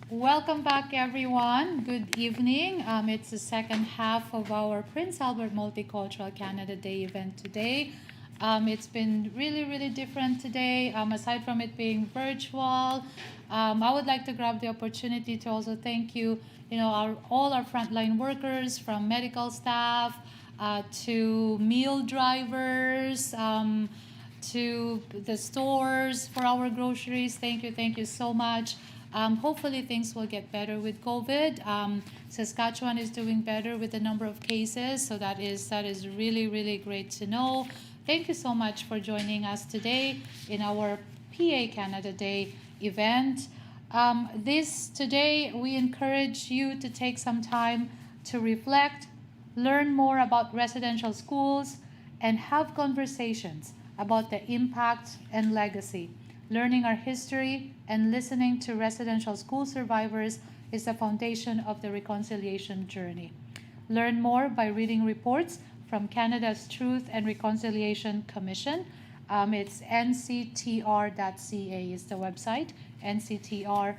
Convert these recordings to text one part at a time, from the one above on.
Welcome back, everyone. Good evening. It's the second half of our Prince Albert Multicultural Canada Day event today. It's been really, really different today. Aside from it being virtual, I would like to grab the opportunity to also thank you, all our frontline workers, from medical staff to meal drivers. To the stores for our groceries. Thank you so much. Hopefully things will get better with COVID. Saskatchewan is doing better with the number of cases, so that is really, really great to know. Thank you so much for joining us today in our PA Canada Day event. Today we encourage you to take some time to reflect, learn more about residential schools, and have conversations about the impact and legacy. Learning our history and listening to residential school survivors is the foundation of the reconciliation journey. Learn more by reading reports from Canada's Truth and Reconciliation Commission. It's nctr.ca is the website, nctr.ca.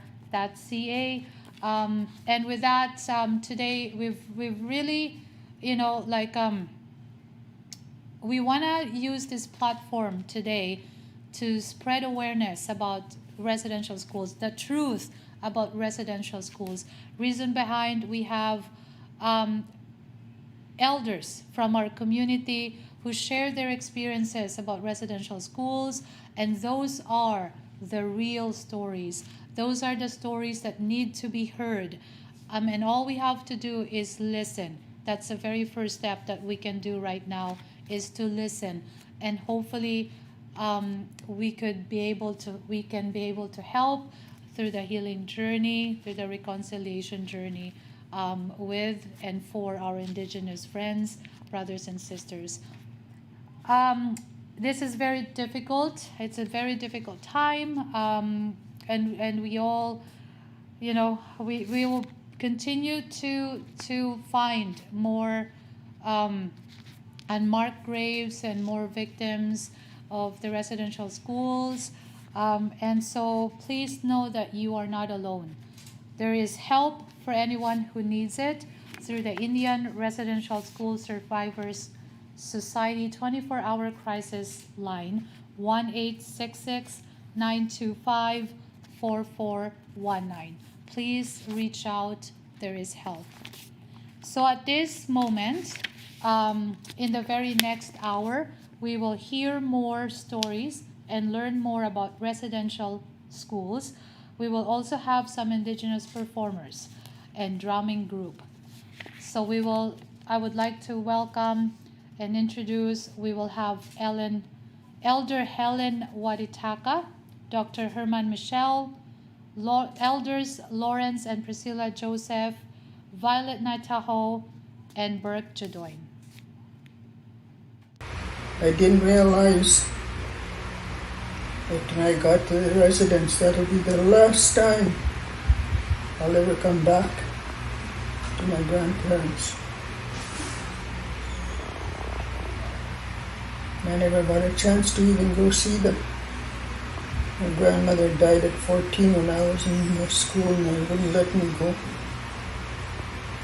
And with that, today we've really, we want to use this platform today to spread awareness about residential schools, the truth about residential schools. Reason behind, we have elders from our community who share their experiences about residential schools, and those are the real stories. Those are the stories that need to be heard. And all we have to do is listen. That's the very first step that we can do right now, is to listen, and hopefully we can be able to help through the healing journey, through the reconciliation journey, with and for our Indigenous friends, brothers and sisters. This is very difficult. It's a very difficult time, and we all, we will continue to find more unmarked graves and more victims of the residential schools. And so please know that you are not alone. There is help for anyone who needs it through the Indian Residential School Survivors Society 24-hour crisis line, 1-866-925-4419. Please reach out. There is help. So at this moment, in the very next hour, we will hear more stories and learn more about residential schools. We will also have some Indigenous performers and drumming group. So I would like to welcome and introduce, we will have Elder Helen Waditaka, Dr. Herman Michelle, Elders Lawrence and Priscilla Joseph, Violet Naitaho, and Burke Jadoin. I didn't realize that when I got to the residence, that'll be the last time I'll ever come back to my grandparents. I never got a chance to even go see them. My grandmother died at 14 when I was in school, and they wouldn't let me go.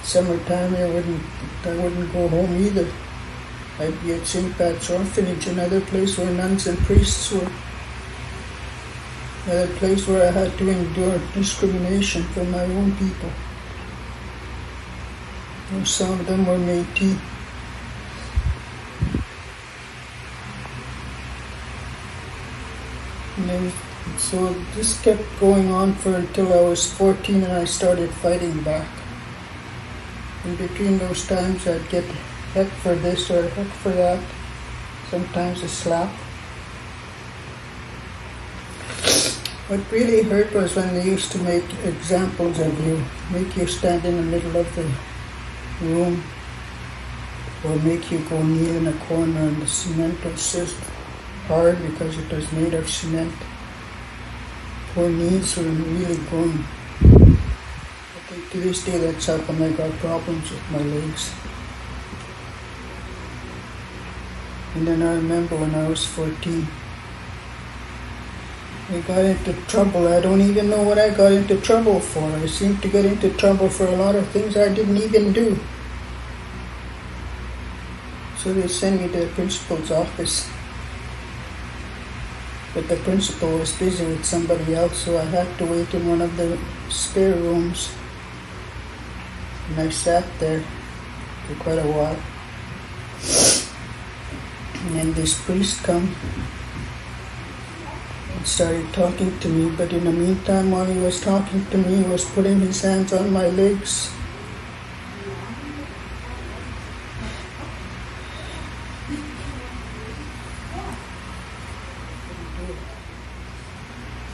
Summertime, I wouldn't go home either. I'd be at St. Pat's Orphanage, another place where nuns and priests were. Another place where I had to endure discrimination from my own people. And some of them were Métis. So this kept going on until I was 14 and I started fighting back. In between those times, I'd get heck for this or heck for that, sometimes a slap. What really hurt was when they used to make examples of you, make you stand in the middle of the room, or make you go kneel in a corner, and the cement was so hard because it was made of cement. Poor knees were really going. I think to this day that's how come I got problems with my legs. And then I remember when I was 14, I got into trouble. I don't even know what I got into trouble for. I seem to get into trouble for a lot of things I didn't even do. So they sent me to the principal's office. But the principal was busy with somebody else, so I had to wait in one of the spare rooms. And I sat there for quite a while. And then this priest come and started talking to me, but in the meantime, while he was talking to me, he was putting his hands on my legs.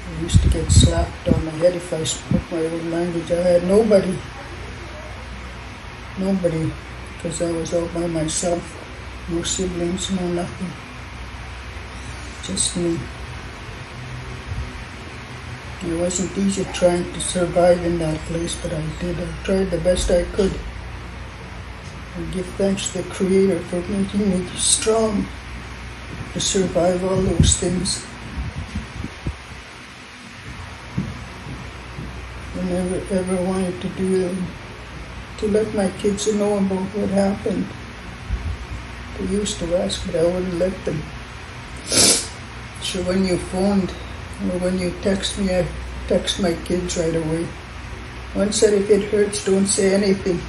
I used to get slapped on the head if I spoke my own language. I had nobody, because I was all by myself. No siblings, no nothing. Just me. It wasn't easy trying to survive in that place, but I did. I tried the best I could. I give thanks to the Creator for making me strong to survive all those things. I never ever wanted to do them, to let my kids know about what happened. They used to ask, but I wouldn't let them. So when you phoned, or when you text me, I text my kids right away. One said, if it hurts, don't say anything.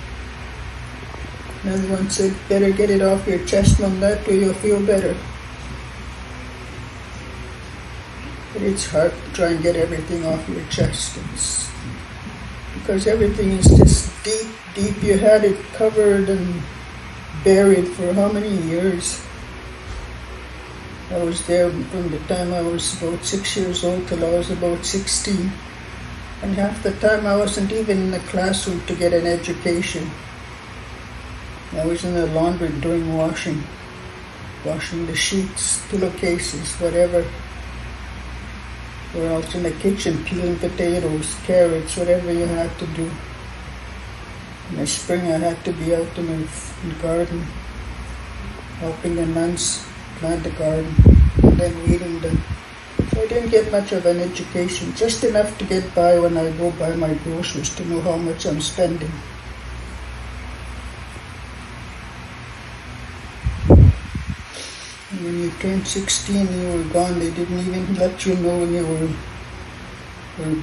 Another one said, better get it off your chest, Mom, that way you'll feel better. But it's hard to try and get everything off your chest. Because everything is just deep. You had it covered and buried for how many years? I was there from the time I was about 6 years old till I was about 16. And half the time I wasn't even in the classroom to get an education. I was in the laundry doing washing the sheets, pillowcases, whatever. Or else in the kitchen peeling potatoes, carrots, whatever you had to do. In the spring I had to be out in the garden, helping the nuns plant the garden, and then weeding them. So I didn't get much of an education, just enough to get by when I go buy my groceries to know how much I'm spending. And when you turned 16, you were gone. They didn't even let you know when you were, or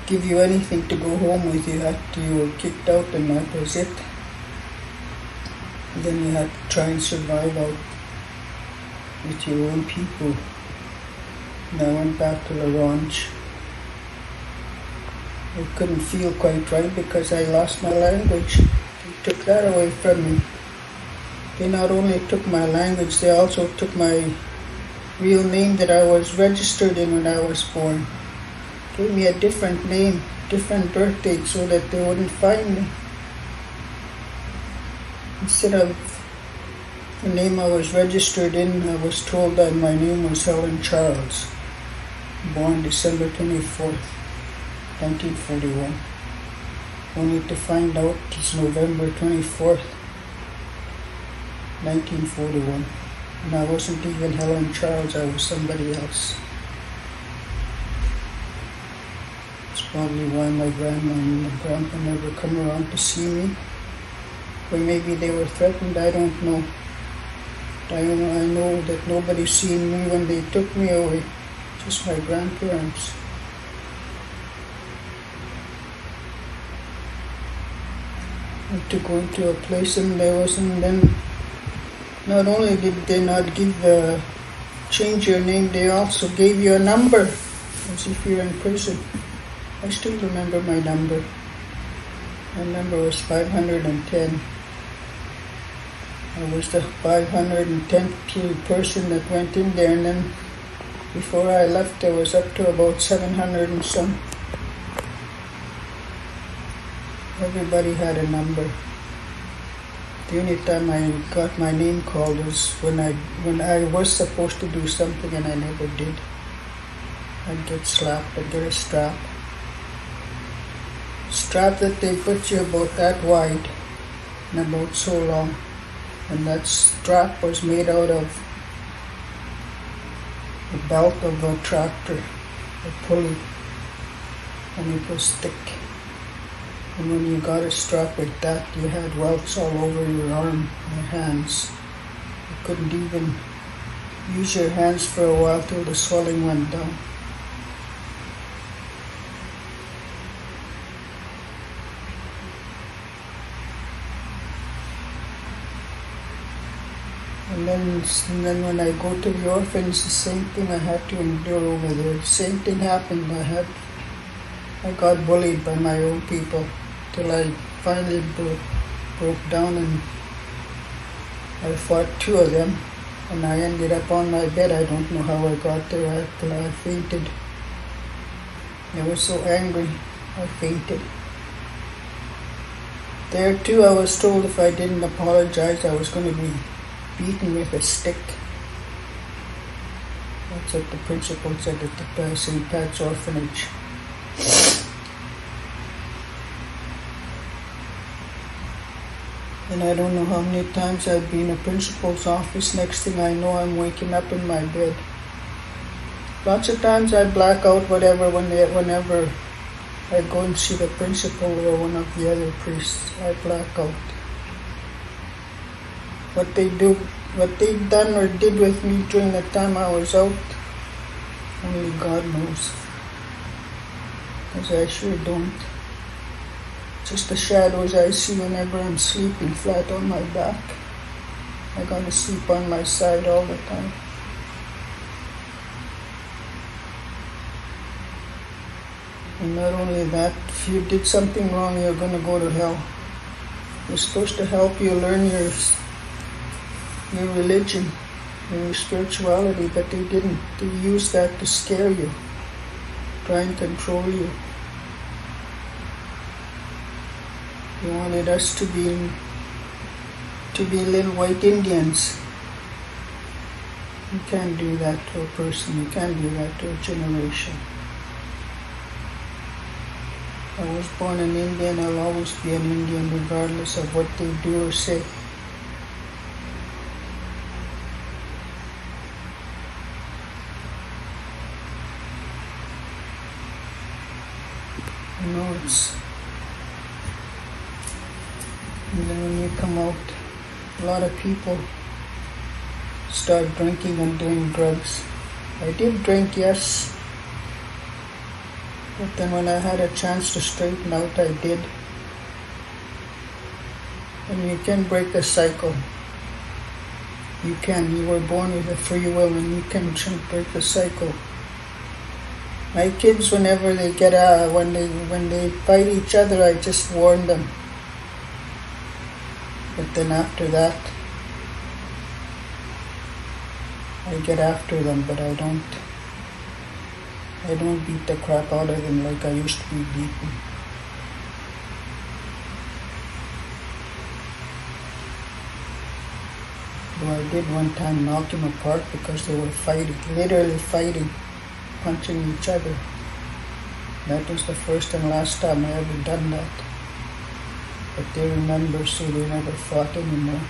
give you anything to go home with. You were kicked out, and that was it. And then you had to try and survive out with your own people. And I went back to the ranch. I couldn't feel quite right because I lost my language. They took that away from me. They not only took my language, they also took my real name that I was registered in when I was born. Gave me a different name, different birth date, so that they wouldn't find me. Instead of the name I was registered in, I was told that my name was Helen Charles, born December 24th, 1941. Only to find out it's November 24th, 1941. And I wasn't even Helen Charles, I was somebody else. It's probably why my grandma and my grandpa never come around to see me. Or maybe they were threatened, I don't know. I know that nobody seen me when they took me away, just my grandparents. I had to go into a place and there wasn't, then not only did they not change your name, they also gave you a number, as if you're in prison. I still remember my number. My number was 510. I was the 510th person that went in there, and then before I left, I was up to about 700 and some. Everybody had a number. The only time I got my name called was when I was supposed to do something and I never did. I'd get slapped, I'd get a strap. Strap that they put you about that wide and about so long. And that strap was made out of the belt of a tractor. a pulley, and it was thick. And when you got a strap like that, you had welts all over your arm and hands. You couldn't even use your hands for a while till the swelling went down. And then when I go to the orphans, the same thing I had to endure over there. Same thing happened. I got bullied by my own people till I finally broke down, and I fought two of them, and I ended up on my bed. I don't know how I got there. I fainted. I was so angry, I fainted. There too, I was told if I didn't apologize, I was going to be beaten with a stick. That's what the principal said at the St. Pat's orphanage. And I don't know how many times I've been in a principal's office. Next thing I know, I'm waking up in my bed. Lots of times I black out, whenever I go and see the principal or one of the other priests, I black out. What they done or did with me during the time I was out, only God knows. Because I sure don't. Just the shadows I see whenever I'm sleeping flat on my back. I gotta sleep on my side all the time. And not only that, if you did something wrong, you're gonna go to hell. They're supposed to help you learn your religion, your spirituality, but they didn't. They used that to scare you, try and control you. They wanted us to be little white Indians. You can't do that to a person. You can't do that to a generation. I was born an Indian. I'll always be an Indian regardless of what they do or say. You know, and then when you come out, a lot of people start drinking and doing drugs. I did drink, yes, but then when I had a chance to straighten out, I did. And you can break the cycle. You can. You were born with a free will, and you can break the cycle. My kids, whenever they when they fight each other, I just warn them. But then after that, I get after them, but I don't beat the crap out of them like I used to be beaten. Though I did one time knock them apart because they were fighting, literally fighting, punching each other. That was the first and last time I ever done that. But they remember, so they never fought anymore.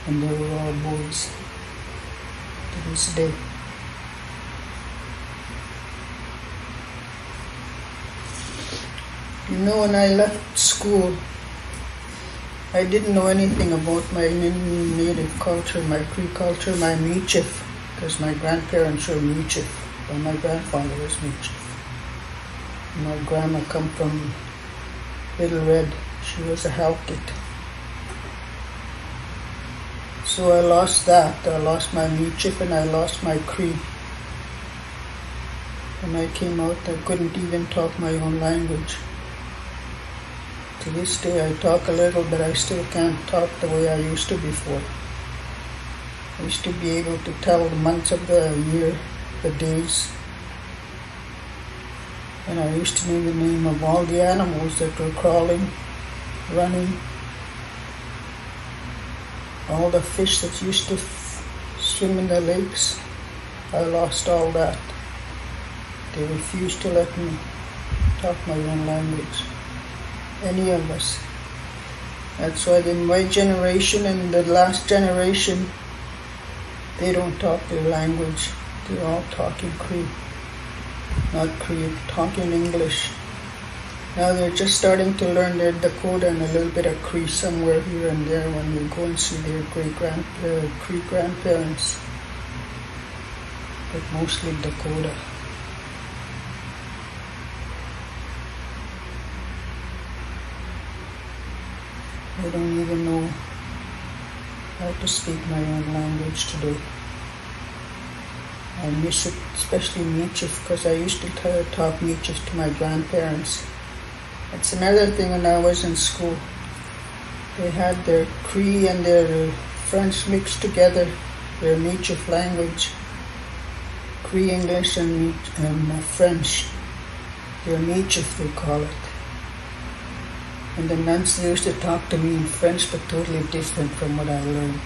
And they were all boys to this day. You know, when I left school, I didn't know anything about my native culture, my Cree culture, my Michif, because my grandparents were Michif, and my grandfather was Michif. My grandma come from Little Red. She was a Halkit. So I lost that. I lost my Michif and I lost my Cree. When I came out, I couldn't even talk my own language. To this day, I talk a little, but I still can't talk the way I used to before. I used to be able to tell the months of the year, the days. And I used to know the name of all the animals that were crawling, running, all the fish that used to swim in the lakes. I lost all that. They refused to let me talk my own language, any of us. That's why in my generation and the last generation, they don't talk their language. They're all talking Cree. not talking English. Now they're just starting to learn their Dakota and a little bit of Cree somewhere here and there when we go and see their Cree grandparents, but mostly Dakota. I don't even know how to speak my own language today. I miss it, especially Michif, because I used to talk Michif to my grandparents. That's another thing when I was in school. They had their Cree and their French mixed together, their Michif language, Cree English and French. Their Michif, they call it. And the nuns, they used to talk to me in French, but totally different from what I learned.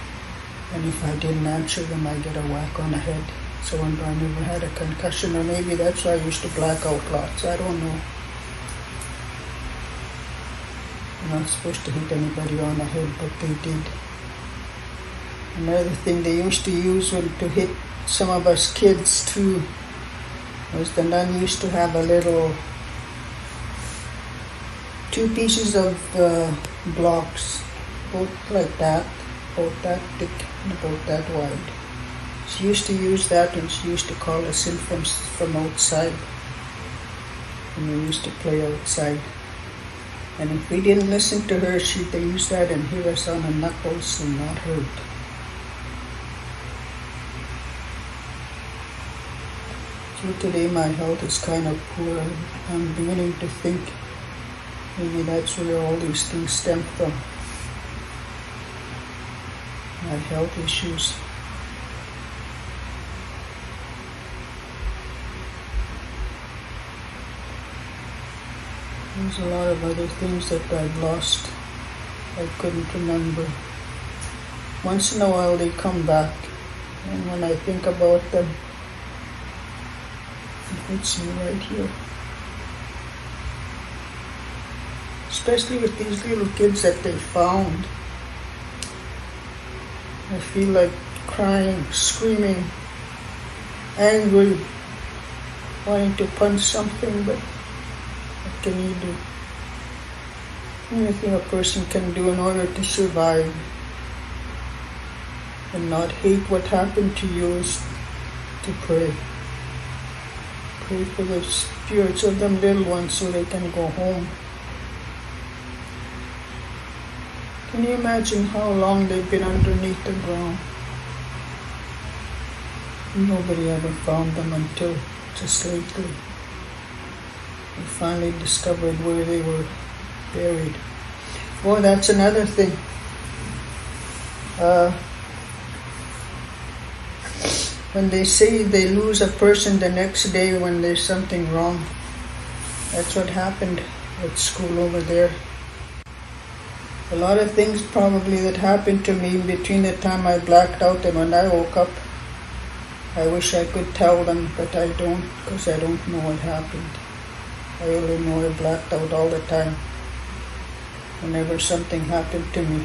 And if I didn't answer them, I'd get a whack on the head. So I never had a concussion, or maybe that's why I used to black out lots. I don't know. You're not supposed to hit anybody on the head, but they did. Another thing they used to use to hit some of us kids too was the nun used to have a little 2 pieces of blocks, both like that, about that thick and about that wide. She used to use that when she used to call us in from outside. And we used to play outside. And if we didn't listen to her, she'd use that and hit us on the knuckles and not hurt. So today my health is kind of poor. I'm beginning to think maybe that's where all these things stem from. My health issues. There's a lot of other things that I've lost. I couldn't remember. Once in a while they come back, and when I think about them, it hits me right here. Especially with these little kids that they found. I feel like crying, screaming, angry, wanting to punch something, but what can you do? The only thing a person can do in order to survive and not hate what happened to you is to pray. Pray for the spirits of them little ones so they can go home. Can you imagine how long they've been underneath the ground? Nobody ever found them until just lately. We finally discovered where they were buried. Oh, that's another thing. When they say they lose a person the next day when there's something wrong, that's what happened at school over there. A lot of things probably that happened to me between the time I blacked out and when I woke up. I wish I could tell them, but I don't, because I don't know what happened. I only know I blacked out all the time whenever something happened to me.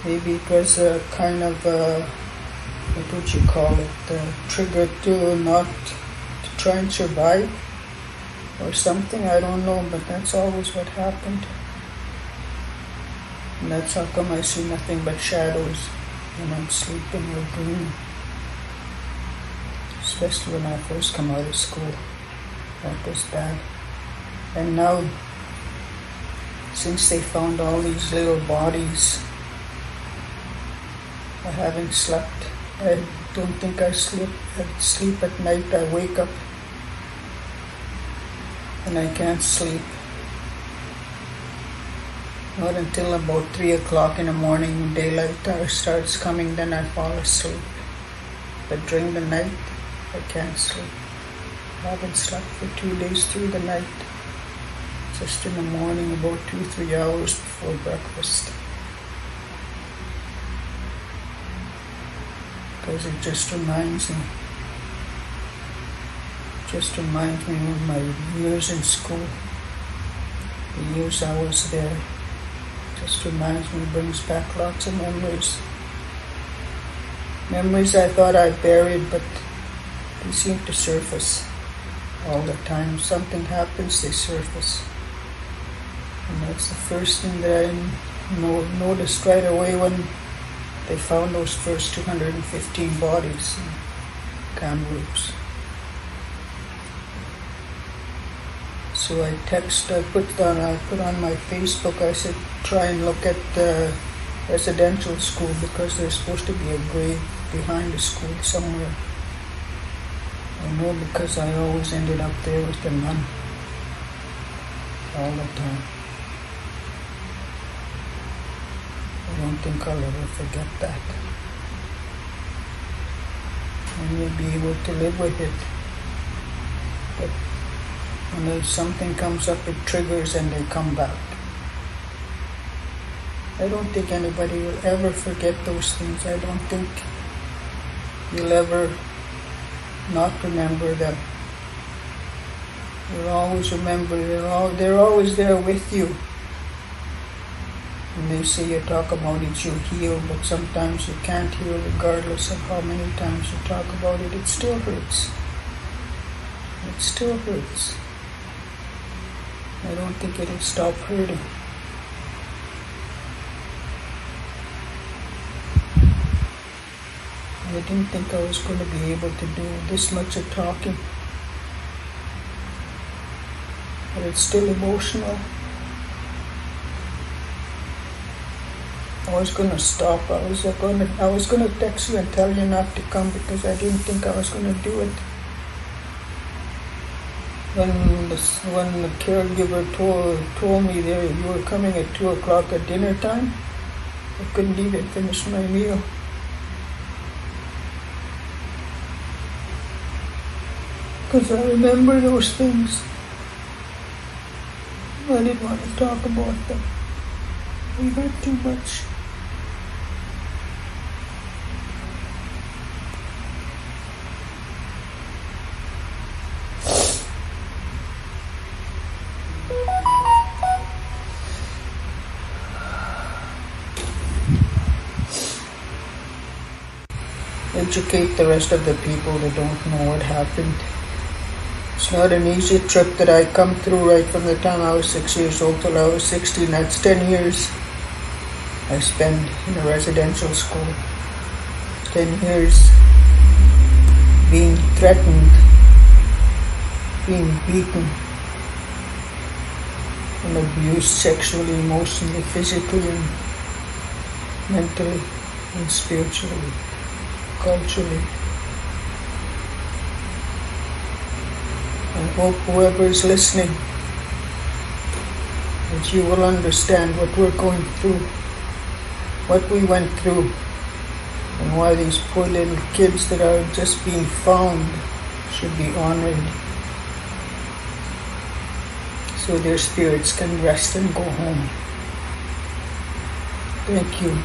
Maybe it was a kind of, what would you call it, trigger to try and survive or something, I don't know, but that's always what happened. And that's how come I see nothing but shadows when I'm sleeping or dreaming. Especially when I first come out of school. That was bad. And now, since they found all these little bodies, I haven't slept. I don't think I sleep. I sleep at night. I wake up and I can't sleep. Not until about 3 o'clock in the morning when daylight starts coming, then I fall asleep. But during the night, I can't sleep. I haven't slept for 2 days through the night. Just in the morning, about 2-3 hours before breakfast. Because it just reminds me. Just reminds me of my years in school. The years I was there. Just reminds me, brings back lots of memories. Memories I thought I buried, but they seem to surface. all the time. Something happens, they surface. And that's the first thing that I noticed right away when they found those first 215 bodies in Kamloops. So I put on my Facebook, I said, try and look at the residential school because there's supposed to be a grave behind the school somewhere. I know because I always ended up there with the nun all the time. I don't think I'll ever forget that. And you'll be able to live with it. But when something comes up, it triggers and they come back. I don't think anybody will ever forget those things. I don't think you'll ever not remember them. You'll always remember, they're always there with you. And they say you talk about it, you'll heal, but sometimes you can't heal regardless of how many times you talk about it. It still hurts. It still hurts. I don't think it'll stop hurting. I didn't think I was going to be able to do this much of talking. But it's still emotional. I was going to stop. I was going to text you and tell you not to come because I didn't think I was going to do it. When the caregiver told me there you were coming at 2 o'clock at dinner time, I couldn't even finish my meal. Because I remember those things. I didn't want to talk about them. We hurt too much. Educate the rest of the people that don't know what happened. It's not an easy trip that I come through right from the time I was 6 years old till I was 16. That's 10 years I spent in a residential school. 10 years being threatened, being beaten, and abused sexually, emotionally, physically, and mentally, and spiritually, culturally. I hope whoever is listening that you will understand what we're going through, what we went through, and why these poor little kids that are just being found should be honored so their spirits can rest and go home. Thank you.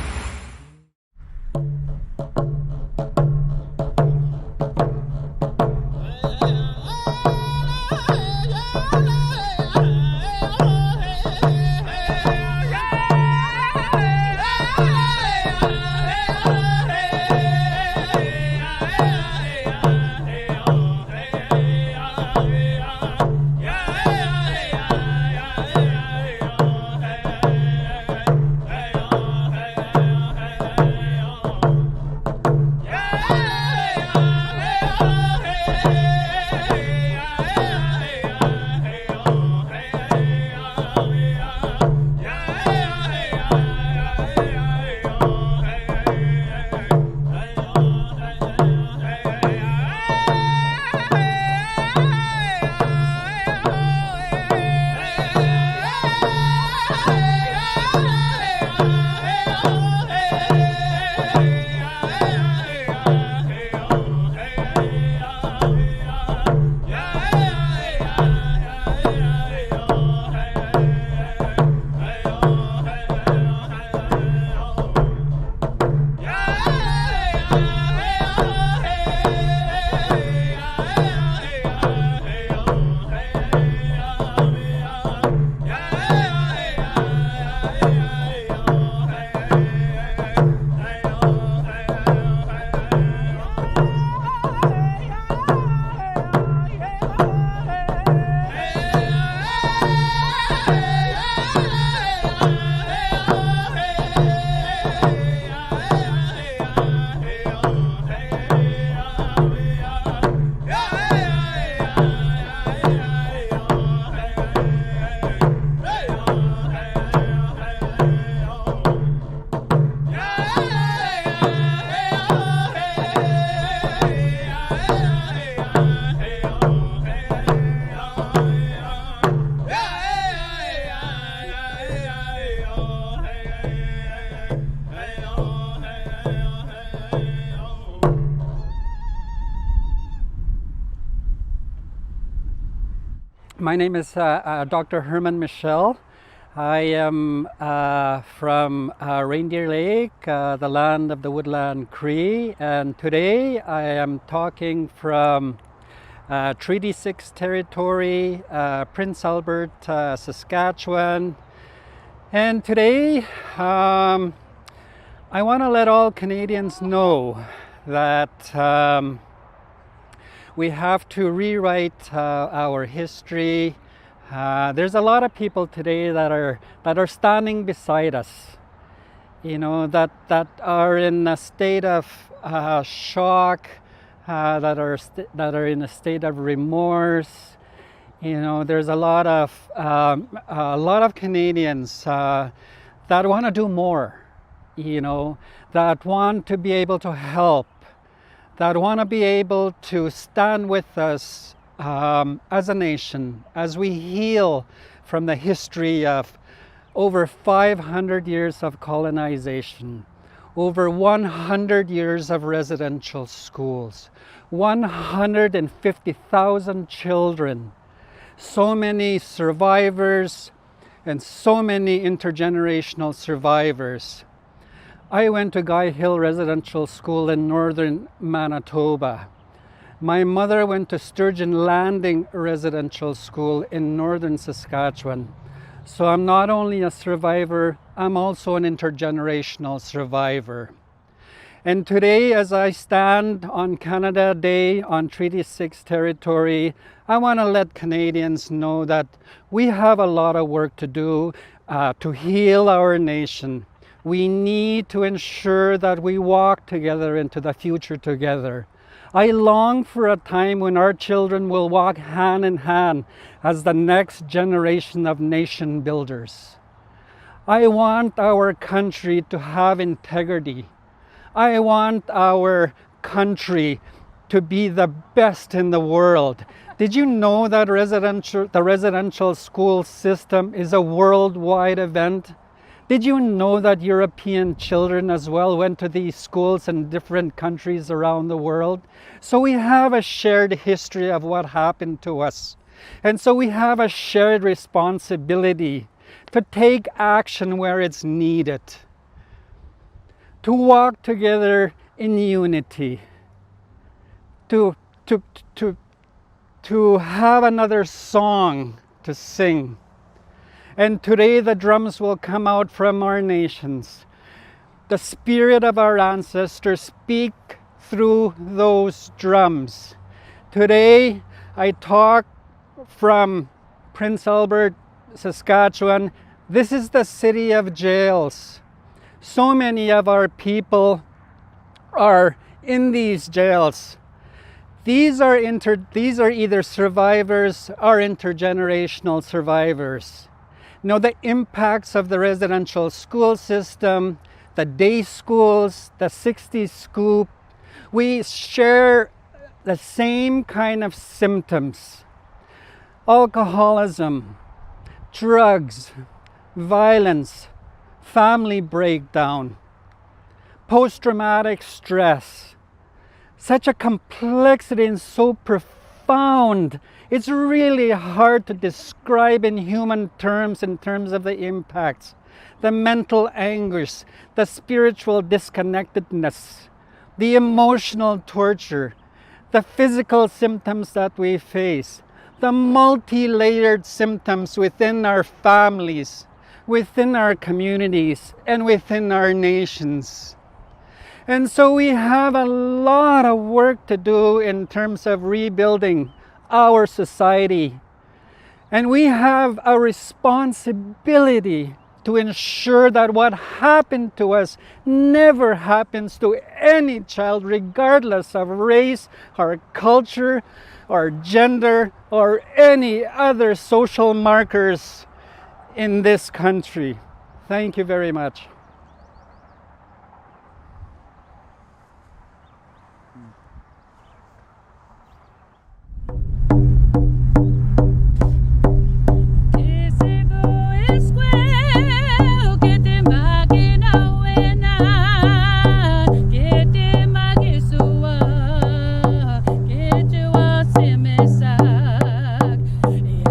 My name is Dr. Herman Michel. I am from Reindeer Lake, the land of the Woodland Cree, and today I am talking from Treaty 6 territory, Prince Albert, Saskatchewan. And today I want to let all Canadians know that we have to rewrite our history. There's a lot of people today that are standing beside us, you know, that are in a state of shock, that are in a state of remorse. You know, there's a lot of Canadians that want to do more, you know, that want to be able to help, that want to be able to stand with us as a nation as we heal from the history of over 500 years of colonization, over 100 years of residential schools, 150,000 children, so many survivors and so many intergenerational survivors. I went to Guy Hill Residential School in northern Manitoba. My mother went to Sturgeon Landing Residential School in northern Saskatchewan. So I'm not only a survivor, I'm also an intergenerational survivor. And today, as I stand on Canada Day on Treaty 6 territory, I want to let Canadians know that we have a lot of work to do to heal our nation. We need to ensure that we walk together into the future together. I long for a time when our children will walk hand in hand as the next generation of nation builders. I want our country to have integrity. I want our country to be the best in the world. Did you know that the residential school system is a worldwide event? Did you know that European children as well went to these schools in different countries around the world? So we have a shared history of what happened to us. And so we have a shared responsibility to take action where it's needed, to walk together in unity, to have another song to sing. And today the drums will come out from our nations. The spirit of our ancestors speak through those drums. Today I talk from Prince Albert, Saskatchewan. This is the city of jails. So many of our people are in these jails. These are either survivors or intergenerational survivors. You know, the impacts of the residential school system, the day schools, the 60s scoop, we share the same kind of symptoms. Alcoholism, drugs, violence, family breakdown, post-traumatic stress. Such a complexity and so profound. It's really hard to describe in human terms, in terms of the impacts, the mental anguish, the spiritual disconnectedness, the emotional torture, the physical symptoms that we face, the multi-layered symptoms within our families, within our communities, and within our nations. And so we have a lot of work to do in terms of rebuilding our society. And we have a responsibility to ensure that what happened to us never happens to any child, regardless of race or culture or gender or any other social markers in this country. Thank you very much.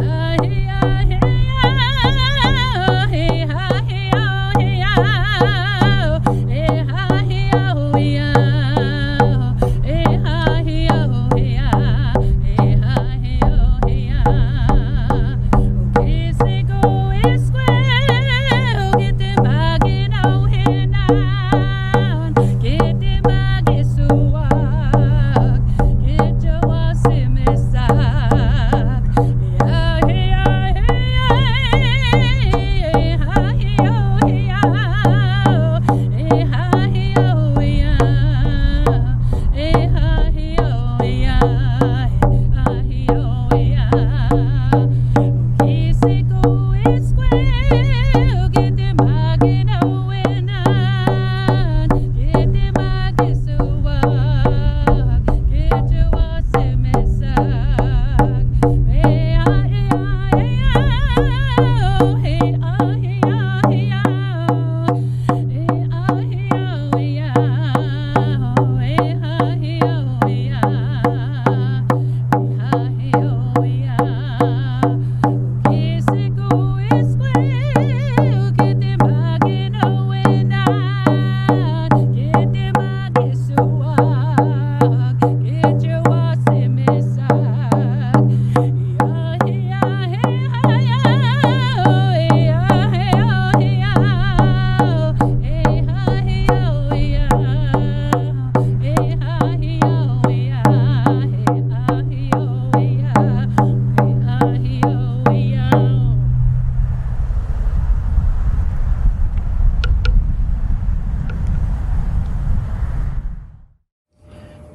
Yeah.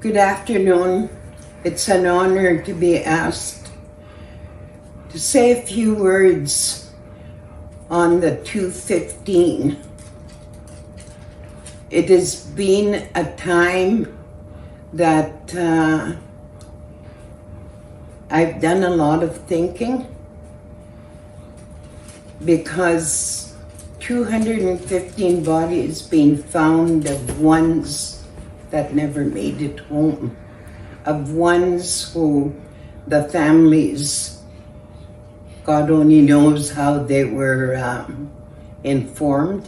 Good afternoon. It's an honor to be asked to say a few words on the 215. It has been a time that I've done a lot of thinking, because 215 bodies being found of ones that never made it home, of ones who the families, God only knows how they were informed.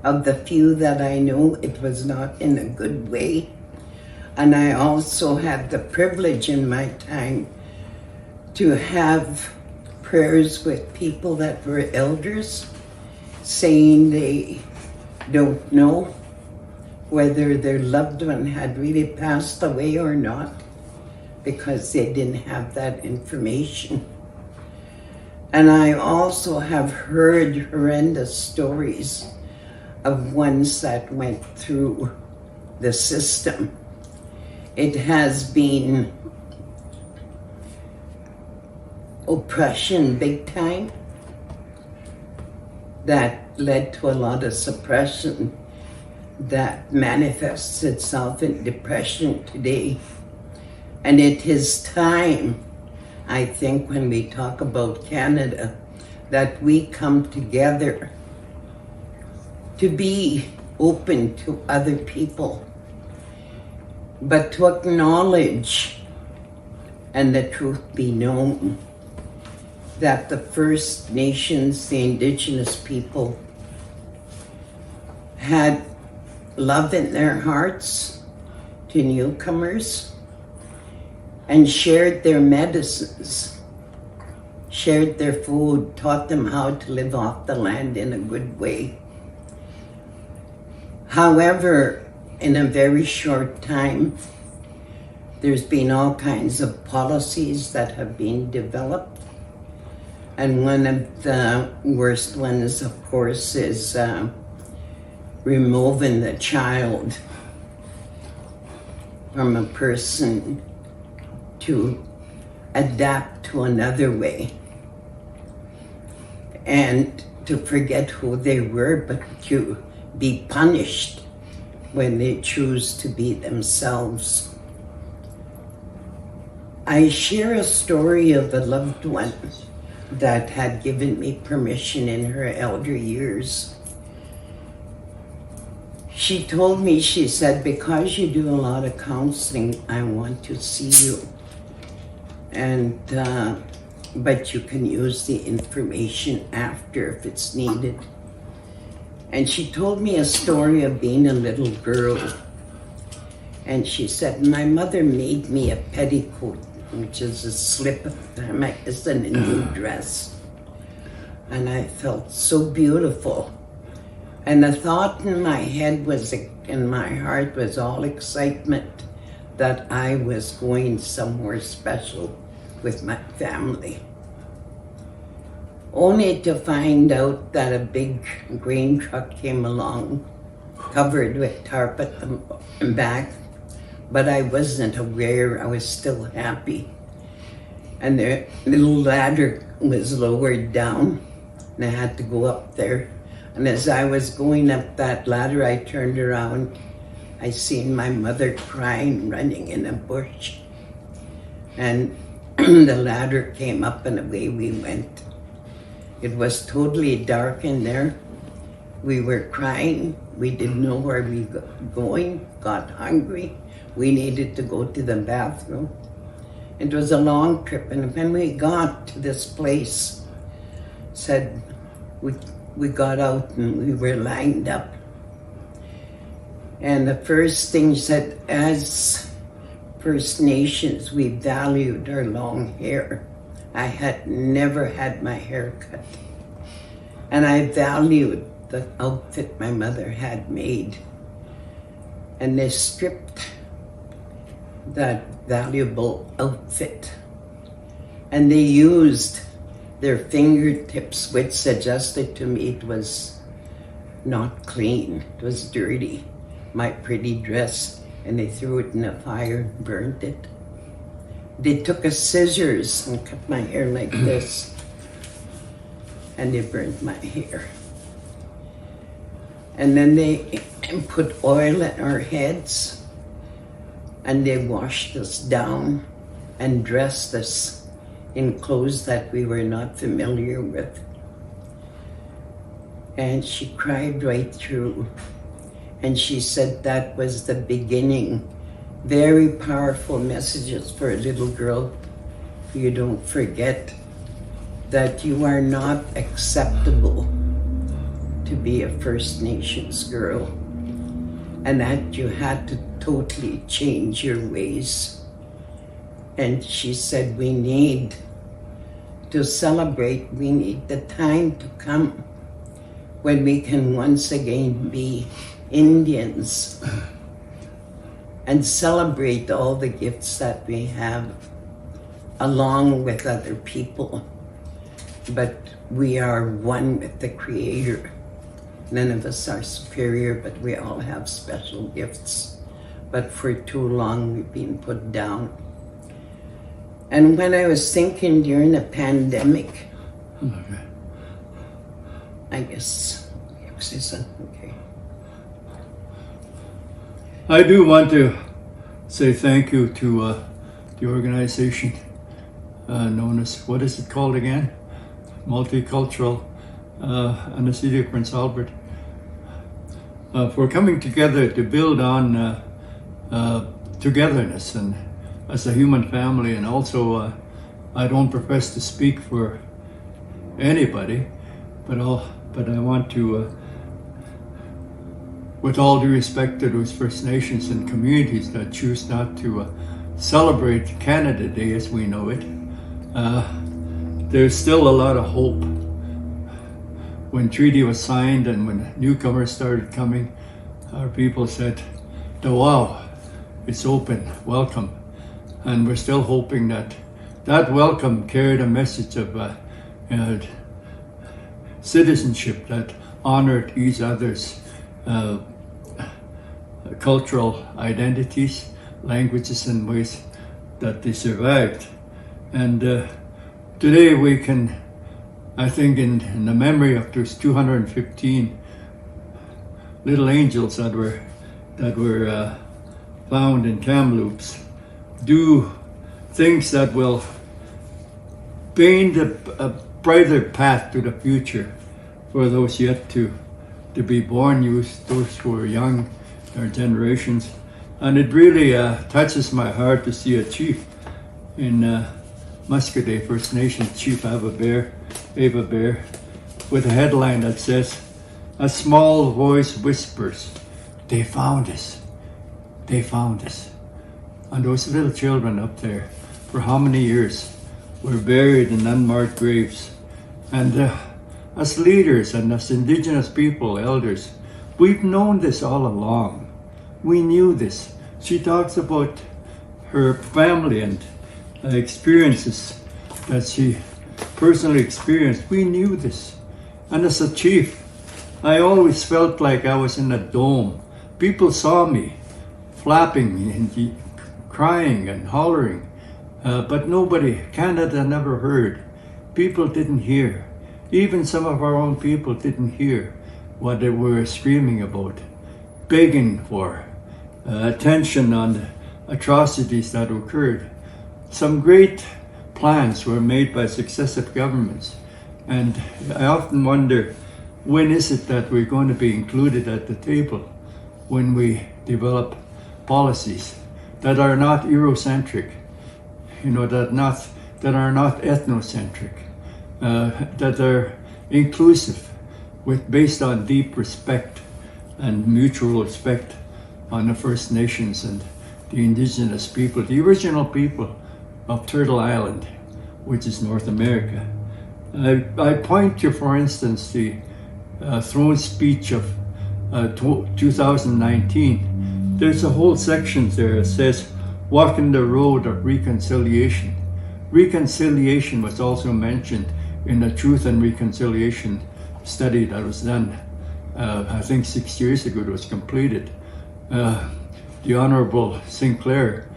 Of the few that I know, it was not in a good way. And I also had the privilege in my time to have prayers with people that were elders, saying they don't know whether their loved one had really passed away or not, because they didn't have that information. And I also have heard horrendous stories of ones that went through the system. It has been oppression big time that led to a lot of suppression that manifests itself in depression today. And it is time, I think, when we talk about Canada, that we come together to be open to other people, but to acknowledge, and the truth be known, that the First Nations, the Indigenous people, had love in their hearts to newcomers and shared their medicines, shared their food, taught them how to live off the land in a good way. However, in a very short time, there's been all kinds of policies that have been developed. And one of the worst ones, of course, is removing the child from a person to adapt to another way and to forget who they were, but to be punished when they choose to be themselves. I share a story of a loved one that had given me permission in her elder years. She told me, she said, because you do a lot of counseling, I want to see you. And, but you can use the information after if it's needed. And she told me a story of being a little girl. And she said, my mother made me a petticoat, which is a slip of it's a new dress. And I felt so beautiful. And the thought in my head was, in my heart, was all excitement that I was going somewhere special with my family. Only to find out that a big grain truck came along, covered with tarp at the back, but I wasn't aware. I was still happy. And the little ladder was lowered down, and I had to go up there. And as I was going up that ladder, I turned around. I seen my mother crying, running in a bush. And the ladder came up and away we went. It was totally dark in there. We were crying. We didn't know where we were going, got hungry. We needed to go to the bathroom. It was a long trip, and when we got to this place, said we got out and we were lined up. And the first thing said, as First Nations, we valued our long hair. I had never had my hair cut. And I valued the outfit my mother had made. And they stripped that valuable outfit. And they used their fingertips, which suggested to me it was not clean, it was dirty, my pretty dress. and they threw it in the fire and burned it. They took a scissors and cut my hair like this, and they burned my hair. And then they put oil in our heads, and they washed us down and dressed us in clothes that we were not familiar with. And she cried right through. And she said that was the beginning. Very powerful messages for a little girl. You don't forget that you are not acceptable to be a First Nations girl, and that you had to totally change your ways. And she said, we need to celebrate, we need the time to come when we can once again be Indians and celebrate all the gifts that we have along with other people. But we are one with the Creator. None of us are superior, but we all have special gifts. But for too long, we've been put down. And when I was thinking during the pandemic, I guess, okay. I do want to say thank you to the organization known as, what is it called again? Multicultural and the City of Prince Albert for coming together to build on togetherness and as a human family. And also I don't profess to speak for anybody, but I want to with all due respect to those First Nations and communities that choose not to celebrate Canada Day as we know it, there's still a lot of hope. When treaty was signed and when newcomers started coming, our people said, wow, it's open, welcome. And we're still hoping that that welcome carried a message of citizenship that honored each other's cultural identities, languages, and ways that they survived. And today we can, I think, in the memory of those 215 little angels that were found in Kamloops, do things that will paint a brighter path to the future for those yet to be born, those who are young, our generations. And it really touches my heart to see a chief in Muscadet First Nation, Chief Ava Bear, with a headline that says, "A small voice whispers, they found us, they found us." And those little children up there, for how many years, were buried in unmarked graves. And as leaders and as Indigenous people, elders, we've known this all along. We knew this. She talks about her family and experiences that she personally experienced. We knew this. And as a chief, I always felt like I was in a dome. People saw me flapping and crying and hollering, but nobody, Canada never heard. People didn't hear. Even some of our own people didn't hear what they were screaming about, begging for attention on the atrocities that occurred. Some great plans were made by successive governments, and I often wonder, when is it that we're going to be included at the table when we develop policies that are not Eurocentric, that are not ethnocentric, that are inclusive, based on deep respect and mutual respect on the First Nations and the Indigenous people, the original people of Turtle Island, which is North America. I point to, for instance, the throne speech of 2019. There's a whole section there that says, "Walking the road of reconciliation." Reconciliation was also mentioned in the Truth and Reconciliation study that was done, I think 6 years ago it was completed. the Honorable Sinclair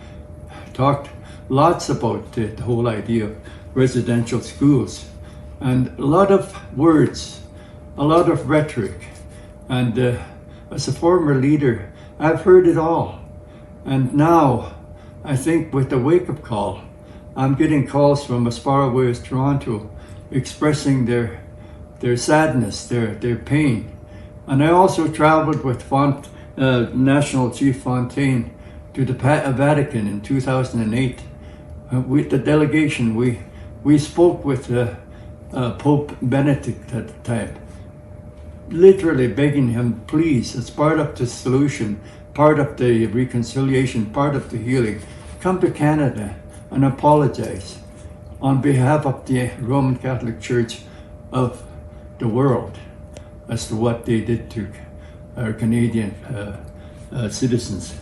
talked lots about the whole idea of residential schools, and a lot of words, a lot of rhetoric. And as a former leader, I've heard it all. And now, I think with the wake-up call, I'm getting calls from as far away as Toronto expressing their sadness, their pain. And I also traveled with National Chief Fontaine to the Vatican in 2008. With the delegation, we spoke with Pope Benedict at the time, literally begging him, please, as part of the solution, part of the reconciliation, part of the healing, come to Canada and apologize on behalf of the Roman Catholic Church of the world as to what they did to our Canadian citizens.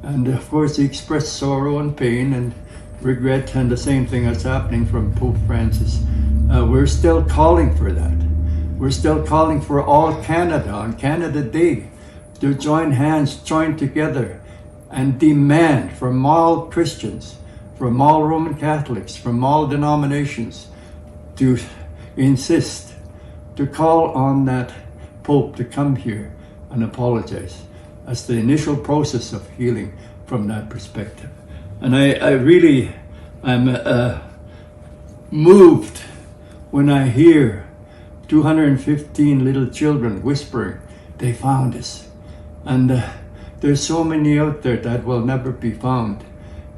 And of course, he expressed sorrow and pain and regret, and the same thing that's happening from Pope Francis. We're still calling for that. We're still calling for all Canada on Canada Day to join hands, join together, and demand from all Christians, from all Roman Catholics, from all denominations, to insist, to call on that Pope to come here and apologize as the initial process of healing from that perspective. And I really am moved when I hear 215 little children whispering, they found us. And there's so many out there that will never be found,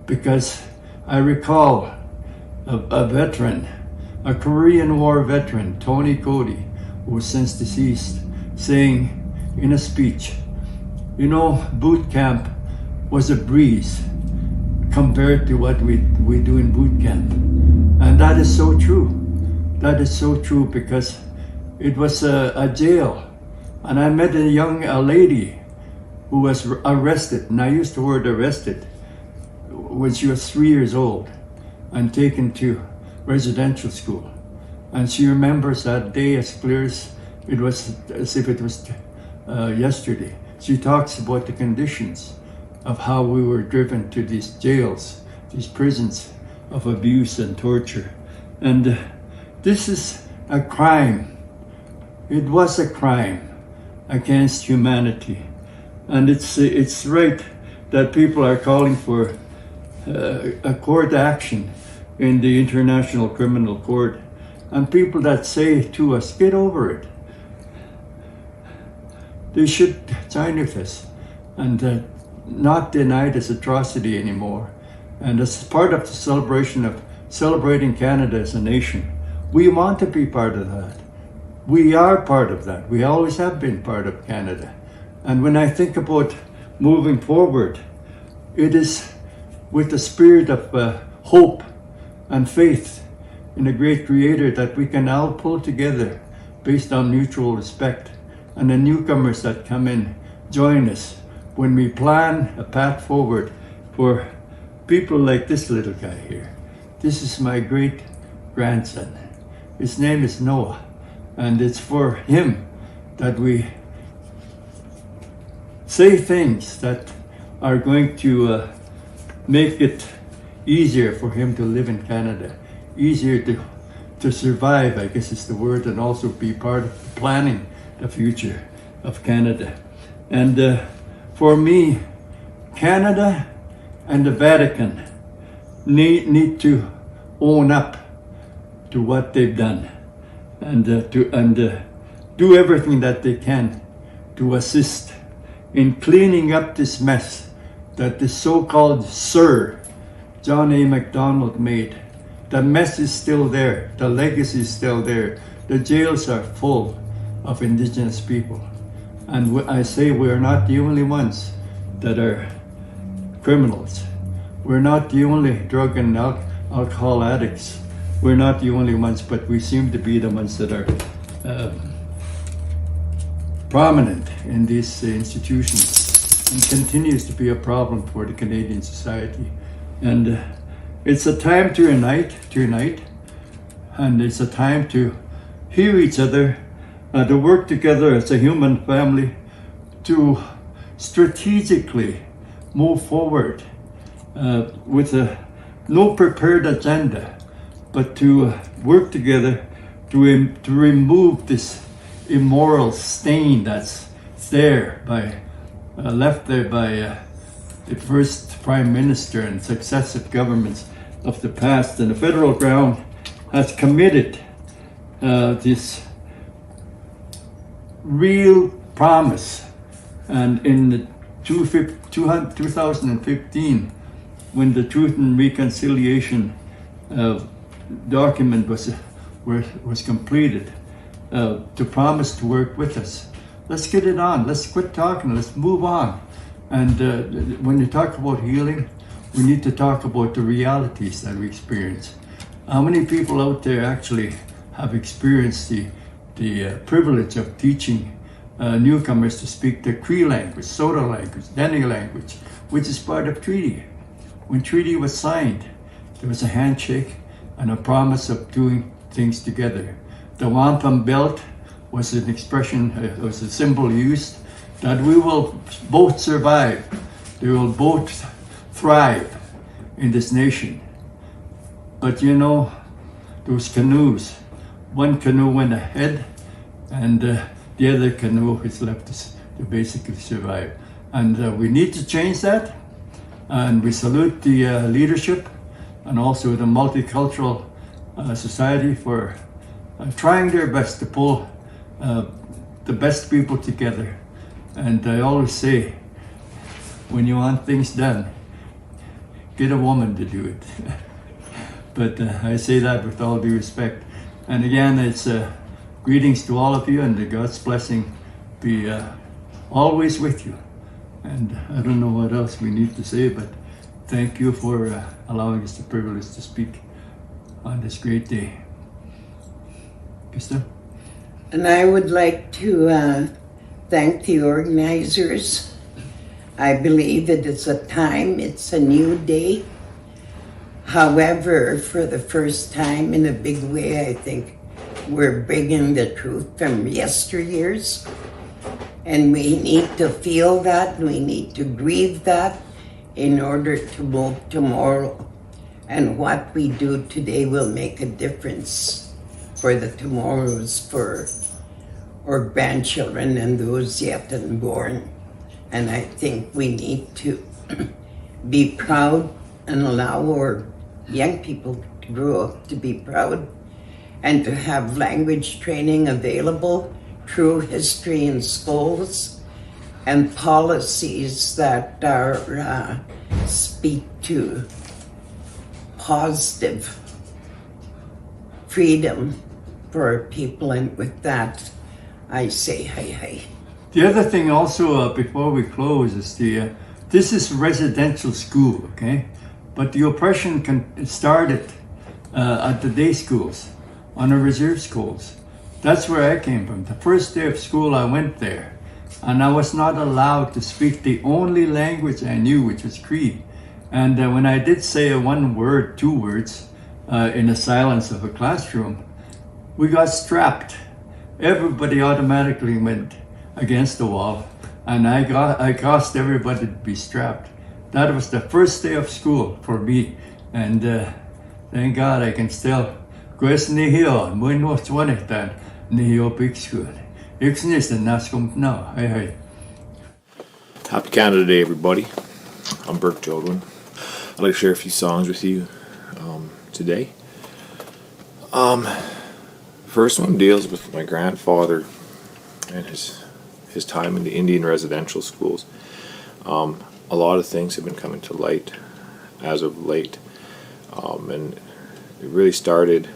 because I recall a veteran, a Korean War veteran, Tony Cody, who was since deceased, saying in a speech, you know, boot camp was a breeze compared to what we do in boot camp. And that is so true. That is so true, because it was a jail. And I met a lady who was arrested, and I use the word arrested, when she was 3 years old and taken to residential school. And she remembers that day as clear as it was, as if it was yesterday. She talks about the conditions of how we were driven to these jails, these prisons of abuse and torture. And this is a crime. It was a crime against humanity. And it's right that people are calling for a court action in the International Criminal Court. And people that say to us, get over it, they should join with us and not deny this atrocity anymore. And as part of the celebration of celebrating Canada as a nation, we want to be part of that. We are part of that. We always have been part of Canada. And when I think about moving forward, it is with the spirit of hope and faith in a great Creator that we can all pull together based on mutual respect. And the newcomers that come in join us when we plan a path forward for people like this little guy here. This is my great grandson. His name is Noah, and it's for him that we say things that are going to make it easier for him to live in Canada, easier to survive, I guess is the word, and also be part of planning the future of Canada. And for me, Canada and the Vatican need to own up to what they've done, and do everything that they can to assist in cleaning up this mess that the so-called Sir John A. Macdonald made. The mess is still there. The legacy is still there. The jails are full of Indigenous people. And I say we're not the only ones that are criminals. We're not the only drug and alcohol addicts. We're not the only ones, but we seem to be the ones that are prominent in these institutions, and continues to be a problem for the Canadian society. And it's a time to unite, and it's a time to hear each other, to work together as a human family, to strategically move forward with no prepared agenda, but to work together to remove this immoral stain that's there left there by the first Prime Minister and successive governments of the past. And the federal ground has committed this real promise. And in the 2015, when the Truth and Reconciliation document was completed, to promise to work with us. Let's get it on. Let's quit talking. Let's move on. And when you talk about healing, we need to talk about the realities that we experience. How many people out there actually have experienced the privilege of teaching newcomers to speak the Cree language, Soda language, Dene language, which is part of treaty. When treaty was signed, there was a handshake and a promise of doing things together. The wampum belt was an expression, was a symbol used that we will both survive. We will both thrive in this nation. But you know, those canoes, one canoe went ahead and the other canoe is left to basically survive. And we need to change that. And we salute the leadership and also the multicultural society for trying their best to pull the best people together. And I always say, when you want things done, get a woman to do it. But I say that with all due respect. And again, it's greetings to all of you, and God's blessing be always with you. And I don't know what else we need to say, but thank you for allowing us the privilege to speak on this great day. Krista? And I would like to thank the organizers. I believe it is a time, it's a new day. However, for the first time in a big way, I think we're bringing the truth from yesteryears. And we need to feel that, we need to grieve that in order to move tomorrow. And what we do today will make a difference for the tomorrows for our grandchildren and those yet unborn. And I think we need to be proud and allow our young people to grow up to be proud and to have language training available through history in schools and policies that are speak to positive freedom for people. And with that, I say hi. The other thing also, before we close, is this is residential school, okay? But the oppression started at the day schools, on the reserve schools. That's where I came from. The first day of school, I went there, and I was not allowed to speak the only language I knew, which was Cree. And when I did say one word, two words, in the silence of a classroom, we got strapped. Everybody automatically went against the wall, and I caused everybody to be strapped. That was the first day of school for me, and thank God I can still Quest nihio, muy no swanetan, nihio big school. Ixnis and Nascom now. Hey. Happy Canada Day, everybody. I'm Burke Jodwin. I'd like to share a few songs with you today. First one deals with my grandfather and his time in the Indian residential schools. A lot of things have been coming to light as of late, and it really started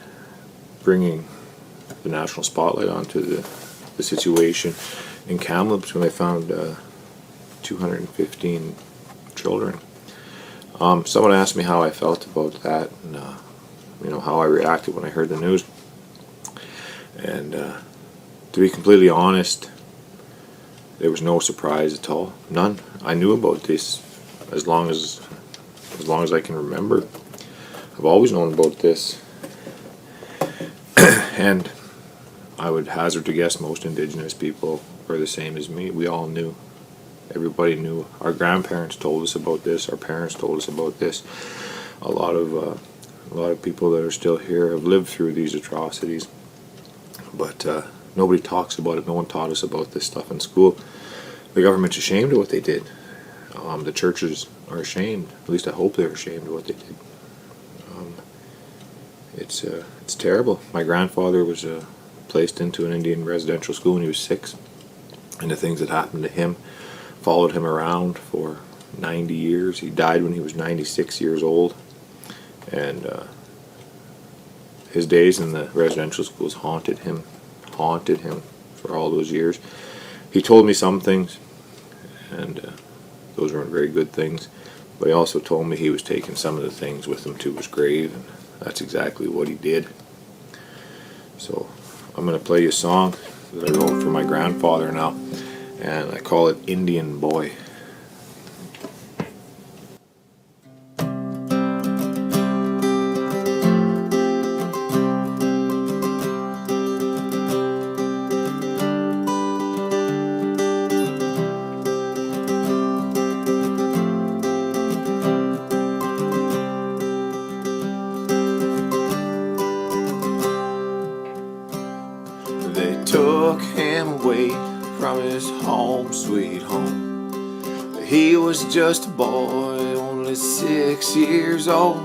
bringing the national spotlight onto the situation in Kamloops when they found 215 children. Someone asked me how I felt about that, and how I reacted when I heard the news. And to be completely honest, there was no surprise at all, none. I knew about this as long as I can remember. I've always known about this, and I would hazard to guess most Indigenous people are the same as me. We all knew Everybody knew. Our grandparents told us about this. Our parents told us about this. A lot of people that are still here have lived through these atrocities, but nobody talks about it. No one taught us about this stuff in school. The government's ashamed of what they did. The churches are ashamed. At least I hope they're ashamed of what they did. It's terrible. My grandfather was placed into an Indian residential school when he was 6, and the things that happened to him followed him around for 90 years. He died when he was 96 years old, and his days in the residential schools haunted him for all those years. He told me some things, and those weren't very good things, but he also told me he was taking some of the things with him to his grave, and that's exactly what he did. So I'm going to play you a song that I wrote for my grandfather now, and I call it Indian Boy. They took him away from his home, sweet home. He was just a boy, only 6 years old.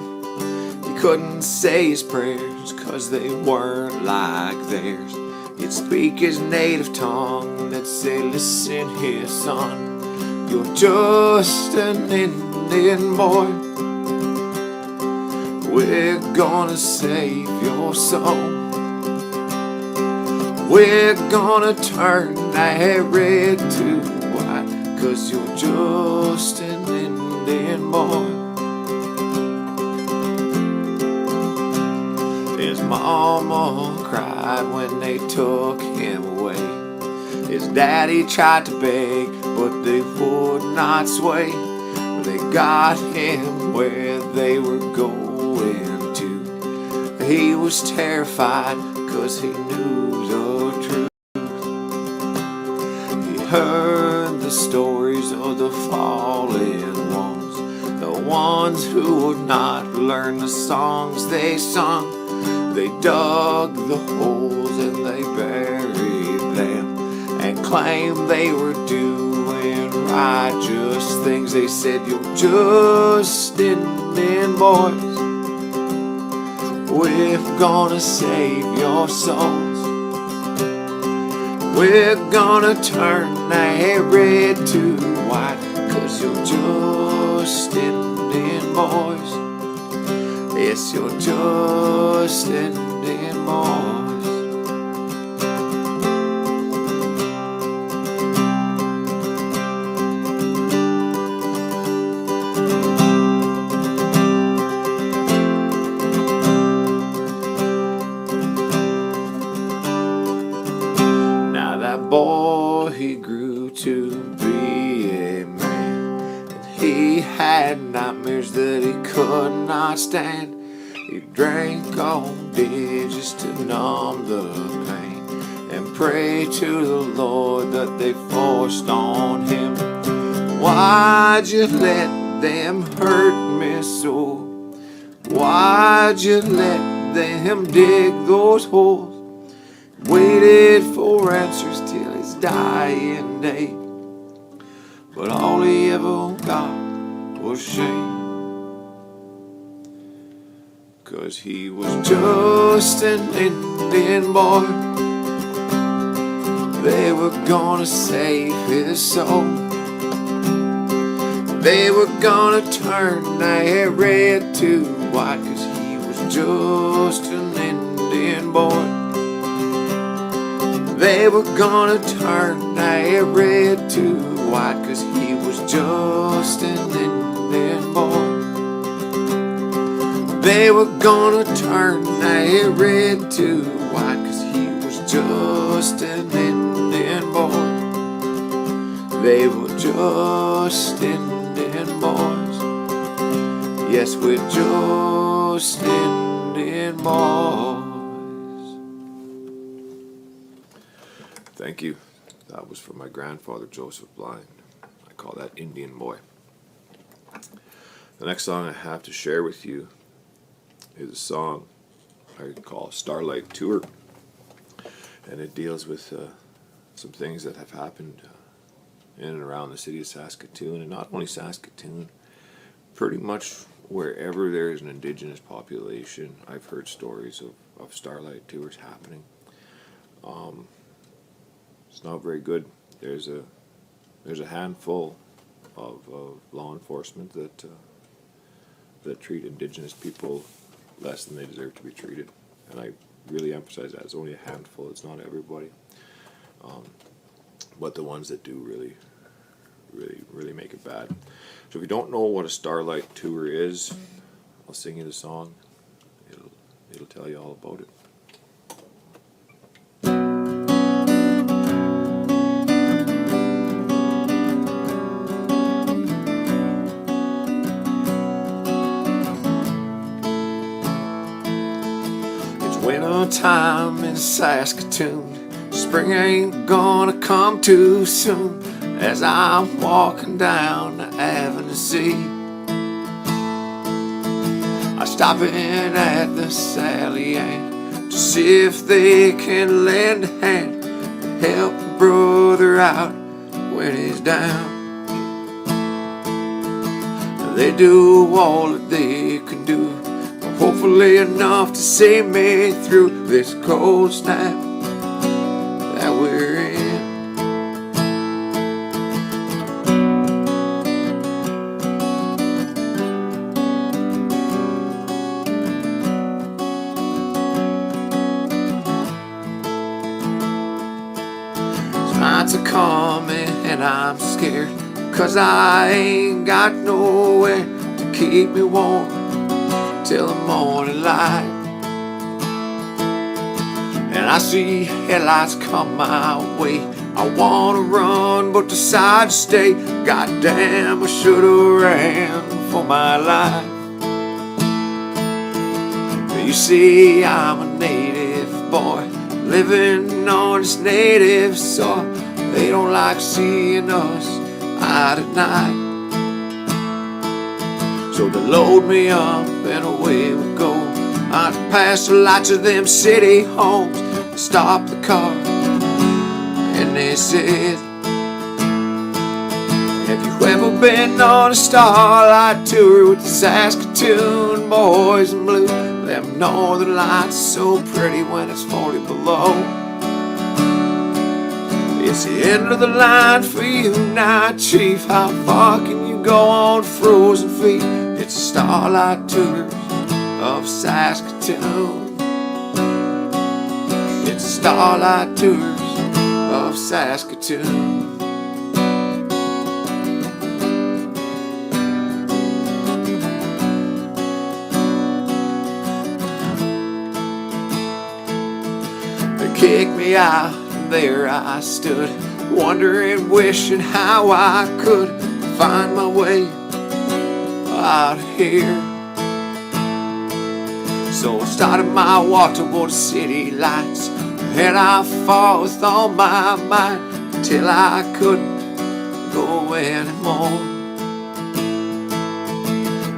He couldn't say his prayers, 'cause they weren't like theirs. He'd speak his native tongue, they'd say, listen here, son, you're just an Indian boy. We're gonna save your soul. We're gonna turn that red to white, 'cause you're just an Indian boy. His mama cried when they took him away. His daddy tried to beg, but they would not sway. When they got him where they were going to, he was terrified, 'cause he knew the truth. He heard the stories of the fallen ones, the ones who would not learn the songs they sung. They dug the holes and they buried them, and claimed they were doing righteous things. They said, you're just Indian boys. We're gonna save your souls. We're gonna turn that red to white, 'cause you're just Indian boys. Yes, you're just Indian boys. Boy, he grew to be a man, and he had nightmares that he could not stand. He drank all day just to numb the pain, and pray to the Lord that they forced on him. Why'd you let them hurt me so? Why'd you let them dig those holes? Waited for answers till his dying day, but all he ever got was shame. 'Cause he was just an Indian boy. They were gonna save his soul. They were gonna turn that red to white, 'cause he was just an Indian boy. They were gonna turn that red to white, 'cause he was just an Indian boy. They were gonna turn that red to white, 'cause he was just an Indian boy. They were just Indian boys. Yes, we're just Indian boys. Thank you. That was for my grandfather, Joseph Blind. I call call that Indian Boy. The next song I have to share with you is a song I call Starlight Tour, and it deals with some things that have happened in and around the city of Saskatoon, and not only Saskatoon, pretty much wherever there is an Indigenous population. I've heard stories of Starlight Tours happening. It's not very good. There's a handful of law enforcement that treat Indigenous people less than they deserve to be treated, and I really emphasize that. It's only a handful. It's not everybody, but the ones that do really make it bad. So if you don't know what a Starlight Tour is, I'll sing you the song. It'll tell you all about it. Winter time in Saskatoon, spring ain't gonna come too soon. As I'm walking down the Avenue C, I stop in at the Sally Ann to see if they can lend a hand to help a brother out when he's down. They do all that they can do, hopefully enough to see me through this cold snap that we're in. Nights are coming and I'm scared, 'cause I ain't got nowhere to keep me warm till the morning light. And I see headlights come my way. I wanna run but decide to stay. Goddamn, I should've ran for my life. You see, I'm a native boy living on this native soil. They don't like seeing us out at night, so they load me up and away we go. I pass the lights of them city homes, stop the car, and they said, have you ever been on a Starlight Tour with the Saskatoon boys in blue? Them northern lights are so pretty when it's 40 below. It's the end of the line for you now, Chief. How far can you go on frozen feet? It's the Starlight Tours of Saskatoon. It's the Starlight Tours of Saskatoon. They kicked me out, and there I stood, wondering, wishing how I could find my way out here. So I started my walk toward the city lights, and I fought with all my might till I couldn't go anymore.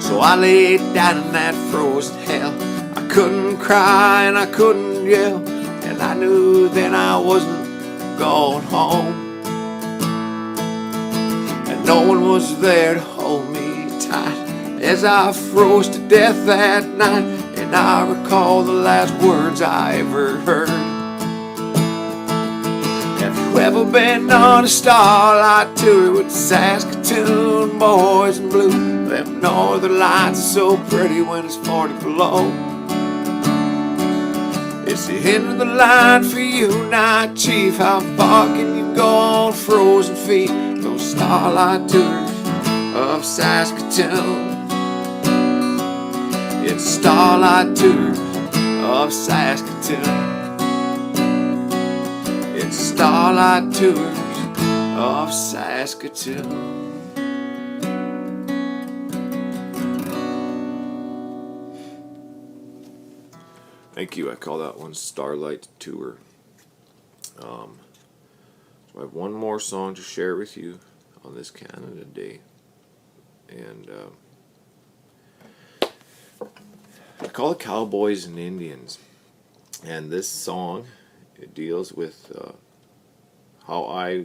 So I laid down in that frozen hell. I couldn't cry and I couldn't yell, and I knew then I wasn't going home. And no one was there to hold me tight as I froze to death that night. And I recall the last words I ever heard. Have you ever been on a Starlight Tour with the Saskatoon boys in blue? Them northern lights are so pretty when it's 40 below. It's the end of the line for you now, Chief. How far can you go on frozen feet? Those Starlight Tours of Saskatoon. It's Starlight Tours of Saskatoon. It's Starlight Tours of Saskatoon. Thank you. I call that one Starlight Tour. So I have one more song to share with you on this Canada Day. And I call it Cowboys and Indians. And this song, it deals with how I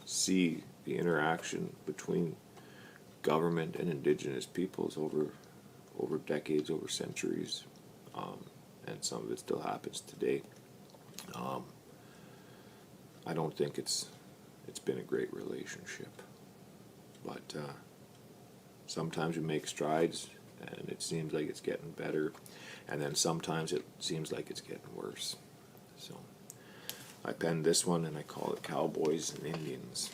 see the interaction between government and Indigenous peoples over decades, over centuries, and some of it still happens today. I don't think it's been a great relationship, but sometimes we make strides and it seems like it's getting better, and then sometimes it seems like it's getting worse. So I penned this one and I call it Cowboys and Indians.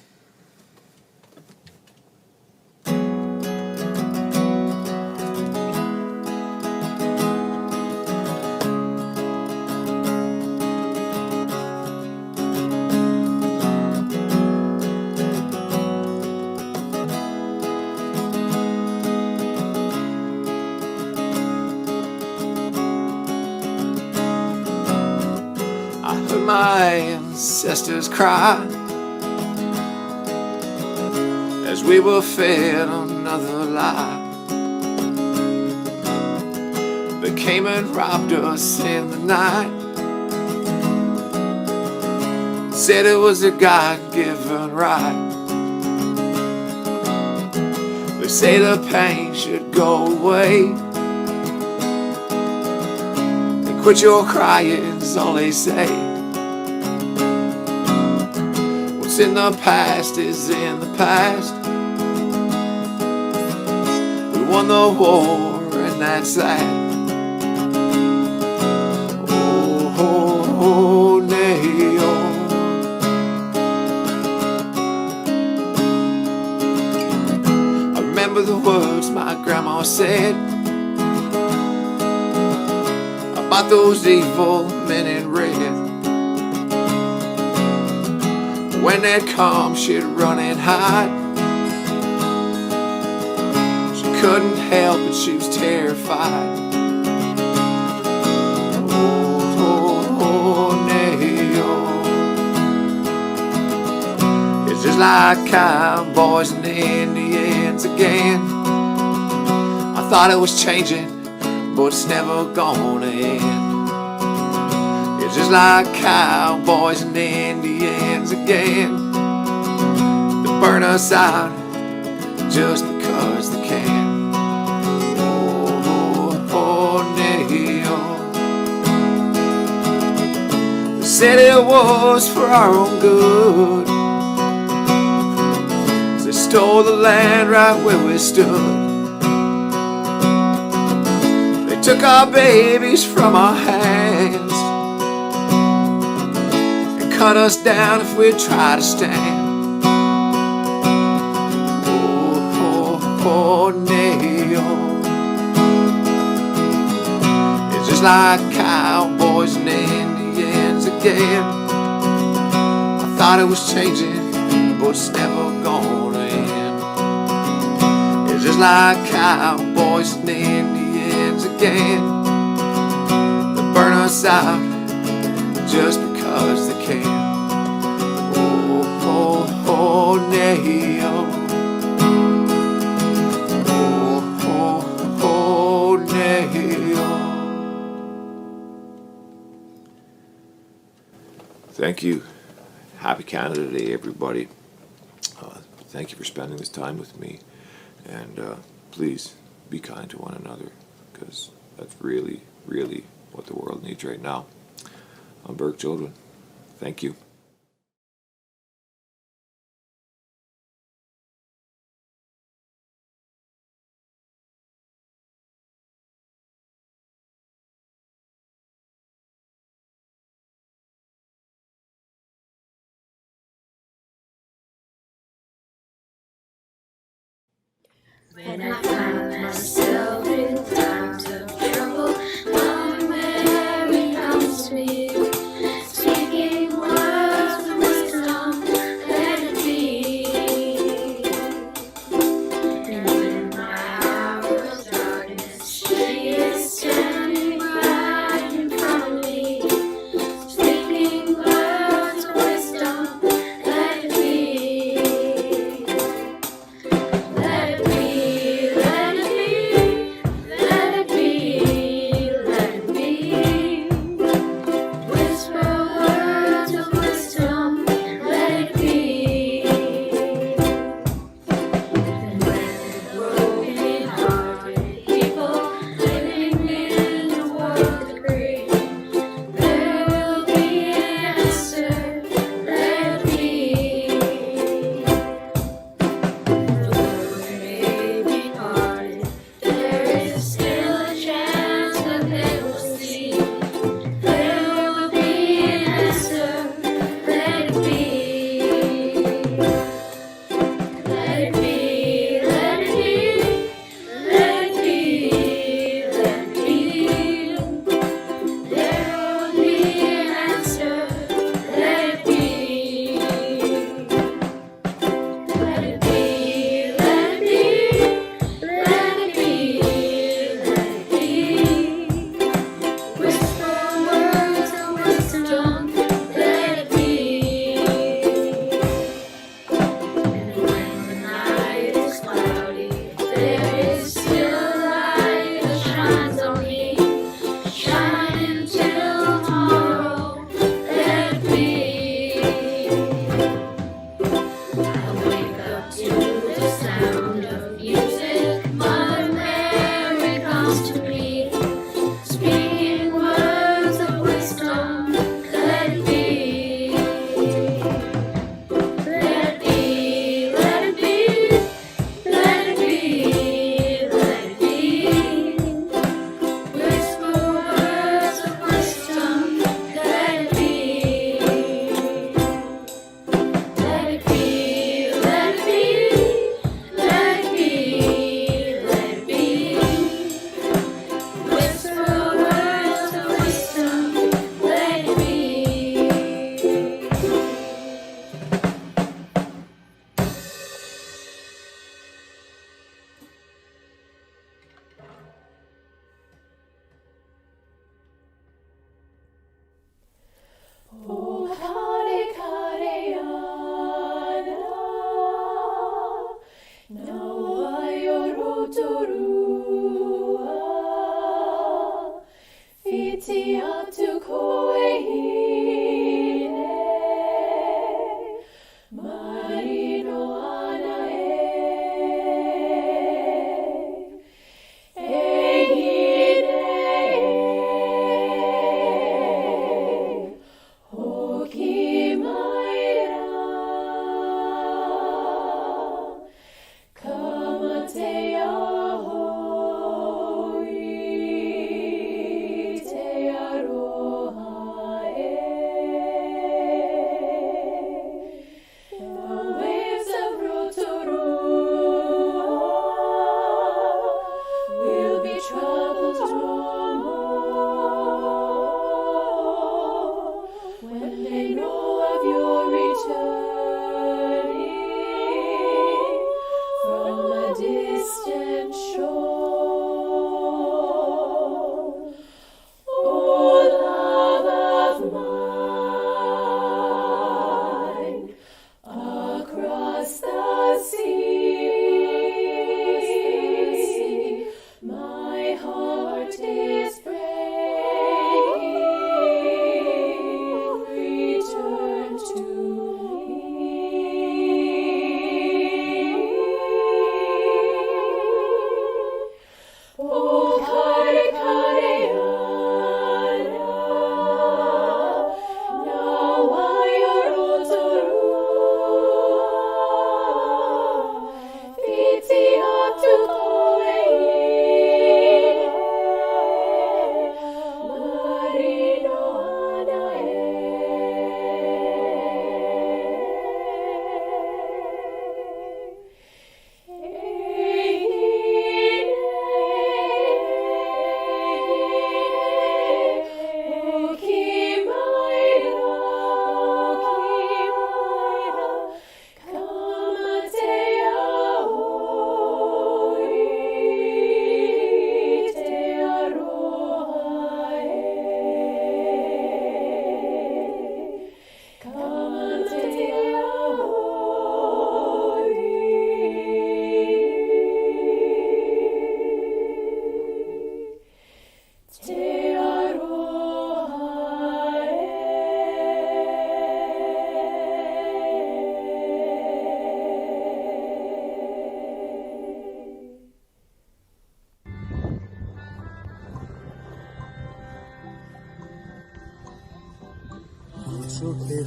I heard my ancestors cry as we were fed another lie. They came and robbed us in the night, said it was a God-given right. They say the pain should go away, quit your crying's all they say. What's in the past is in the past. We won the war and that's that. Oh, oh, oh, nay, oh. I remember the words my grandma said about those evil men in red. When they'd come, she'd run and hide. She couldn't help it, she was terrified. Oh, oh, oh, nay, oh. It's just like cowboys and Indians again. I thought it was changing, but it's never gonna end. It's just like cowboys and Indians again. They burn us out just because they can. Oh, oh, oh, nay, oh. They said it was for our own good. They stole the land right where we stood. Took our babies from our hands and cut us down if we try to stand. Oh, oh, oh, nay, oh. It's just like cowboys and Indians again. I thought it was changing, but it's never gonna end. It's just like cowboys and Indians again. They burn us out just because they can. Oh, oh, oh, nay, oh. Oh, oh, oh, nay, oh. Thank you. Happy Canada Day, everybody. Thank you for spending this time with me. And please be kind to one another, because that's really, really what the world needs right now. I'm Burke Children. Thank you. When I find myself in times of trouble, Mama Mary comes to me, speaking words of wisdom, let it be. And in my hour of darkness, she is standing right in front of me, speaking words of wisdom, let it be.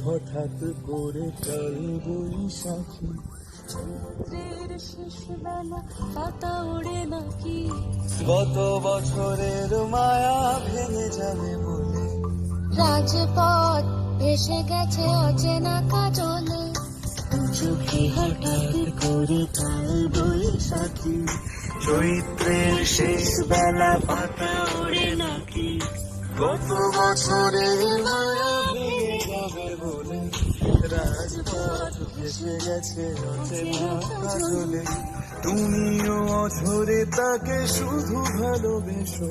হঠাৎ করে কাল বৈশাখী চৈত্রের শেষ বেলা পাতা ওড়ে নাকি গত বছরের মায়া ভেঙে যাবে বলে রাজপথ ভেসে গেছে অচেনা কাজলে চোখে হঠাৎ করে কাল বৈশাখী চৈত্রের শেষ বেলা পাতা ওড়ে নাকি গত বছরের মায়া ভেঙে যাবে বলে রাজপথ ভেসে গেছে অচেনা কাজলে তুমিও অঝরে তাকে শুধু ভালোবেসো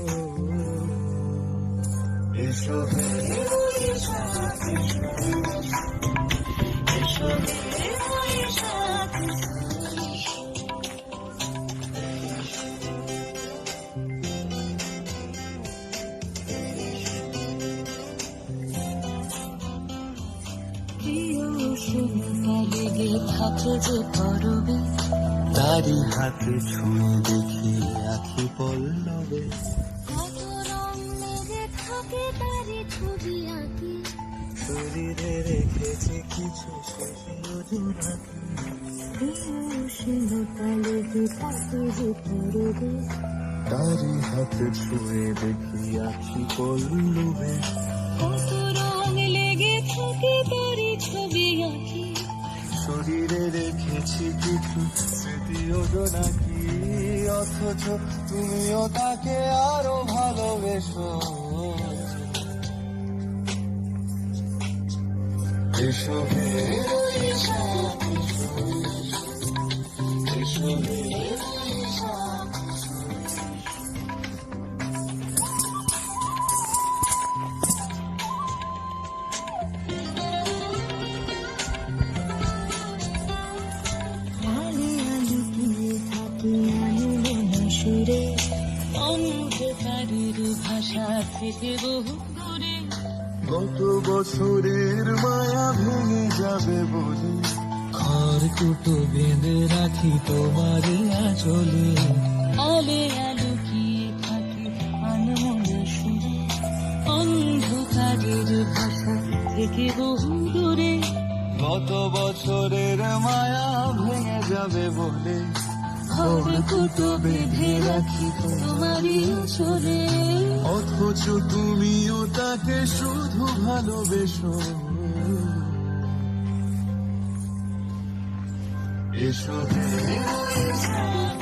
এসো হে বৈশাখ, এসো হে বৈশাখ। লেগে থাকে যে পরবে তারি হাতে ছুঁয়ে দেখি আখি পল্লবে কত রং লেগে থাকে তারি ছবি আঁকি শরীরে রেখেছে কিছু জোনাকি উষ্ণতা লেগে থাকে যে পরবে তারি হাতে ছুঁয়ে দেখি আখি পল্লবে কত রং লেগে থাকে তারি ছবি আঁকি শরীরে রেখেছি কিছু স্মৃতি জোনাকি অথচ তুমিও তাকে আরো ভালোবেসো এসো হে বৈশাখ, এসো হে বৈশাখ। অন্ধকারের ভাষা থেকে বহু দূরে গত বছরের মায়া ভেঙে যাবে বলে খড়কুটো বেঁধে রাখি তোমার আঁচলে আলে আলুকিয়ে থাকি আনমনে সুরে অন্ধকারের ভাষা থেকে বহু দূরে গত বছরের মায়া ভেঙে যাবে বলে খড়কুটো বেঁধে রাখি তোমারই আঁচলে অথচ তুমিও তাকে শুধু ভালোবেসো এসো হে বৈশাখ,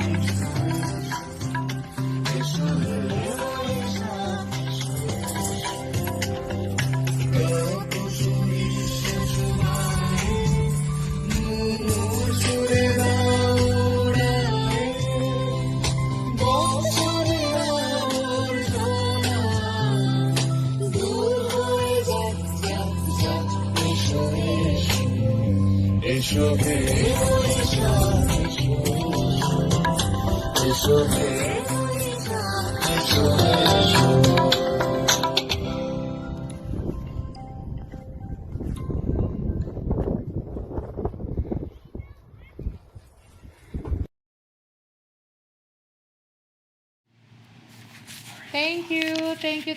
এসো হে বৈশাখ। কত শুনি শেষ মায়ে সুরে এসো হে বৈশাখ, এসো হে বৈশাখ, এসো হে।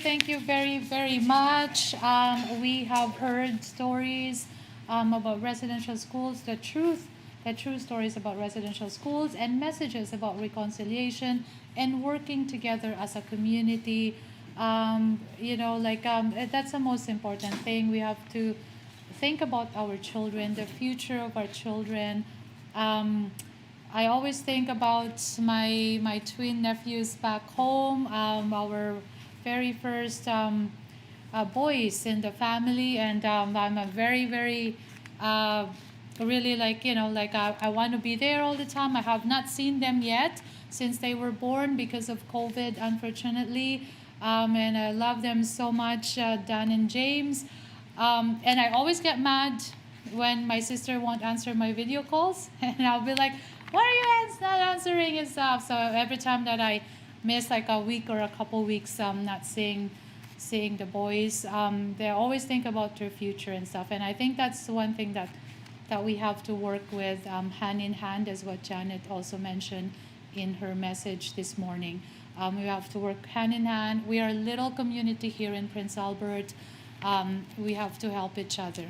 Thank you very, very much. We have heard stories about residential schools, the true stories about residential schools, and messages about reconciliation and working together as a community. That's the most important thing. We have to think about our children, the future of our children. I always think about my twin nephews back home, our very first boys in the family, and I'm a very, very really I want to be there all the time. I have not seen them yet since they were born because of COVID, unfortunately, and I love them so much, Dan and James, and I always get mad when my sister won't answer my video calls, and I'll be like, why are you not answering and stuff? So every time that I miss like a week or a couple weeks not seeing the boys, they always think about their future and stuff. And I think that's one thing that we have to work with hand in hand, as what Janet also mentioned in her message this morning. We have to work hand in hand. We are a little community here in Prince Albert. We have to help each other.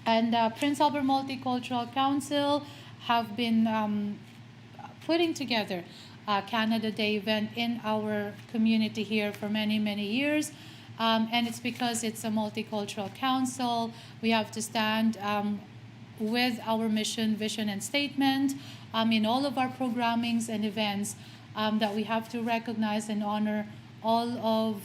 And Prince Albert Multicultural Council have been putting together a Canada Day event in our community here for many, many years. And it's because it's a multicultural council. We have to stand with our mission, vision, and statement in all of our programmings and events, that we have to recognize and honor all of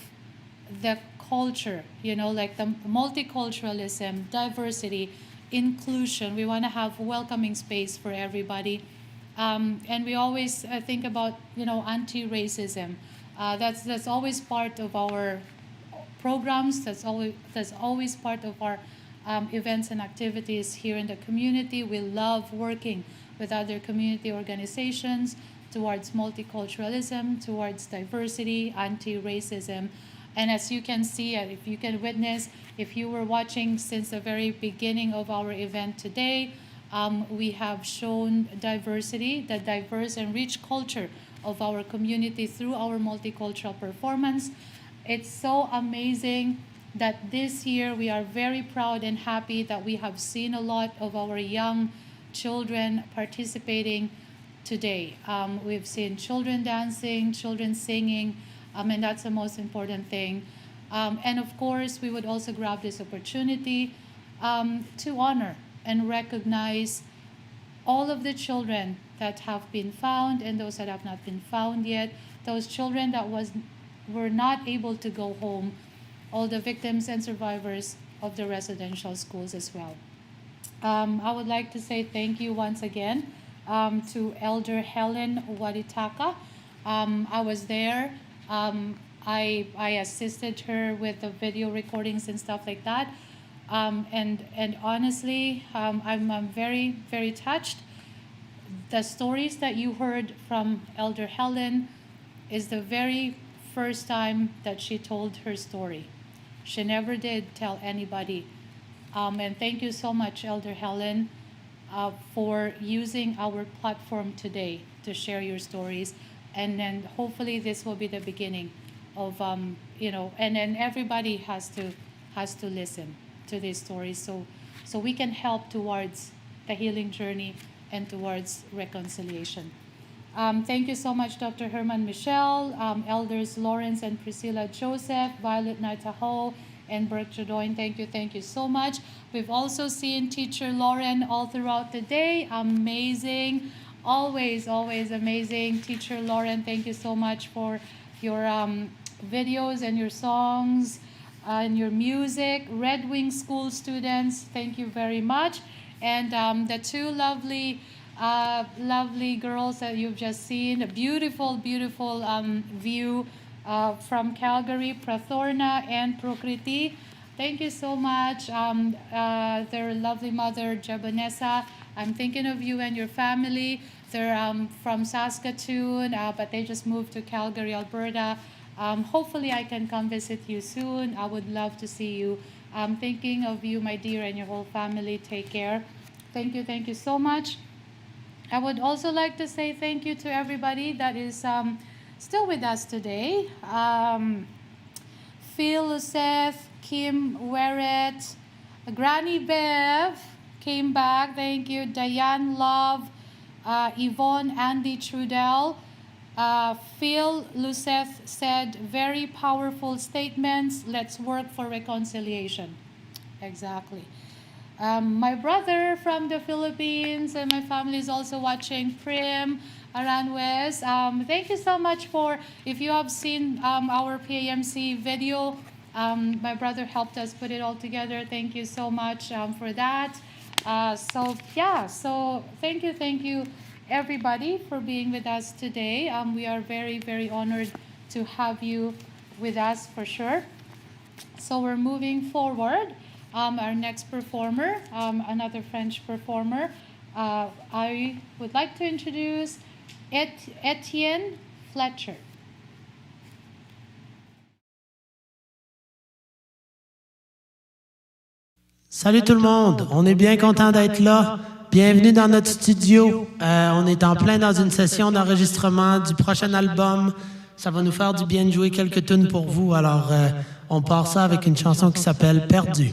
the culture, like the multiculturalism, diversity, inclusion. We want to have welcoming space for everybody. And we always think about, anti-racism. That's always part of our programs. That's always part of our events and activities here in the community. We love working with other community organizations towards multiculturalism, towards diversity, anti-racism. And as you can see, if you can witness, if you were watching since the very beginning of our event today, we have shown diversity, the diverse and rich culture of our community through our multicultural performance. It's so amazing that this year we are very proud and happy that we have seen a lot of our young children participating today. We've seen children dancing, children singing, and that's the most important thing. And of course, we would also grab this opportunity to honor and recognize all of the children that have been found and those that have not been found yet, those children that were not able to go home, all the victims and survivors of the residential schools as well. I would like to say thank you once again to Elder Helen Waditaka. I was there. I assisted her with the video recordings and stuff like that. And honestly, I'm very, very touched. The stories that you heard from Elder Helen is the very first time that she told her story. She never did tell anybody. And thank you so much, Elder Helen, for using our platform today to share your stories. And then hopefully this will be the beginning of, and then everybody has to listen to these stories so we can help towards the healing journey and towards reconciliation. Thank you so much, Dr. Herman Michel, Elders Lawrence and Priscilla Joseph, Violet Naitaho, and Burke Jodoin. Thank you so much. We've also seen Teacher Lauren all throughout the day. Amazing. Always amazing. Teacher Lauren, thank you so much for your videos and your songs and your music. Red Wing School students, thank you very much. And the two lovely girls that you've just seen, a beautiful view from Calgary, Prathorna and Prokriti. Thank you so much. Their lovely mother, Jabanessa. I'm thinking of you and your family. They're from Saskatoon, but they just moved to Calgary, Alberta. Hopefully I can come visit you soon. I would love to see you. I'm thinking of you, my dear, and your whole family. Take care. Thank you so much. I would also like to say thank you to everybody that is still with us today. Phil Luceth, Kim Weret, Granny Bev came back. Thank you. Diane Love, Yvonne Andy Trudell. Phil Luceth said, very powerful statements. Let's work for reconciliation. Exactly. My brother from the Philippines and my family is also watching. Prim Aranwes. Thank you so much for, if you have seen our PAMC video, my brother helped us put it all together. Thank you so much for that. So thank you everybody for being with us today. We are very honored to have you with us for sure. So we're moving forward. Our next performer, another French performer, I would like to introduce Etienne Fletcher. Salut tout le monde, on est bien content d'être là. Bienvenue dans notre studio. On est en plein dans une session d'enregistrement du prochain album. Ça va nous faire du bien de jouer quelques tunes pour vous. Alors, on part ça avec une chanson qui s'appelle « Perdu ».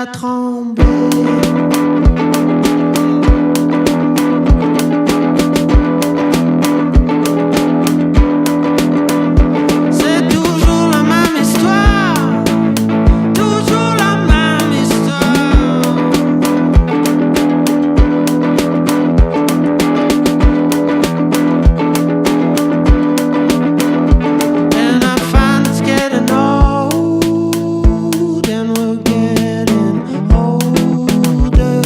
à trembler. C'est toujours la même histoire, toujours la même histoire. And I find it's getting old, and we're getting older.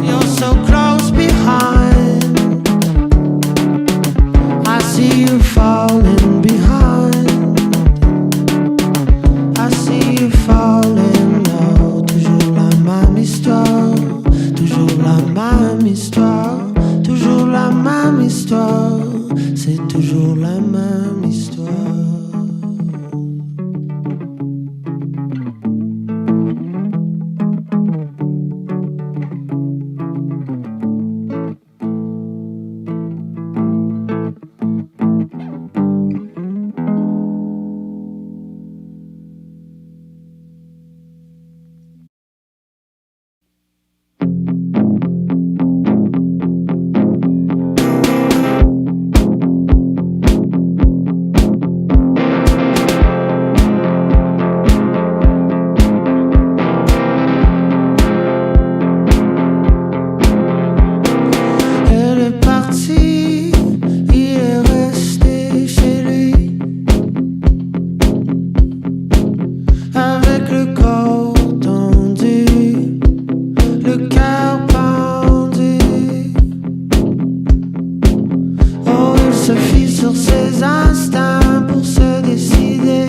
You're so close behind. I see you falling behind. I see you falling. Oh, toujours la même histoire. Toujours la même histoire. Toujours la même histoire. C'est toujours la même histoire. Elle est partie, il est resté chez lui, avec le corps tendu, le cœur pendu. Oh, il se fie sur ses instincts pour se décider,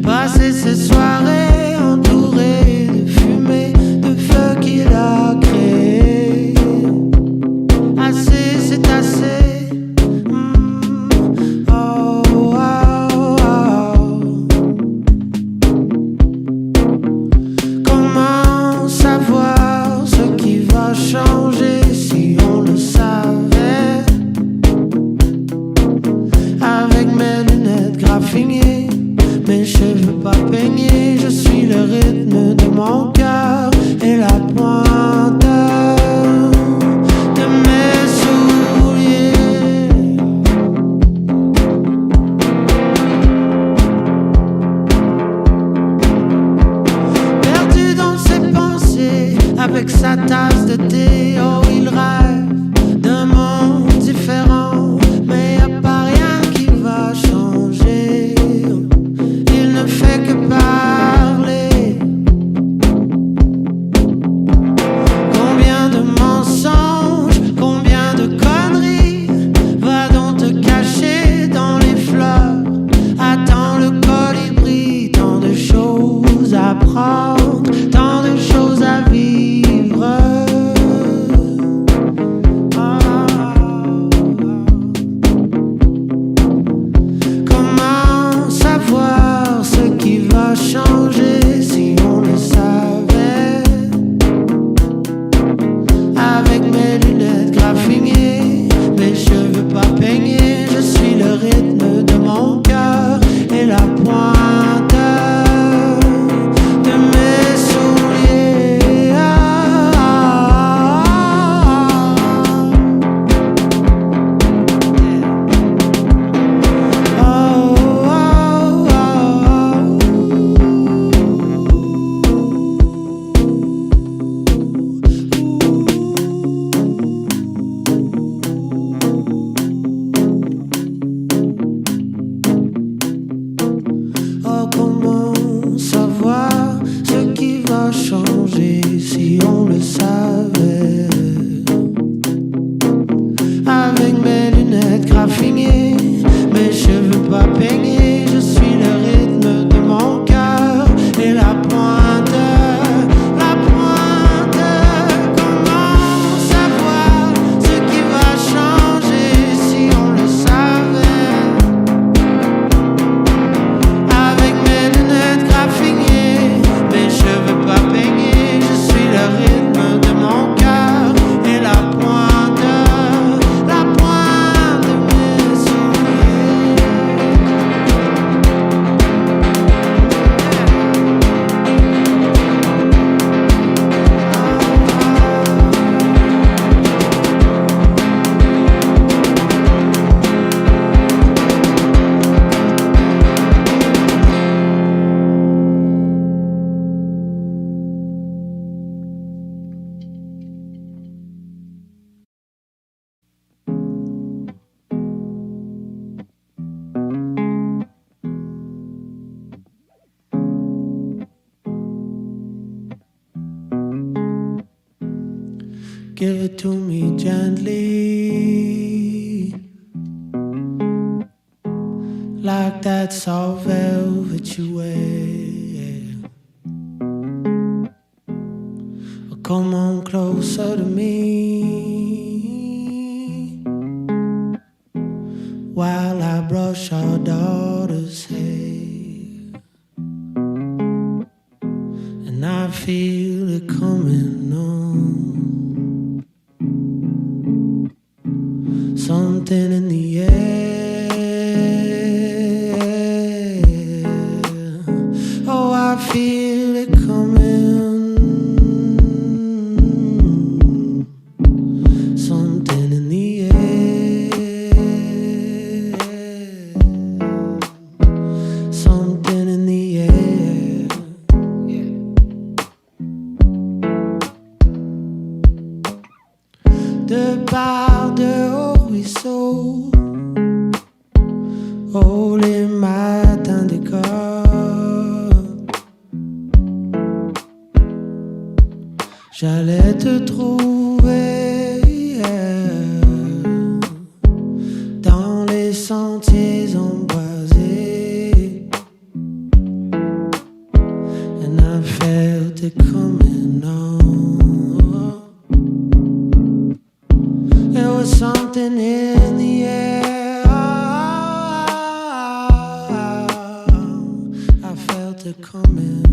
passer ses soirées entourées de fumée, de feu qu'il a créé. Assez, c'est assez. Oh, oh, oh. Comment savoir ce qui va changer si on le savait? Avec mes lunettes graffinées, mes cheveux pas peignés, je suis le rythme de mon cœur et la pointe de mes souliers. Perdu dans ses pensées, avec sa tasse de thé, oh il rêve d'un monde différent, mais y a pas rien qui va changer. Il ne fait que parler. Combien de mensonges, combien de conneries, va donc te cacher dans les fleurs. Attends le colibri, tant de choses à prendre, tant de choses à vivre. give it to me gently, like that soft velvet you wear. Oh, come on closer to me, while I brush our daughter's hair, and I feel it coming on, something in the air. Oh, I feel it coming, something in the air, something in the air. De part de haut ruisseau, oh les matins d'école, j'allais te trouver dans les sentiers emboisés, and I felt it coming on. There was something in the air, I felt it coming.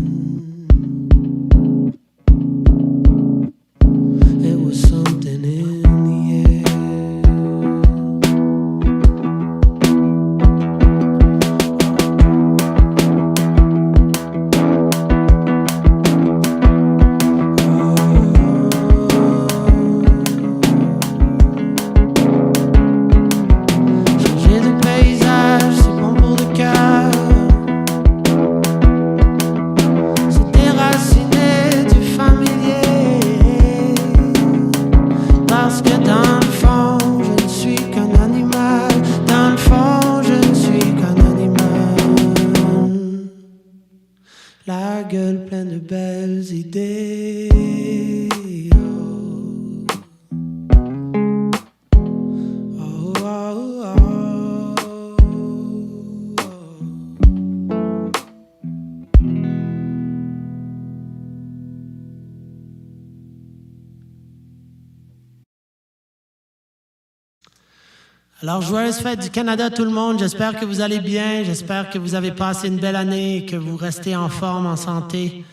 It was something in the air. Changer de paysage, c'est bon pour le cœur. Se déraciner du familier. Parce que dans le fond, je ne suis qu'un animal. Dans le fond, je ne suis qu'un animal. La gueule pleine de belles idées. Oh, oh, oh, oh. Alors, joyeuse fête du Canada tout le monde, j'espère que vous allez bien, j'espère que vous avez passé une belle année, que vous restez en forme, en santé.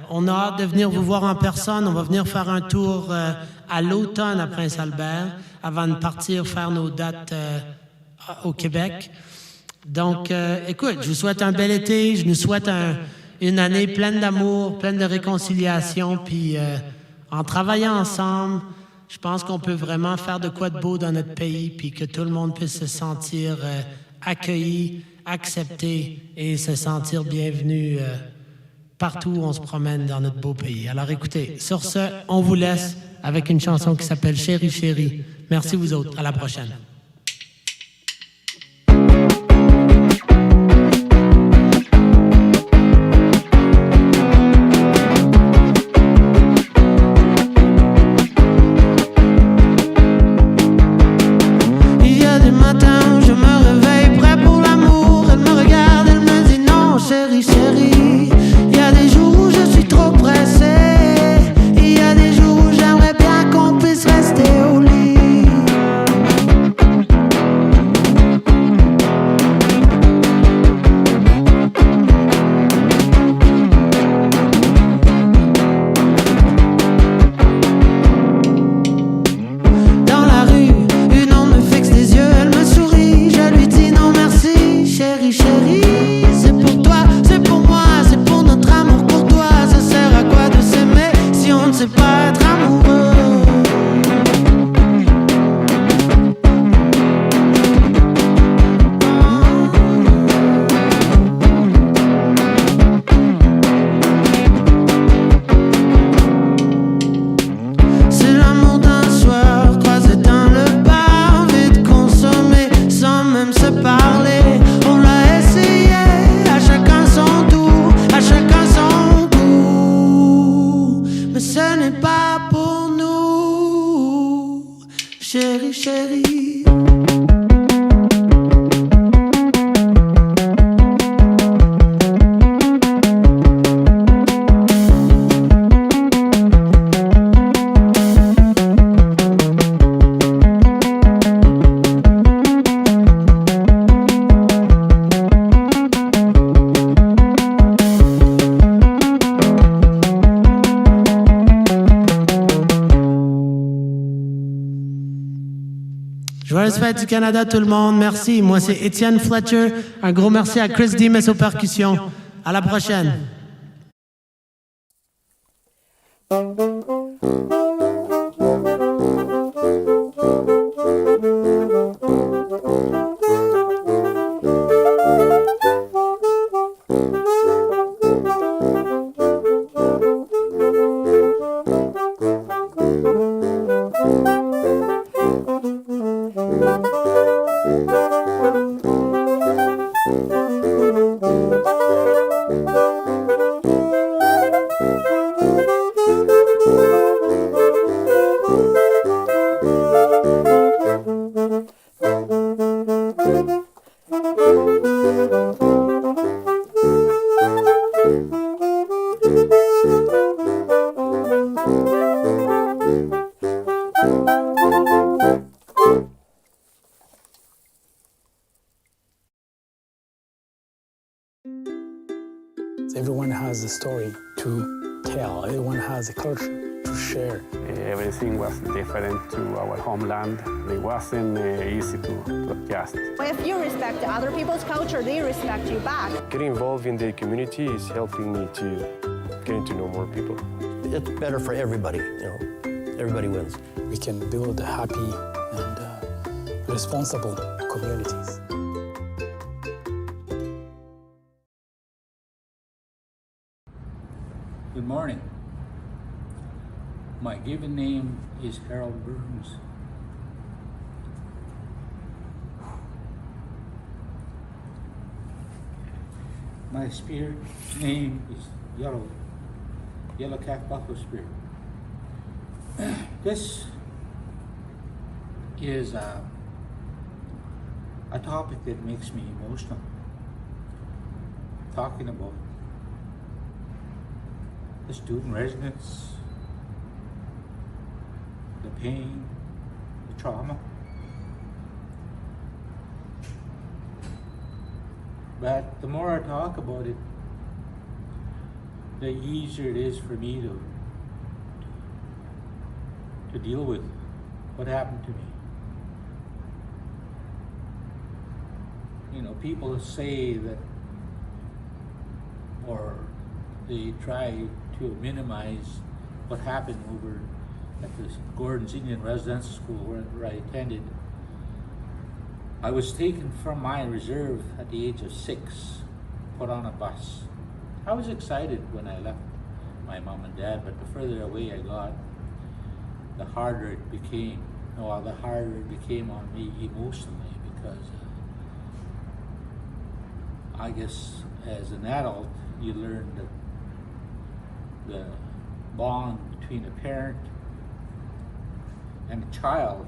On a hâte de venir vous voir en personne, on va venir faire un tour à l'automne à Prince-Albert, avant de partir faire nos dates au Québec. Donc, écoute, je vous souhaite un bel été, je nous souhaite une année pleine d'amour, pleine de réconciliation, puis en travaillant ensemble, je pense qu'on peut vraiment faire de quoi de beau dans notre pays, puis que tout le monde puisse se sentir accueilli, accepté et se sentir bienvenu partout où on se promène dans notre beau pays. Alors écoutez, sur ce, on vous laisse avec une chanson qui s'appelle Chérie, chérie. Merci vous autres. À la prochaine. Il y a des matins où je me réveille prêt pour l'amour. Elle me regarde, elle me dit non, chérie, chérie. Il y a des jours où je suis trop pressé. Il y a des jours où j'aimerais bien qu'on puisse rester au lit. chérie. Joyeuse fête du Canada, tout le monde. Merci. Moi, c'est Étienne Fletcher. Un gros merci à Chris Dimes aux percussions. À la prochaine. Everyone has a story to tell. Everyone has a culture to share. Everything was different to our homeland. It wasn't easy to adjust. If you respect other people's culture, they respect you back. Getting involved in the community is helping me to getting to know more people. It's better for everybody, you know. Everybody wins. We can build happy and responsible communities. Good morning. My given name is Harold Burns. My spirit name is Yellow Cat Buffalo Spirit. This is a topic that makes me emotional. Talking about the student residents, the pain, the trauma. But the more I talk about it, the easier it is for me to deal with what happened to me. You know, people say that, or they try to minimize what happened over at the Gordon's Indian Residential School where I attended. I was taken from my reserve at the age of 6, put on a bus. I was excited when I left my mom and dad, but the further away I got, the harder it became. Well, the harder it became on me emotionally, because I guess as an adult, you learn that the bond between a parent and a child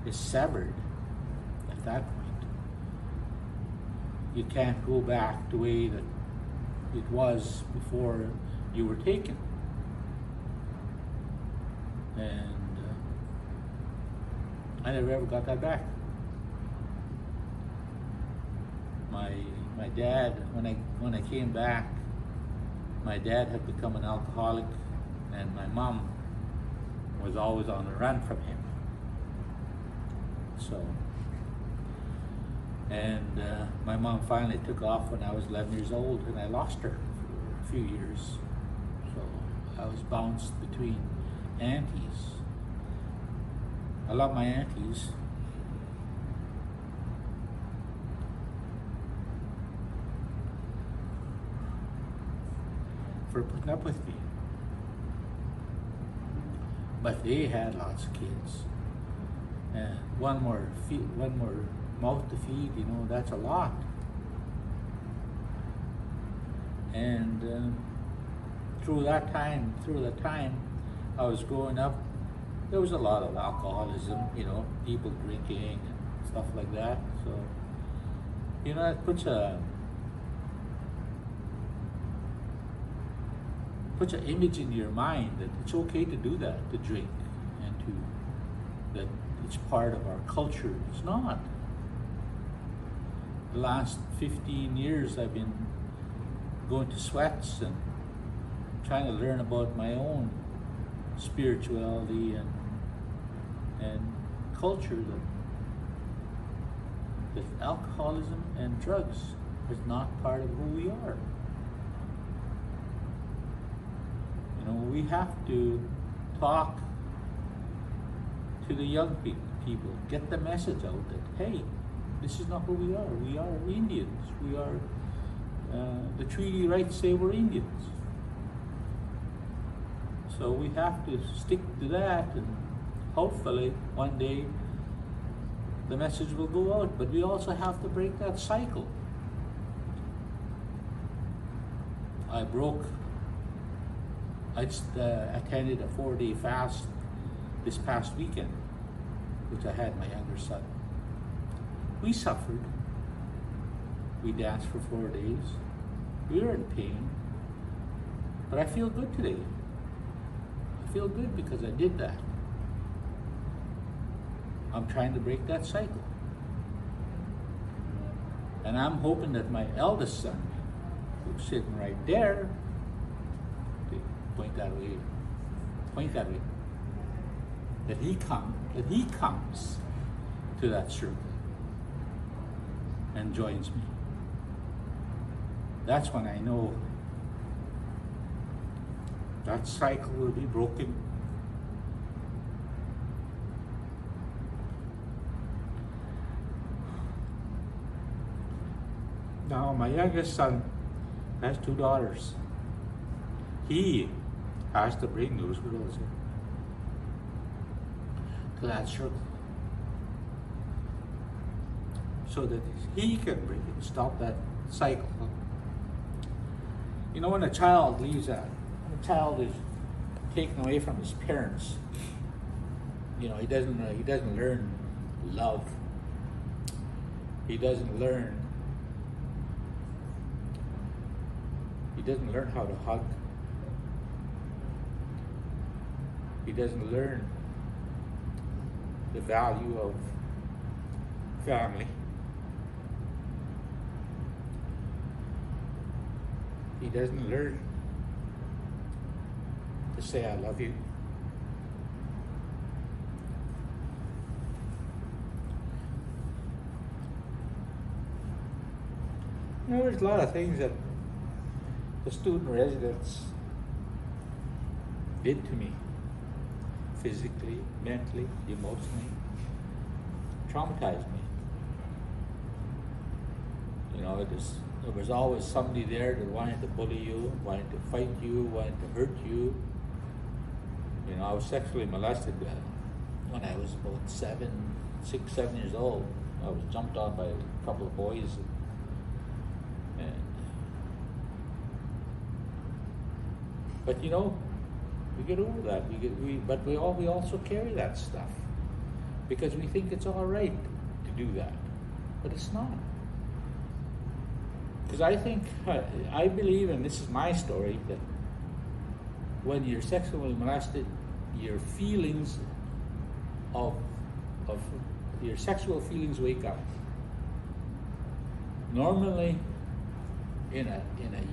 is severed at that point. You can't go back the way that it was before you were taken. And I never ever got that back. My dad, when I came back, my dad had become an alcoholic, and my mom was always on the run from him. So, and my mom finally took off when I was 11 years old, and I lost her for a few years. So I was bounced between aunties. I love my aunties. For putting up with me. But they had lots of kids. And one more mouth to feed, you know, that's a lot. And through that time I was growing up, there was a lot of alcoholism, you know, people drinking and stuff like that. So, you know, it puts an image in your mind that it's okay to do that, to drink, and that it's part of our culture. It's not. The last 15 years I've been going to sweats and trying to learn about my own spirituality and culture, that alcoholism and drugs is not part of who we are. You know, we have to talk to the young people, get the message out that, hey, this is not who we are. We are Indians. We are, the treaty rights say we're Indians. So we have to stick to that, and hopefully one day the message will go out. But we also have to break that cycle. I attended a 4-day fast this past weekend, which I had my younger son. We suffered. We danced for 4 days. We were in pain. But I feel good today. I feel good because I did that. I'm trying to break that cycle. And I'm hoping that my eldest son, who's sitting right there, point that way, that he comes to that circle and joins me. That's when I know that cycle will be broken. Now, my youngest son has 2 daughters. He has to bring those girls in to that circle so that he can bring it, stop that cycle. You know, when a child leaves when a child is taken away from his parents, you know, he doesn't learn love. He doesn't learn how to hug. He doesn't learn the value of family. He doesn't learn to say, I love you. You know, there's a lot of things that the student residents did to me, physically, mentally, emotionally, traumatized me. You know, there was always somebody there that wanted to bully you, wanted to fight you, wanted to hurt you. You know, I was sexually molested when I was about 6, 7 years old. I was jumped on by a couple of boys. But you know, we get over that. But we also carry that stuff because we think it's all right to do that, but it's not. Because I believe, and this is my story, that when you're sexually molested, your feelings of your sexual feelings wake up. Normally, in a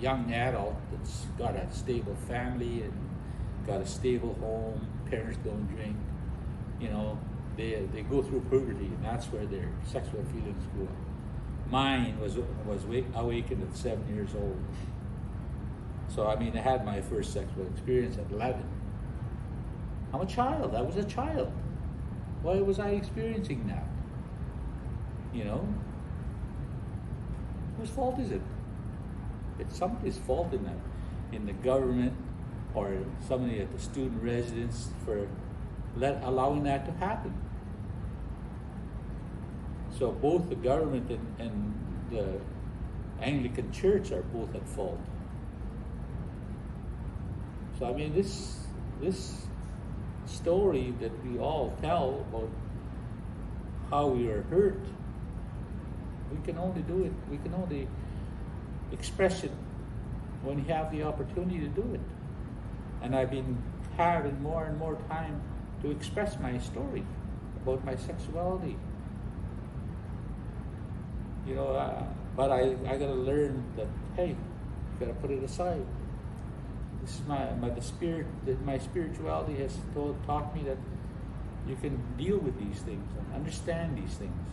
young adult that's got a stable family and got a stable home, parents don't drink, you know, they go through puberty, and that's where their sexual feelings go up. Mine was awakened at 7 years old. So I mean, I had my first sexual experience at 11. I'm a child. I was a child. Why was I experiencing that? You know, whose fault is it? It's somebody's fault in that, in the government or somebody at the student residence for allowing that to happen. So both the government and the Anglican Church are both at fault. So I mean, this story that we all tell about how we were hurt, we can only do it, we can only express it when you have the opportunity to do it. And I've been having more and more time to express my story about my sexuality. You know, but I gotta learn that, hey, you gotta put it aside. This is my spirituality has taught me that you can deal with these things and understand these things.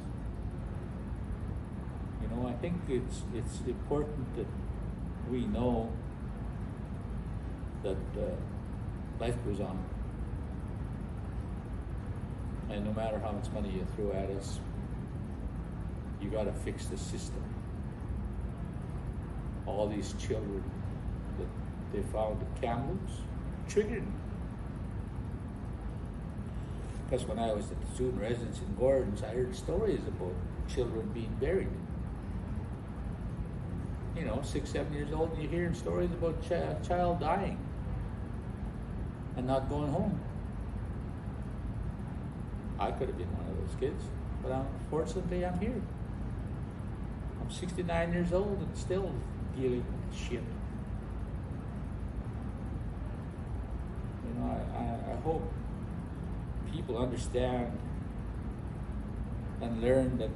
You know, I think it's important that we know that life goes on. And no matter how much money you throw at us, you gotta fix the system. All these children that they found at Kamloops triggered me. Because when I was at the student residence in Gordon's, I heard stories about children being buried. You know, 6, 7 years old, and you're hearing stories about child dying and not going home. I could have been one of those kids, but unfortunately I'm here. I'm 69 years old and still dealing with shit. You know, I hope people understand and learn that,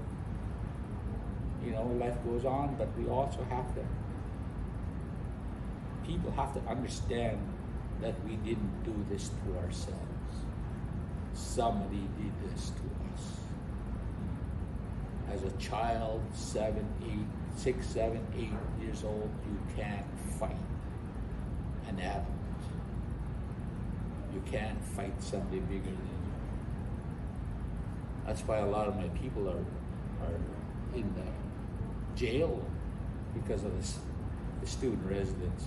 you know, life goes on, but we also have to, people have to understand that we didn't do this to ourselves. Somebody did this to us. As a child, 6, 7, 8 years old, you can't fight an adult. You can't fight somebody bigger than you. That's why a lot of my people are in the jail because of the student residence.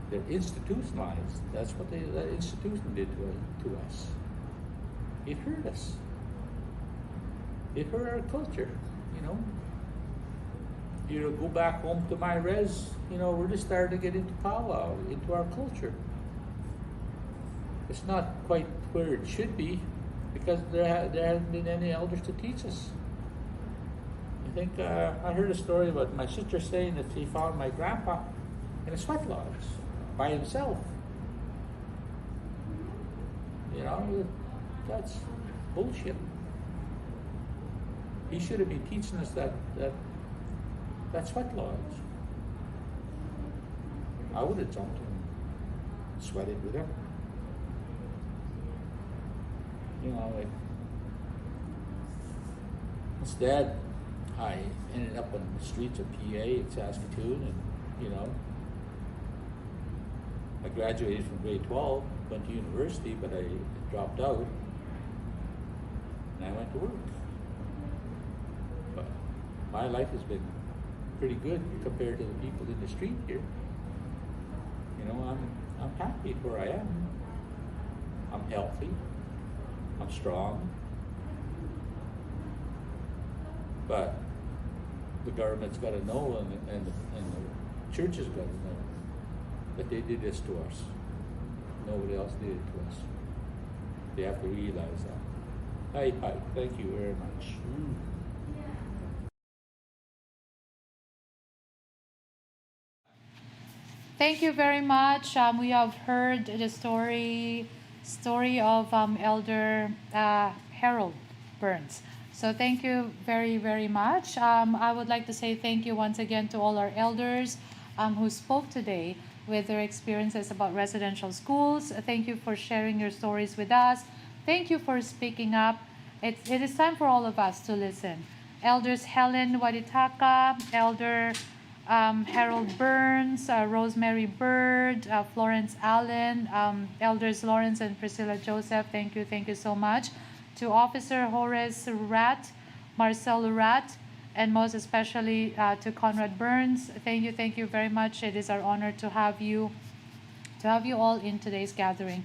They're institutionalized. That's what that institution did to us. It hurt us. It hurt our culture, you know. You go back home to my res, you know, we're just starting to get into powwow, into our culture. It's not quite where it should be because there hasn't been any elders to teach us. I think I heard a story about my sister saying that she found my grandpa in a sweat lodge by himself. You know, that's bullshit. He should have been teaching us that sweat lodge. I would have jumped and sweated with him. You know, like, instead, I ended up on the streets of PA in Saskatoon, and, you know, I graduated from grade 12, went to university, but I dropped out, and I went to work. But my life has been pretty good compared to the people in the street here. You know, I'm happy where I am. I'm healthy. I'm strong. But the government's got to know, and the church has got to know that they did this to us. Nobody else did it to us. They have to realize that. Hi, thank you very much. Thank you very much. We have heard the story of Elder Harold Burns. So thank you very, very much. I would like to say thank you once again to all our elders who spoke today with their experiences about residential schools. Thank you for sharing your stories with us. Thank you for speaking up. It is time for all of us to listen. Elders Helen Waditaka, Elder Harold Burns, Rosemary Bird, Florence Allen, Elders Lawrence and Priscilla Joseph, thank you so much. To Officer Horace Rat, Marcel Rat, and most especially to Conrad Burns, thank you very much. It is our honor to have you all in today's gathering.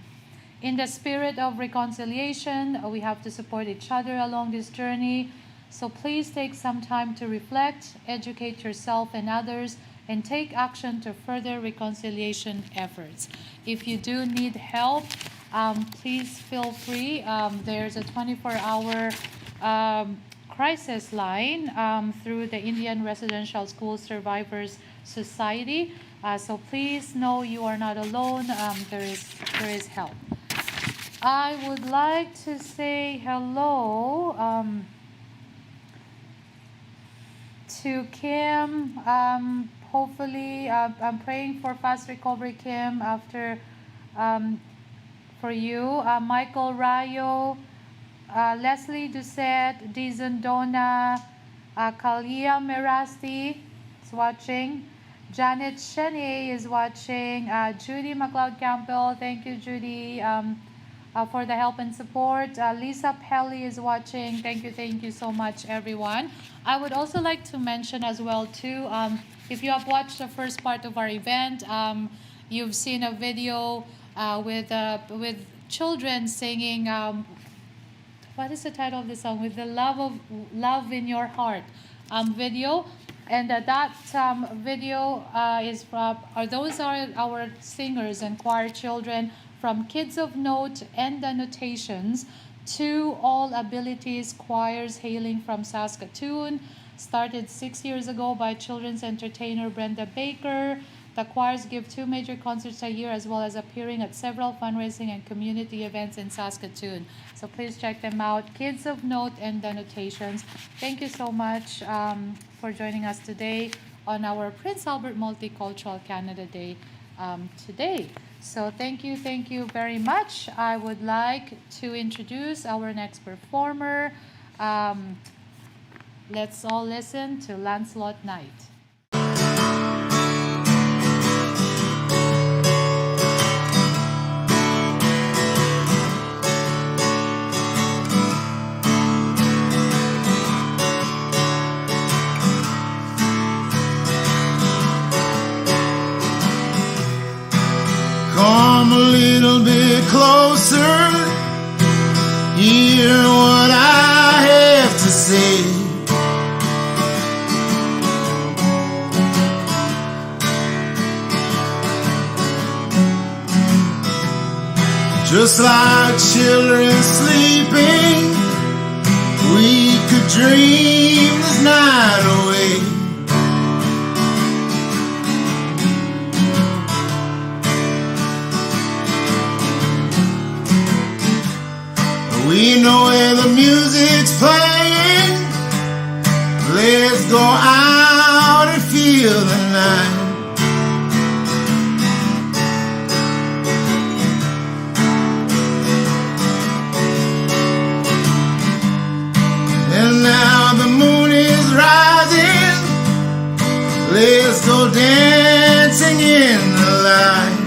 In the spirit of reconciliation, we have to support each other along this journey. So please take some time to reflect, educate yourself and others, and take action to further reconciliation efforts. If you do need help, please feel free. There's a 24-hour crisis line through the Indian Residential School Survivors Society. So please know you are not alone. There is help. I would like to say hello to Kim. Hopefully, I'm praying for fast recovery, Kim, after for you. Michael Rayo, Leslie Doucette, Dizon Dona, Kalia Merasti is watching. Janet Shene is watching. Judy McLeod Campbell, thank you, Judy, for the help and support. Lisa Pelly is watching. Thank you so much, everyone. I would also like to mention as well, too, if you have watched the first part of our event, you've seen a video with children singing. What is the title of the song? With the love in your heart video. And that video is from, those are our singers and choir children from Kids of Note and the Notations to All Abilities choirs hailing from Saskatoon. Started 6 years ago by children's entertainer Brenda Baker. The choirs give 2 major concerts a year as well as appearing at several fundraising and community events in Saskatoon. So please check them out. Kids of Note and the Notations. Thank you so much for joining us today on our Prince Albert Multicultural Canada Day today. So thank you very much. I would like to introduce our next performer. Let's all listen to Lancelot Knight. Come a little bit closer, hear what I have to say. Just like children sleeping, we could dream this night away. We know where the music's playing. Let's go out and feel the night. And now the moon is rising. Let's go dancing in the light.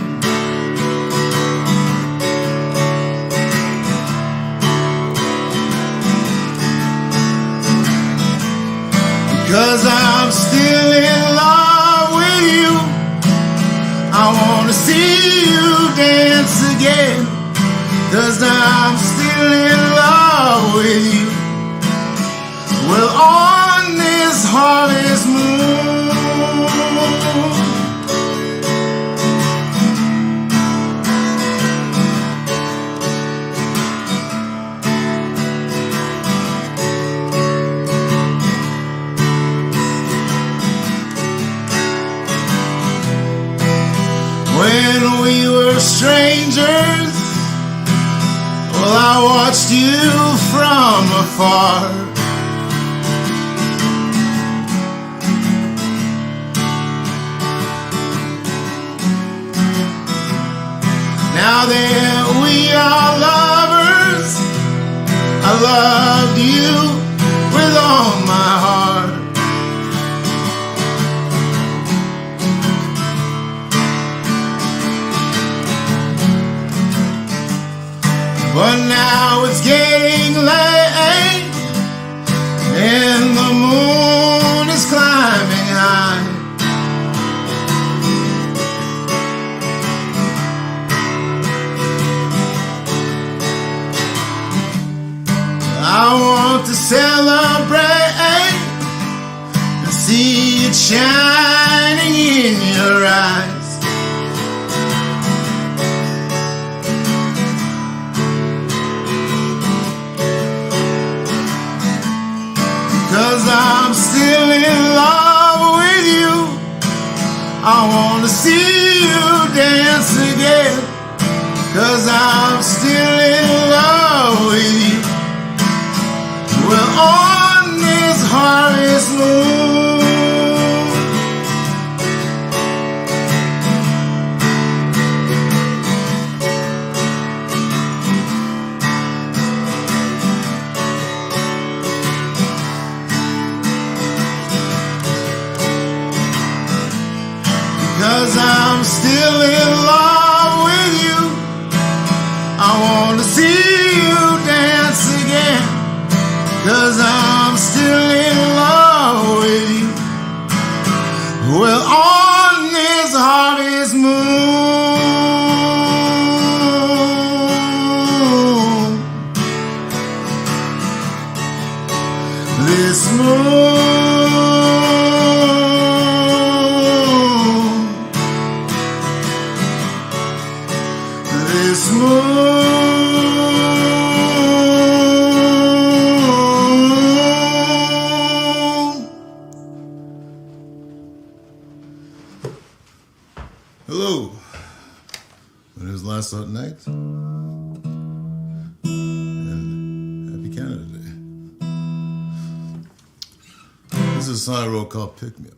Cause I'm still in love with you. I wanna see you dance again. Cause I'm still in love with you. Well, on this harvest moon, when we were strangers, well, I watched you from afar. Now that we are lovers, I loved you with all my heart. But now it's getting late, and the moon is climbing high. I want to celebrate and see it shining in your eyes. still in love with you. I want to see you dance again, 'cause I'm still in love with you. Well, on this harvest moon, 'cause I'm still in love with you. I want to see you dance again, 'cause I'm still in love with you. Well, on this harvest moon, this moon, this moon. Hello. It is last out night. And happy Canada Day. This is a song I wrote called Pick Me Up.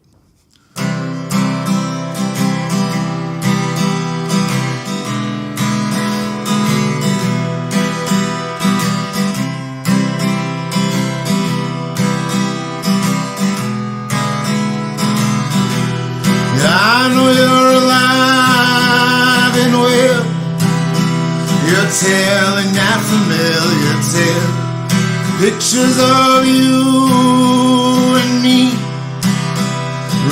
I know you're alive and well. You're telling that familiar tale. Pictures of you and me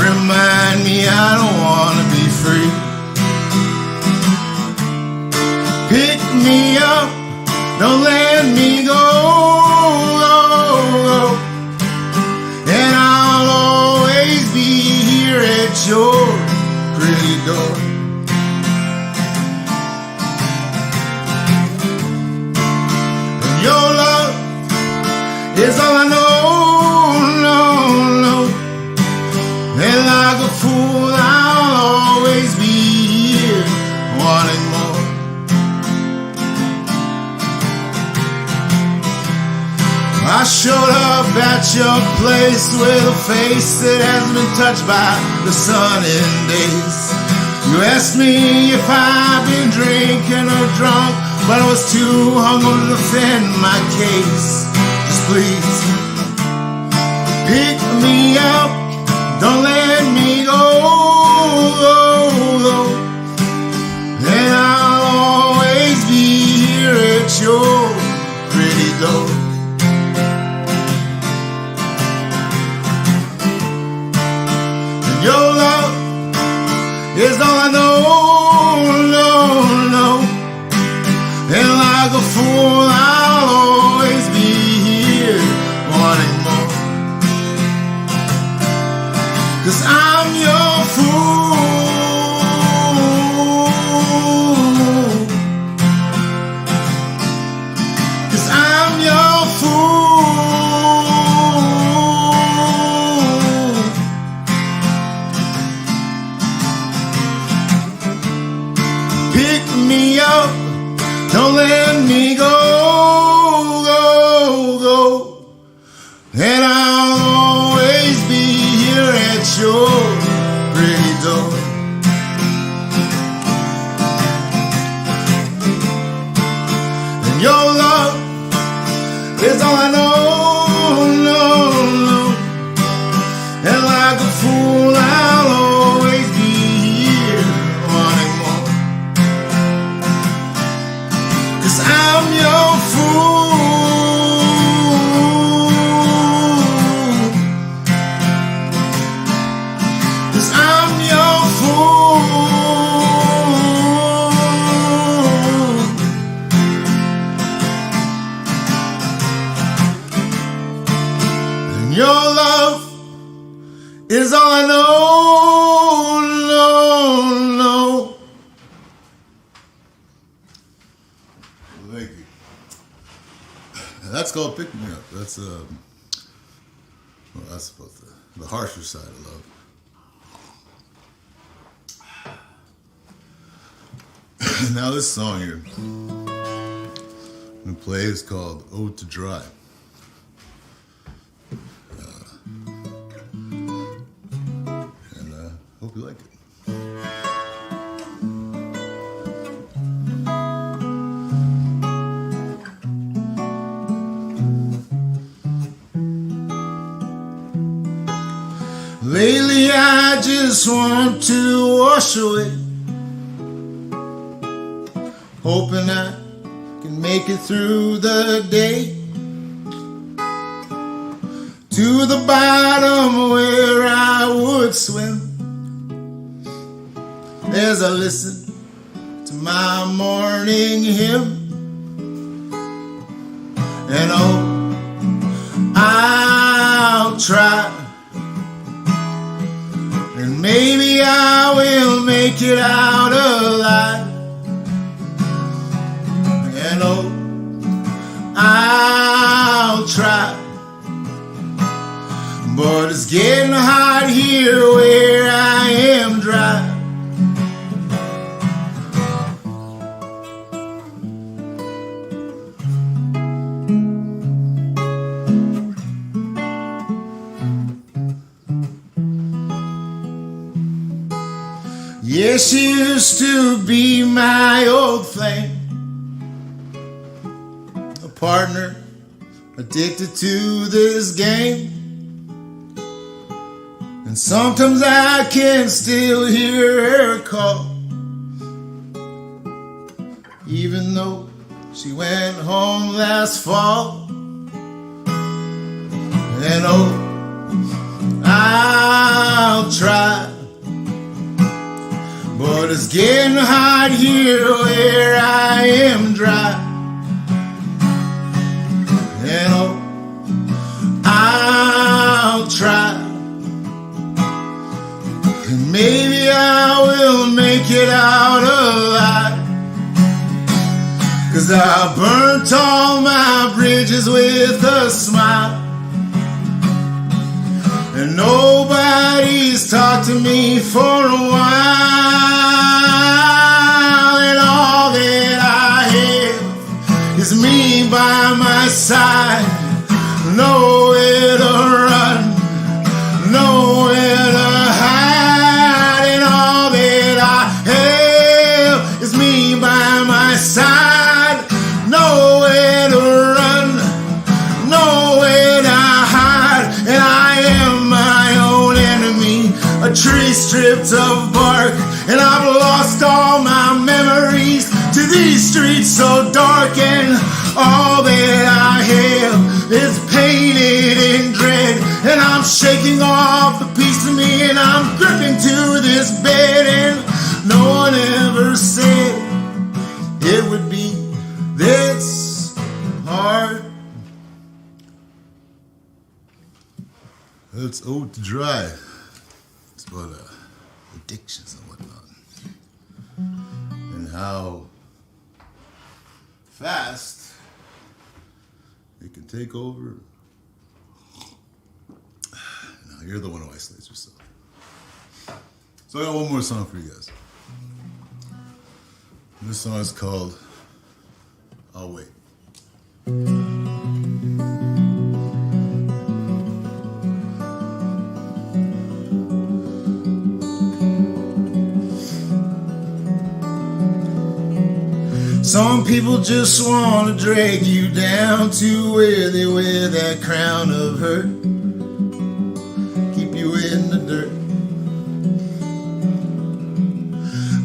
remind me I don't want to be free. Pick me up, don't let me go, go, go. And I'll always be here at your pretty door. And your love is all I know, no, no. And like a fool I'll always be here wanting more. I showed up at your place with a face that hasn't been touched by the sun in days. You asked me if I've been drinking or drunk, but I was too hungover to defend my case. Just please pick me up, don't let me go, go, go. And I'll always be here at your pretty door. Your love is all I know, no, no. And like a fool I'll always be here wanting more. 'Cause I'm your fool. 'Cause I'm your fool. Pick me up, don't let me go, go, go. And I'll always be here at your pretty door. And your love is all I know, no, no. And like a fool I'll always be here wanting more. 'Cause I'm your fool. 'Cause I'm your fool. And your love is all I know, no, no. Thank you. That's called Pick Me Up. That's Well, that's about the harsher side of love. Now this song here I'm gonna play is called Ode to Dry. And hope you like it. Lately I just want to wash away, hoping I can make it through the day to the bottom where I would swim as I listen to my morning hymn. And oh, I'll try, and maybe I will make it out alive. And oh, I'll try, but it's getting hot here where I am dry. Yeah, she used to be my old flame, a partner addicted to this game. And sometimes I can still hear her call, even though she went home last fall. And oh, I'll try, but it's getting hot here where I am dry. And oh, I'll try, and maybe I will make it out alive. 'Cause I burnt all my bridges with a smile, and nobody's talked to me for a while. And all that I have is me by my side, nowhere to run, nowhere to hide. And all that I have is me by my side, nowhere to run, nowhere to hide. And I am my own enemy, a tree stripped of bark, and I've lost all my memories to these streets so dark. And all that I have is painted in dread, and I'm shaking off a piece of me, and I'm gripping to this bed. And no one ever said it would be this hard. It's Ode to Dry. It's about addictions and whatnot, and how fast it can take over. Now you're the one who isolates yourself. So I got one more song for you guys. And this song is called I'll Wait. Some people just want to drag you down to where they wear that crown of hurt, keep you in the dirt.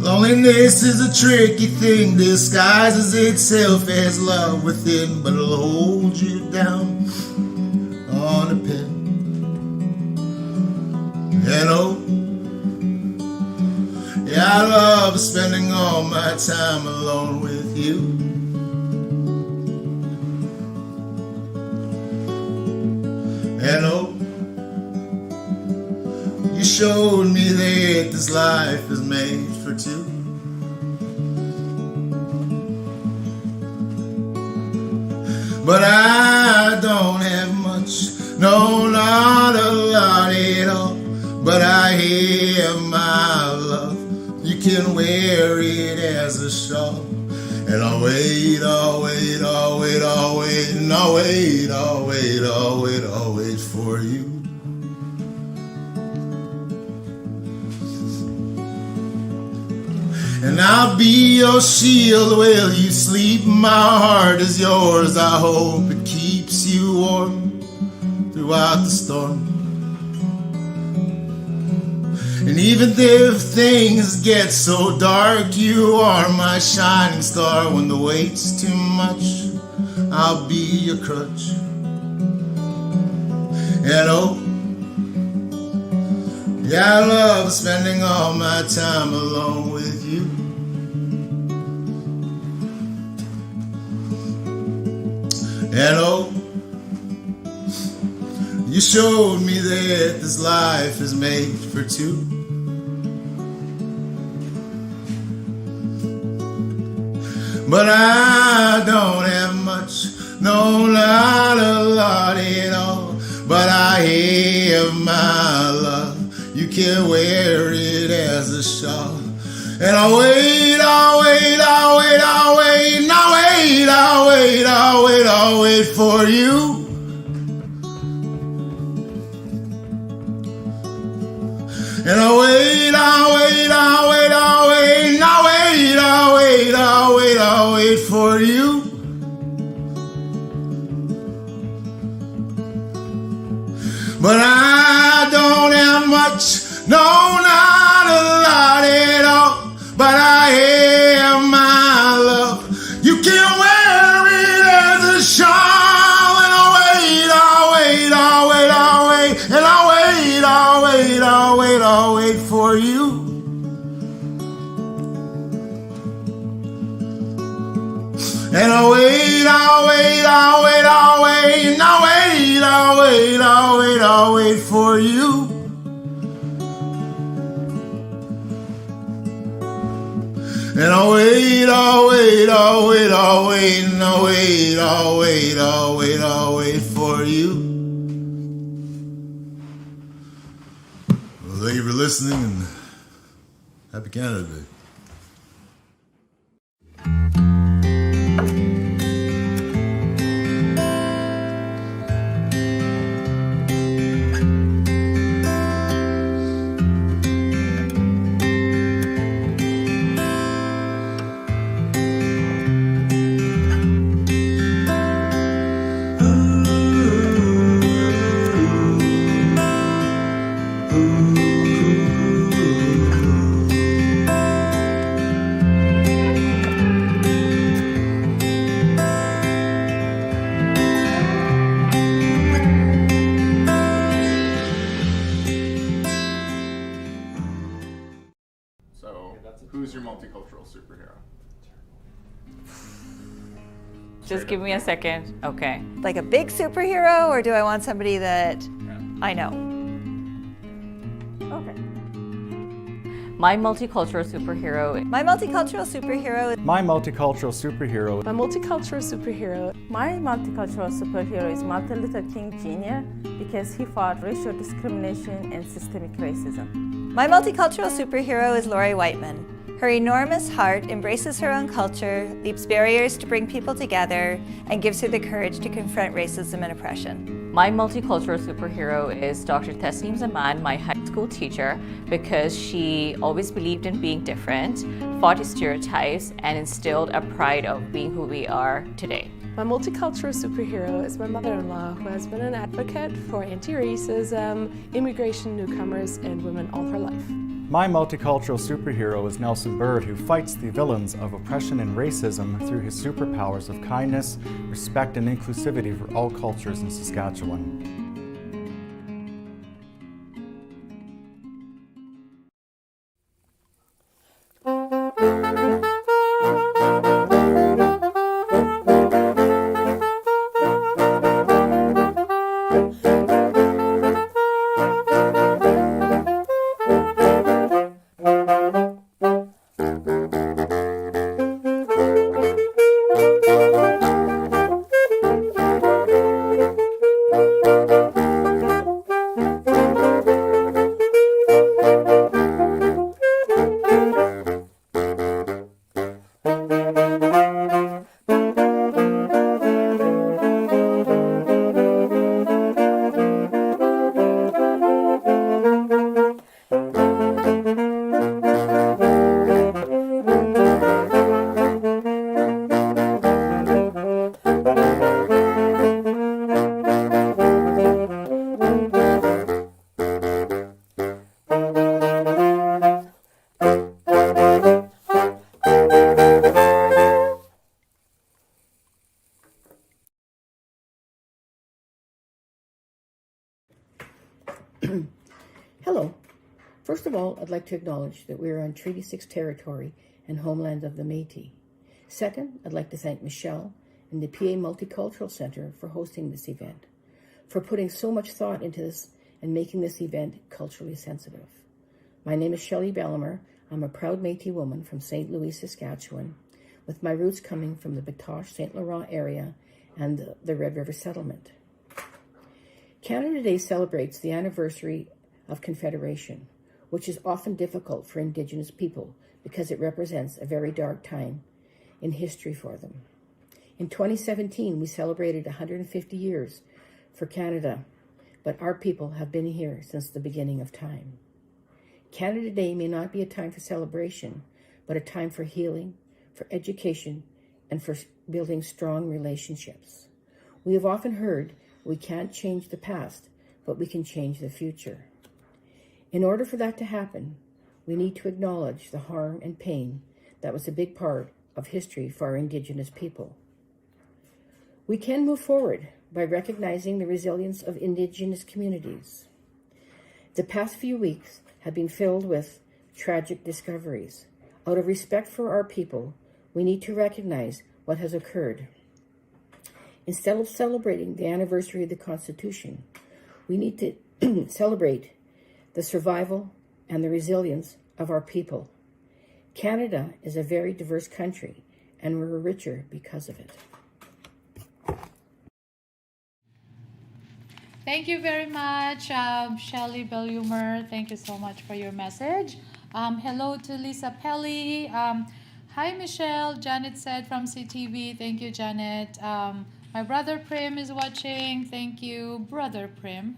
Loneliness is a tricky thing, disguises itself as love within, but it'll hold you down on a pin. And oh, yeah, I love spending all my time alone with you. And oh, you showed me that this life is made for two. But I don't have much, no, not a have my love, you can wear it as a shawl. And I'll wait, I'll wait, I'll wait, I'll wait, and I'll wait, I'll wait, I'll wait, I'll wait for you. And I'll be your shield while you sleep. My heart is yours. I hope it keeps you warm throughout the storm. And even if things get so dark, you are my shining star. When the weight's too much, I'll be your crutch. And oh, yeah, I love spending all my time alone with you. And oh, you showed me that this life is made for two. But I don't have much, no, not a lot at all. But I have my love, you can wear it as a shawl. And I'll wait, I'll wait, I'll wait, I'll wait, and I'll wait, I'll wait, I'll wait, I'll wait for you. And I'll wait, I'll wait, I'll wait, I'll wait, and I'll wait, I'll wait, I'll wait, I'll wait for you. But I don't have much, no, not a lot at all. But I have my love, you can wear it as a shawl. And I'll wait, I'll wait, I'll wait, I'll wait, and I'll wait, I'll wait, I'll wait, I'll wait for you. And I'll wait, I'll wait, I'll wait, I'll wait, and I'll wait, I'll wait, I'll wait, I'll wait for you. And I'll wait, I'll wait, I'll wait, I'll wait, and I'll wait, I'll wait, I'll wait, I'll wait for you. Well, thank you for listening, and happy Canada Day. Who's your multicultural superhero? Just give me a second. Okay. Like a big superhero, or do I want somebody that I know? Okay. My multicultural superhero. My multicultural superhero. My multicultural superhero. My multicultural superhero. My multicultural superhero is Martin Luther King Jr. because he fought racial discrimination and systemic racism. My multicultural superhero is Lori Whiteman. Her enormous heart embraces her own culture, leaps barriers to bring people together, and gives her the courage to confront racism and oppression. My multicultural superhero is Dr. Tasneem Zaman, my high school teacher, because she always believed in being different, fought stereotypes, and instilled a pride of being who we are today. My multicultural superhero is my mother-in-law, who has been an advocate for anti-racism, immigration, newcomers, and women all her life. My multicultural superhero is Nelson Bird, who fights the villains of oppression and racism through his superpowers of kindness, respect, and inclusivity for all cultures in Saskatchewan. Hello. First of all, I'd like to acknowledge that we are on Treaty 6 territory and homeland of the Métis. Second, I'd like to thank Michelle and the PA Multicultural Center for hosting this event, for putting so much thought into this and making this event culturally sensitive. My name is Shelley Bellimer. I'm a proud Métis woman from St. Louis, Saskatchewan, with my roots coming from the Batoche-St. Laurent area and the Red River Settlement. Canada Day celebrates the anniversary of Confederation, which is often difficult for Indigenous people because it represents a very dark time in history for them. In 2017, we celebrated 150 years for Canada, but our people have been here since the beginning of time. Canada Day may not be a time for celebration, but a time for healing, for education, and for building strong relationships. We have often heard we can't change the past, but we can change the future. In order for that to happen, we need to acknowledge the harm and pain that was a big part of history for our Indigenous people. We can move forward by recognizing the resilience of Indigenous communities. The past few weeks have been filled with tragic discoveries. Out of respect for our people, we need to recognize what has occurred. Instead of celebrating the anniversary of the Constitution, we need to celebrate the survival and the resilience of our people. Canada is a very diverse country, and we're richer because of it. Thank you very much, Shelley Bellumer. Thank you so much for your message. Hello to Lisa Pelly. Hi, Michelle. Janet said from CTV. Thank you, Janet. My brother Prim is watching. Thank you, brother Prim,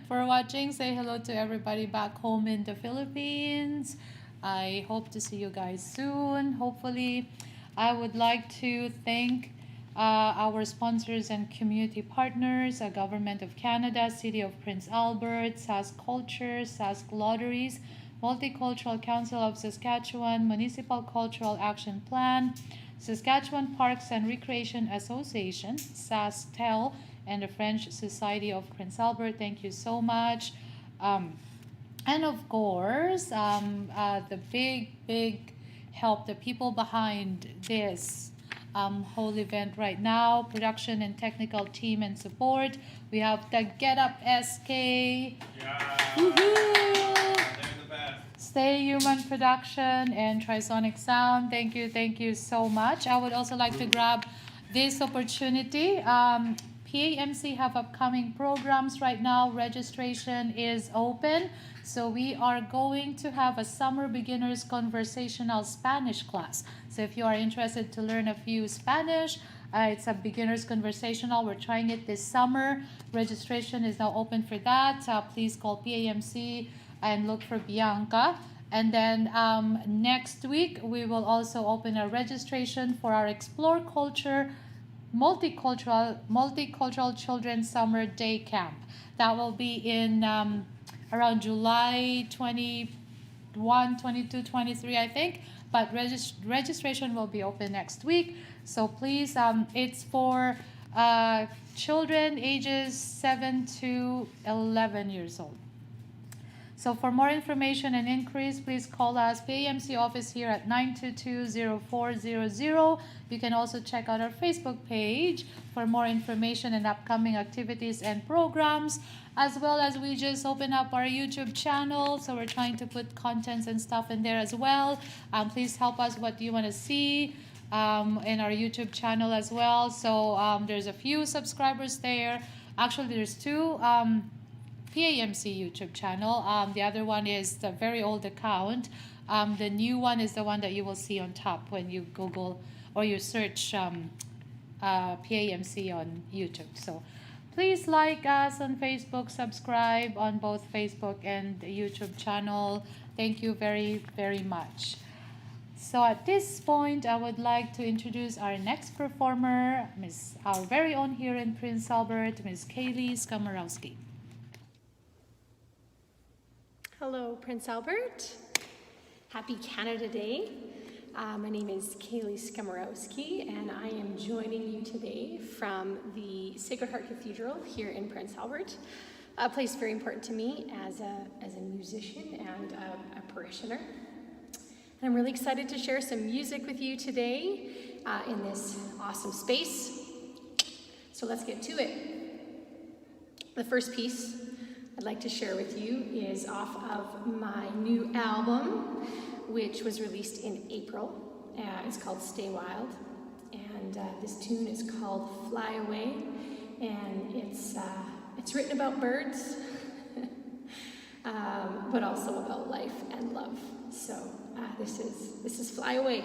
for watching. Say hello to everybody back home in the Philippines. I hope to see you guys soon, hopefully. I would like to thank our sponsors and community partners, Government of Canada, City of Prince Albert, Sask Culture, Sask Lotteries, Multicultural Council of Saskatchewan, Municipal Cultural Action Plan, Saskatchewan Parks and Recreation Association, SaskTel, and the French Society of Prince Albert. Thank you so much. And of course, the big help, the people behind this whole event right now, production and technical team and support. We have the Get Up SK. Woohoo! Stay Human Production and Trisonic Sound. Thank you so much. I would also like to grab this opportunity. PAMC have upcoming programs right now. Registration is open. So we are going to have a summer beginners conversational Spanish class. So if you are interested to learn a few Spanish, it's a beginners conversational. We're trying it this summer. Registration is now open for that. Please call PAMC and look for Bianca. And then next week, we will also open a registration for our Explore Culture Multicultural Children's Summer Day Camp. That will be in around July 21, 22, 23, I think. But registration will be open next week. So please, it's for children ages 7 to 11 years old. So for more information and inquiries, please call us PAMC office here at 922-0400. You can also check out our Facebook page for more information and upcoming activities and programs, as well as we just opened up our YouTube channel. So we're trying to put contents and stuff in there as well. Please help us. What do you want to see in our YouTube channel as well? So there's a few subscribers there. Actually, there's two. PAMC YouTube channel. The other one is the very old account. The new one is the one that you will see on top when you Google or you search PAMC on YouTube. So please like us on Facebook, subscribe on both Facebook and the YouTube channel. Thank you very, very much. So at this point, I would like to introduce our next performer, our very own here in Prince Albert, Ms. Kaylee Skamarowski. Hello, Prince Albert. Happy Canada Day. My name is Kaylee Skamarowski, and I am joining you today from the Sacred Heart Cathedral here in Prince Albert. a place very important to me as a musician and a parishioner. And I'm really excited to share some music with you today in this awesome space. So let's get to it. The first piece I'd like to share with you is off of my new album, which was released in April. It's called Stay Wild, and this tune is called Fly Away, and it's written about birds, but also about life and love. So this is Fly Away.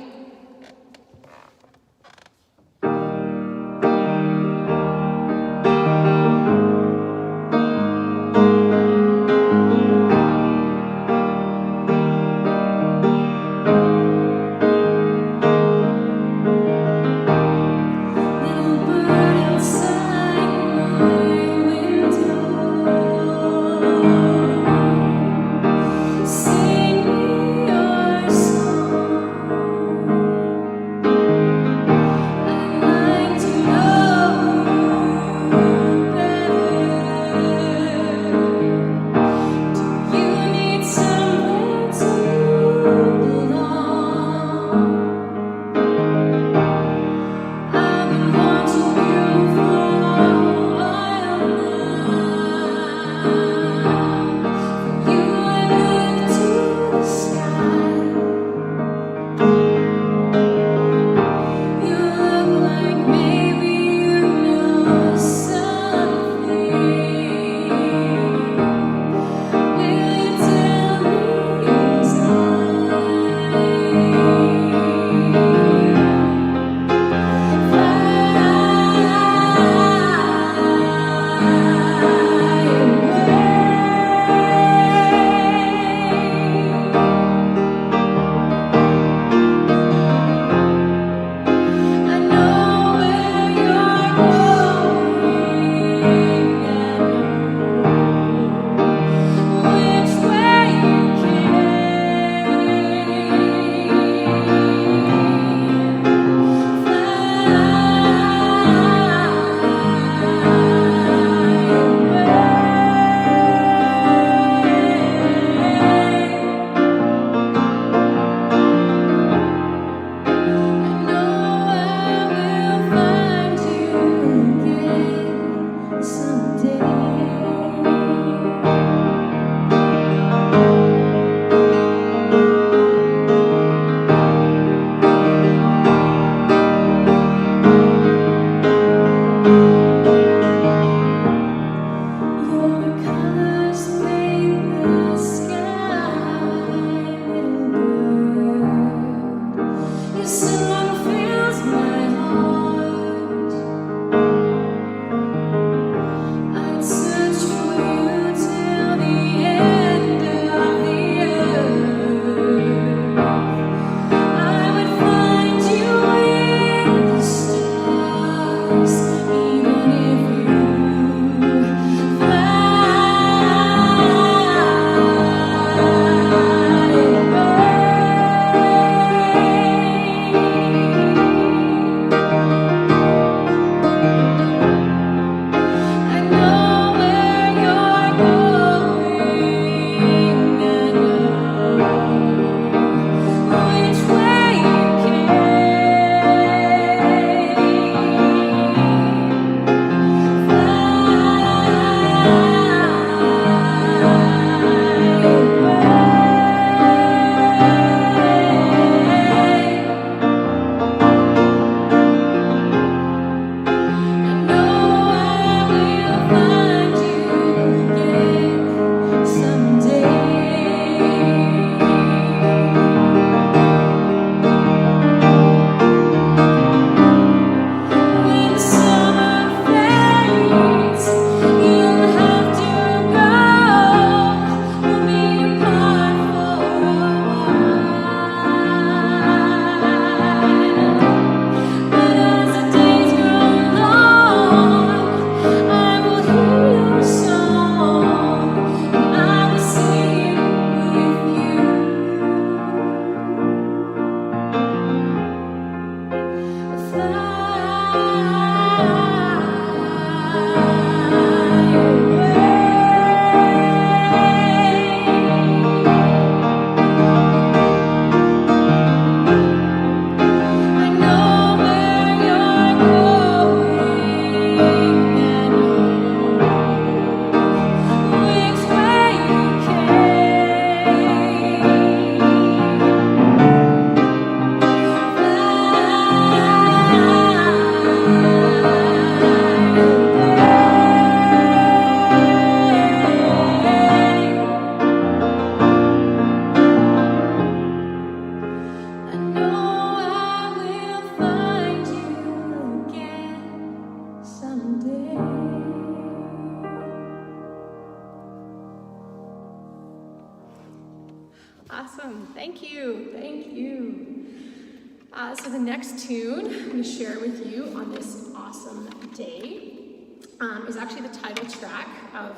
Sing me your song. Awesome. Thank you. Thank you. So the next tune I'm going to share with you on this awesome day is actually the title track of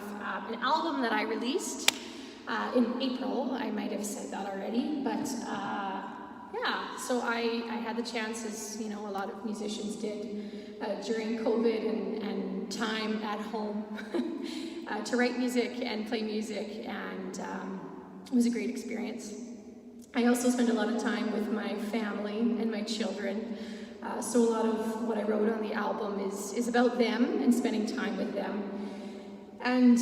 an album that I released in April. I might have said that already, but yeah. So I had the chance, as you know, a lot of musicians did during COVID and time at home to write music and play music, and it was a great experience. I also spend a lot of time with my family and my children, so a lot of what I wrote on the album is about them and spending time with them. And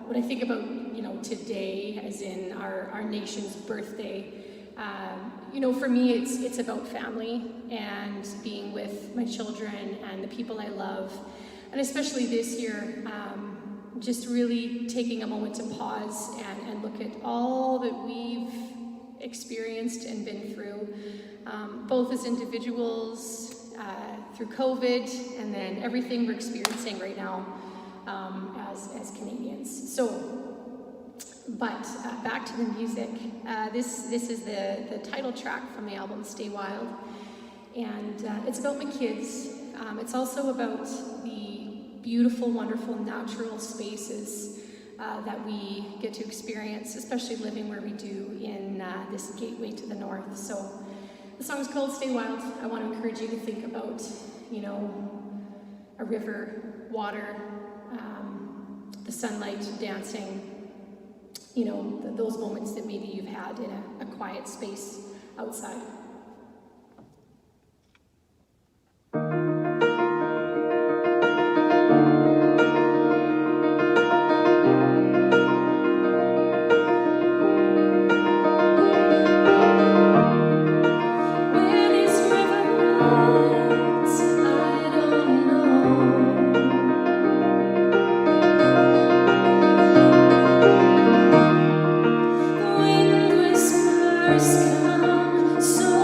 when I think about, you know, today, as in our nation's birthday, you know, for me it's about family and being with my children and the people I love, and especially this year, just really taking a moment to pause and look at all that we've experienced and been through, both as individuals, through COVID, and then everything we're experiencing right now as Canadians. So, but back to the music. This is the title track from the album Stay Wild, and it's about my kids. It's also about the beautiful, wonderful natural spaces that we get to experience, especially living where we do in this gateway to the north. So the song is called Stay Wild. I want to encourage you to think about, you know, a river, water, the sunlight, dancing, you know, those moments that maybe you've had in a quiet space outside. Wind whispers come, so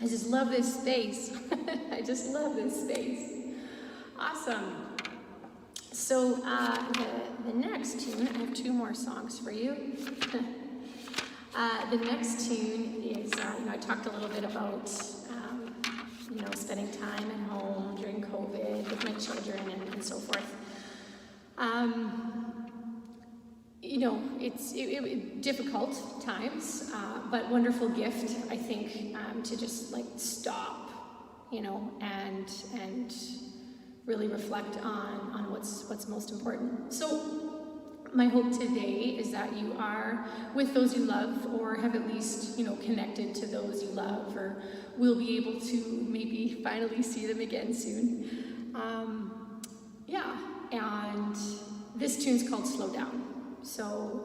I just love this space. I just love this space. Awesome. So the next tune, I have two more songs for you. The next tune is, I talked a little bit about, spending time at home during COVID with my children and so forth. It's difficult times, but wonderful gift, I think, to just like stop, and really reflect on what's most important. So my hope today is that you are with those you love, or have at least, connected to those you love, or will be able to maybe finally see them again soon. And this tune's called Slow Down. So,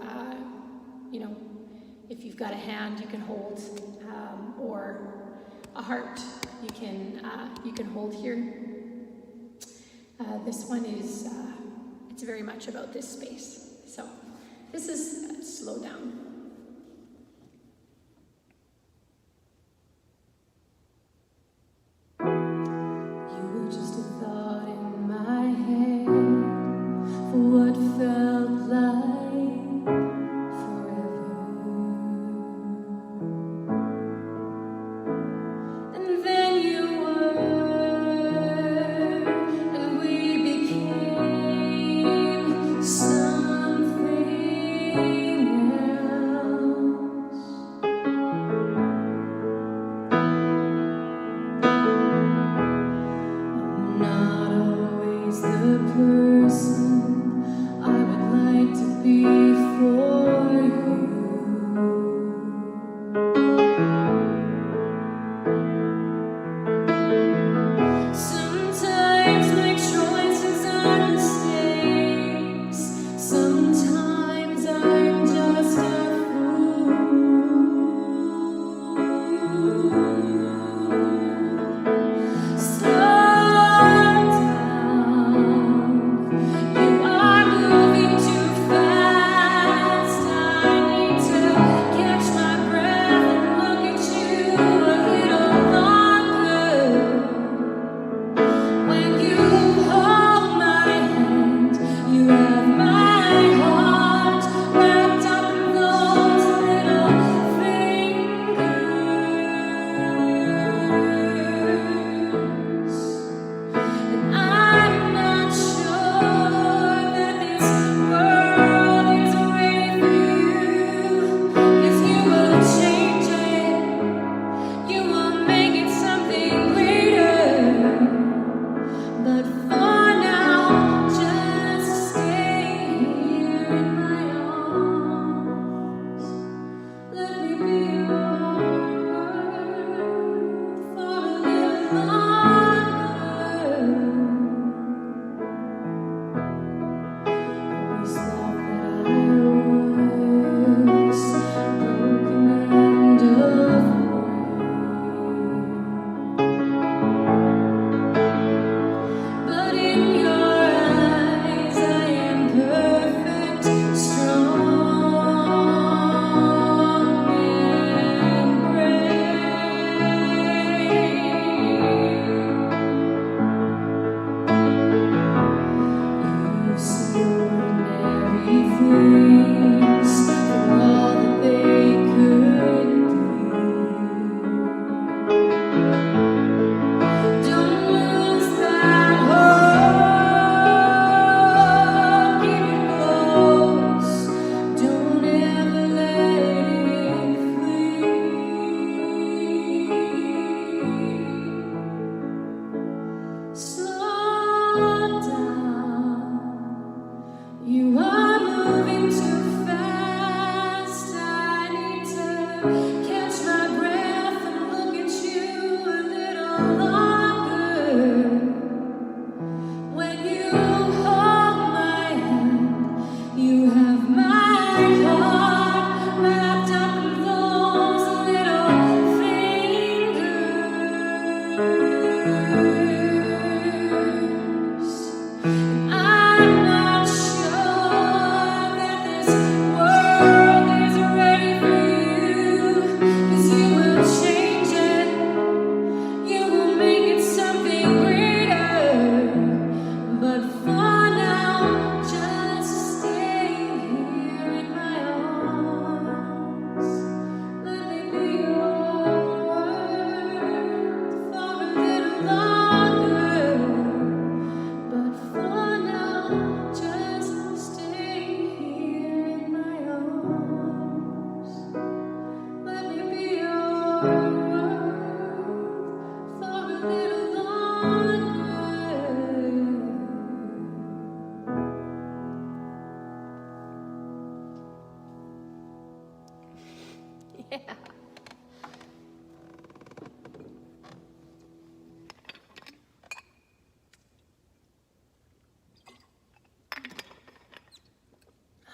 if you've got a hand you can hold, or a heart you can hold here. This one is, it's very much about this space. So this is Slow Down. You were just a thought in my head for what felt like forever. And then you were, and we became something else. I'm not always the person I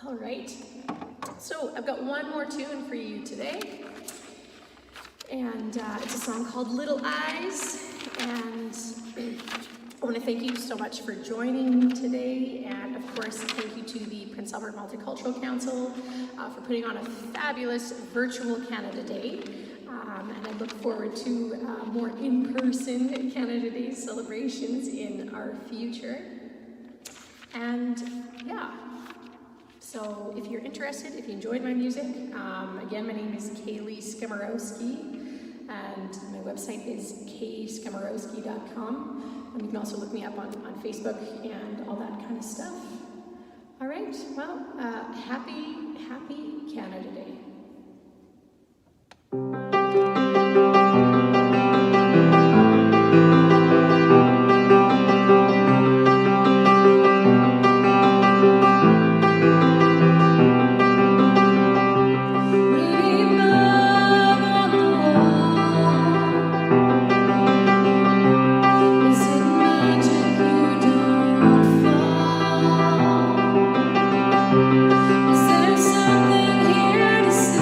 All right. So I've got one more tune for you today. And it's a song called Little Eyes. And I want to thank you so much for joining today. And of course, thank you to the Prince Albert Multicultural Council for putting on a fabulous virtual Canada Day. And I look forward to more in-person Canada Day celebrations in our future. And yeah, so if you're interested, if you enjoyed my music, again, my name is Kaylee Skimorowski, and my website is kskimorowski.com. And you can also look me up on Facebook and all that kind of stuff. All right, well, happy Canada Day. Is there something here to see?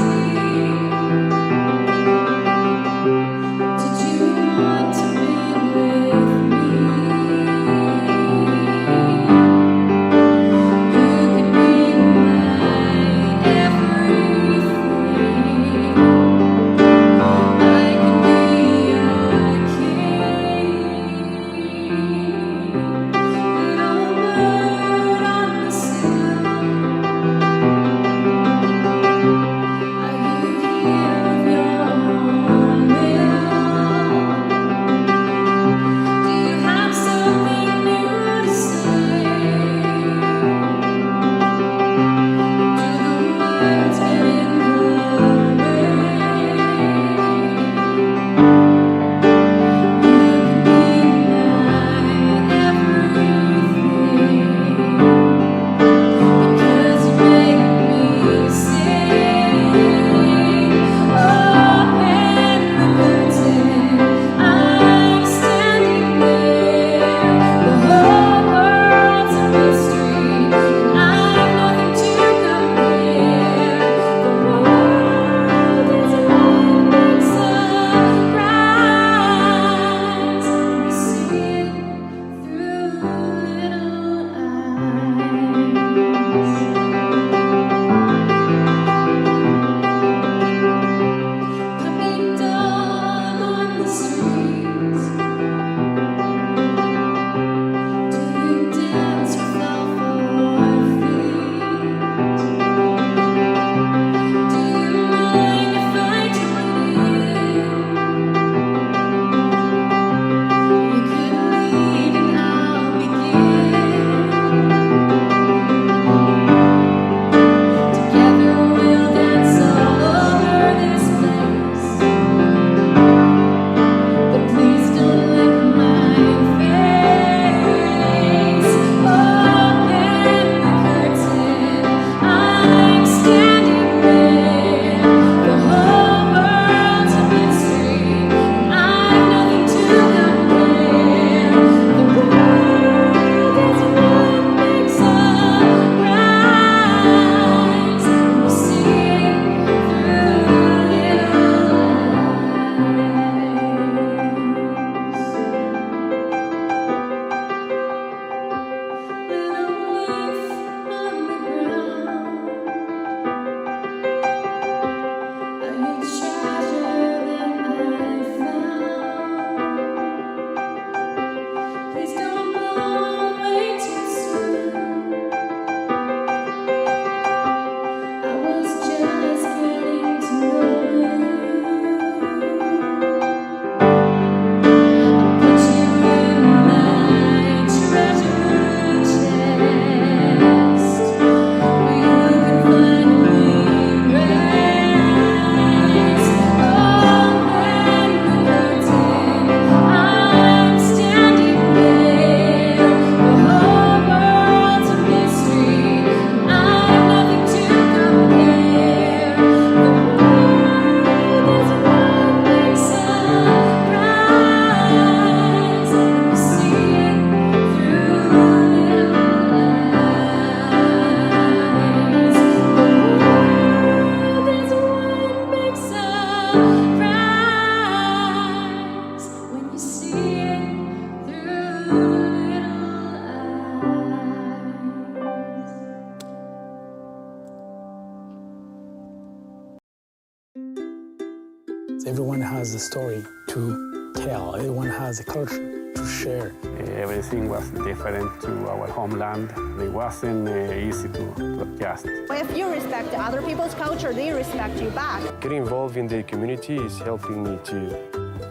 Everyone has a story to tell. Everyone has a culture to share. Everything was different to our homeland. It wasn't easy to adjust. If you respect other people's culture, they respect you back. Getting involved in the community is helping me to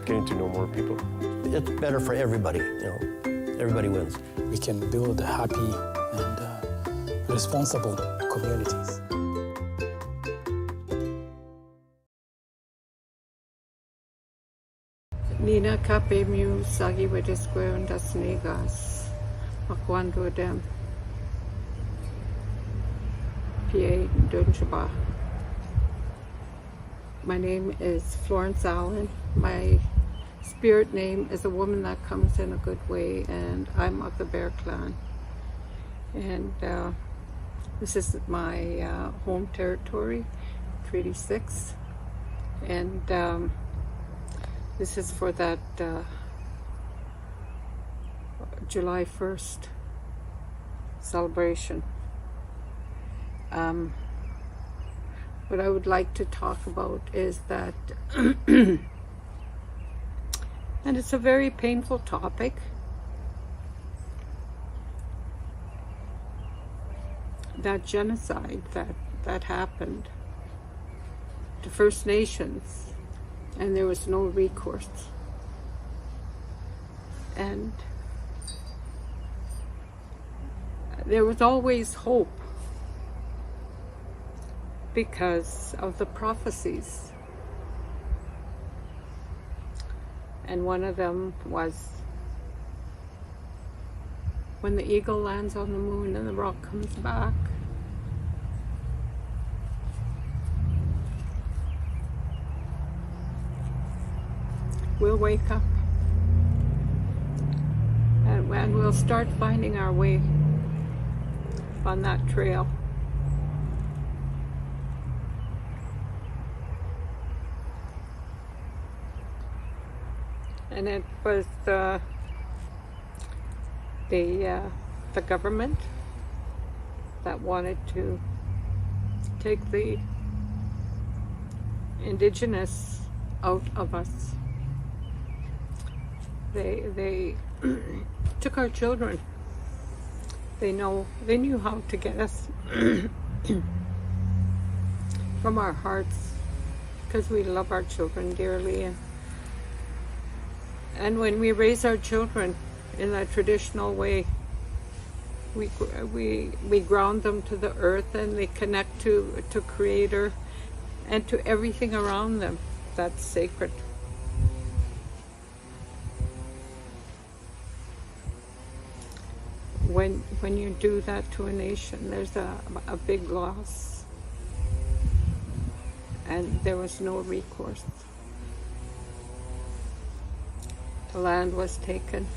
getting to know more people. It's better for everybody, Everybody wins. We can build happy and responsible communities. Nina kape miu sagi wedesque undas negas, makwando dem. PA Dunchaba. My name is Florence Allen. My spirit name is a woman that comes in a good way, and I'm of the Bear Clan. And this is my home territory, Treaty 6. And this is for that July 1st celebration. What I would like to talk about is that, and it's a very painful topic, that genocide that happened to First Nations, and there was no recourse. And there was always hope because of the prophecies. And one of them was when the eagle lands on the moon and the rock comes back. We'll wake up and we'll start finding our way on that trail. And it was the government that wanted to take the Indigenous out of us. They took our children. They knew how to get us from our hearts, because we love our children dearly. And when we raise our children in a traditional way, we ground them to the earth, and they connect to Creator and to everything around them that's sacred. When you do that to a nation, there's a big loss, and there was no recourse. The land was taken.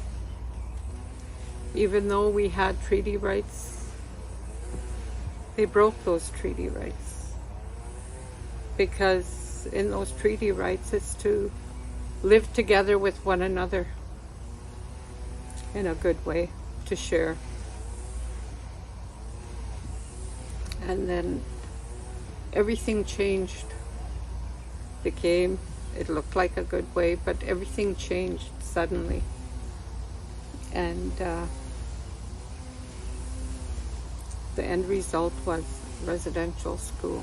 Even though we had treaty rights, they broke those treaty rights, because in those treaty rights it's to live together with one another in a good way, to share. And then everything changed. It looked like a good way, but everything changed suddenly. And the end result was residential school.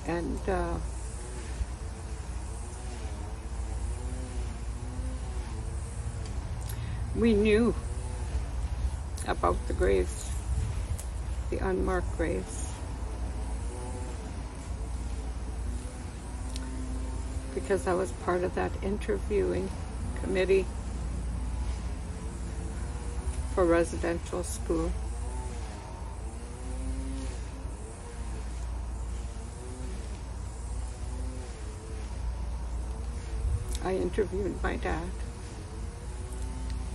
And we knew about the graves, the unmarked graves, because I was part of that interviewing committee for residential school. I interviewed my dad,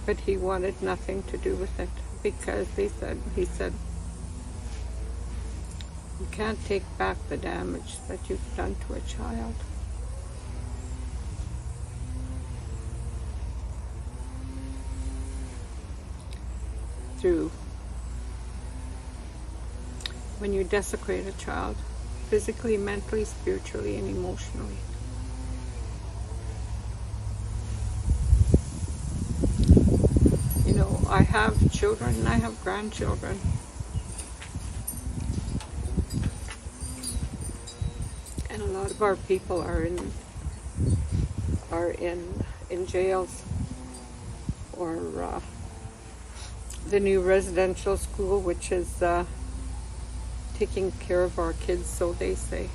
but he wanted nothing to do with it, because he said, you can't take back the damage that you've done to a child. When you desecrate a child, physically, mentally, spiritually, and emotionally. You know, I have children and I have grandchildren. And a lot of our people are in jails, or the new residential school, which is taking care of our kids, so they say.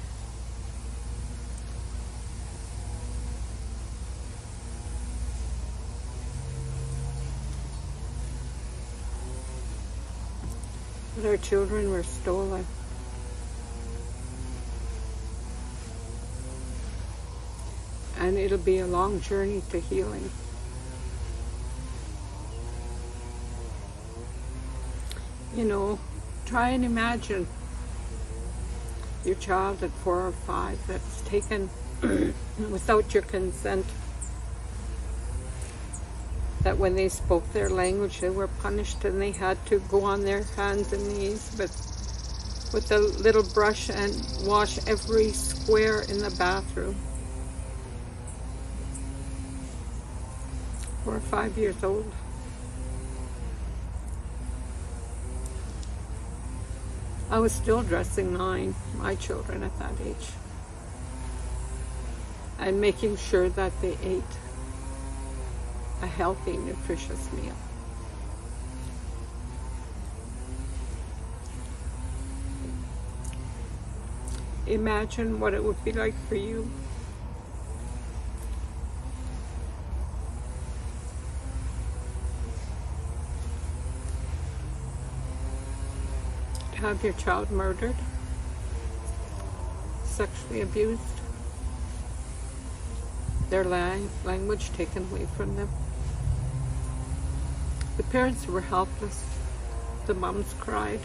But our children were stolen. And it'll be a long journey to healing. You know, try and imagine your child at 4 or 5 that's taken without your consent, that when they spoke their language they were punished and they had to go on their hands and knees with a little brush and wash every square in the bathroom. 4 or 5 years old. I was still dressing my children at that age, and making sure that they ate a healthy, nutritious meal. Imagine what it would be like for you to have your child murdered, sexually abused, their language taken away from them. The parents were helpless. The moms cried.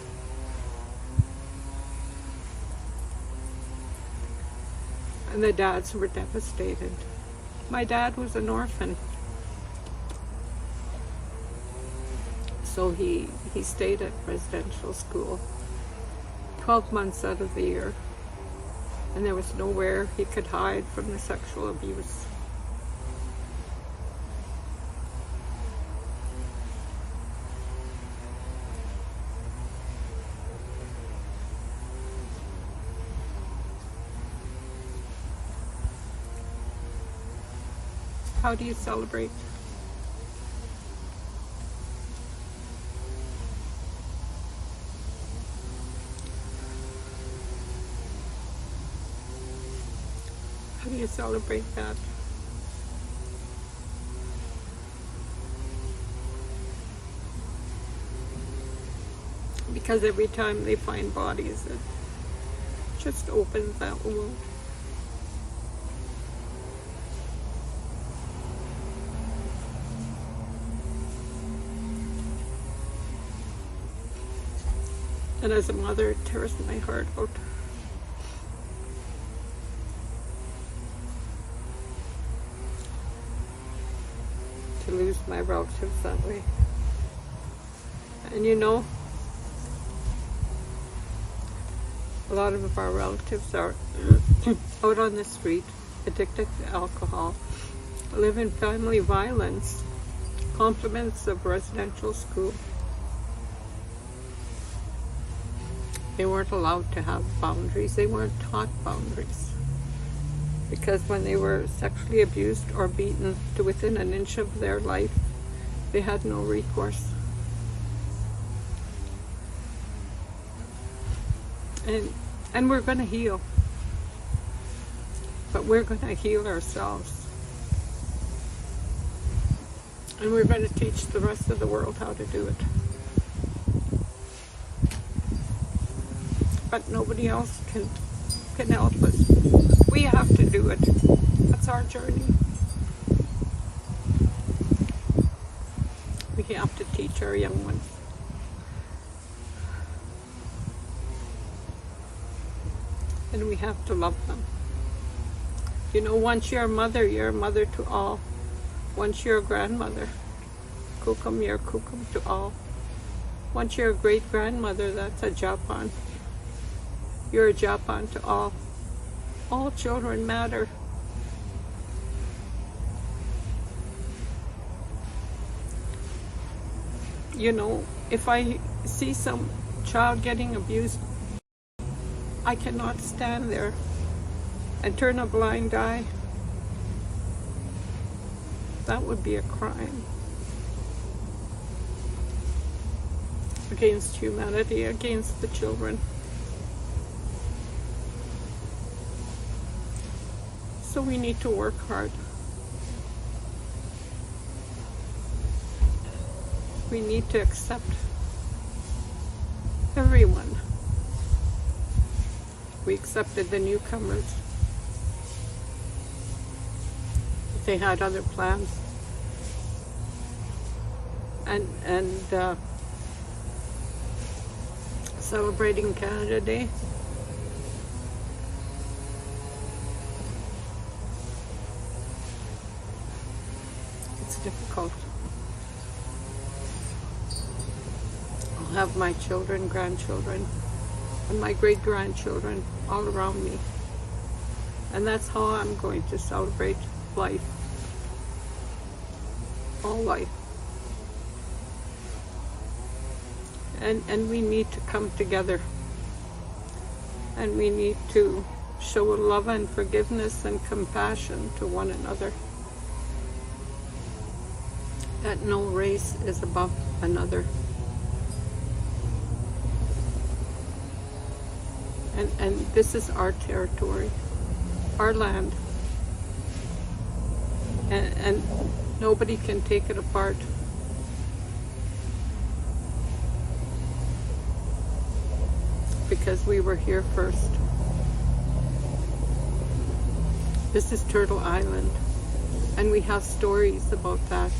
And the dads were devastated. My dad was an orphan. So he stayed at residential school 12 months out of the year. And there was nowhere he could hide from the sexual abuse. How do you celebrate? How do you celebrate that? Because every time they find bodies, it just opens that wound. And as a mother, it tears my heart out. To lose my relatives that way. And you know, a lot of our relatives are out on the street, addicted to alcohol, live in family violence, compliments of residential school. They weren't allowed to have boundaries. They weren't taught boundaries. Because when they were sexually abused or beaten to within an inch of their life, they had no recourse. And we're going to heal. But we're going to heal ourselves. And we're going to teach the rest of the world how to do it. But nobody else can help us. We have to do it. That's our journey. We have to teach our young ones. And we have to love them. You know, once you're a mother to all. Once you're a grandmother, kukum, you're kukum to all. Once you're a great-grandmother, that's a japan. You're a Japan to all. All children matter. You know, if I see some child getting abused, I cannot stand there and turn a blind eye. That would be a crime against humanity, against the children. So we need to work hard. We need to accept everyone. We accepted the newcomers. They had other plans. And celebrating Canada Day. It's difficult. I'll have my children, grandchildren, and my great-grandchildren all around me. And that's how I'm going to celebrate life. All life. And we need to come together. And we need to show love and forgiveness and compassion to one another. That no race is above another. And this is our territory, our land. And nobody can take it apart. Because we were here first. This is Turtle Island, and we have stories about that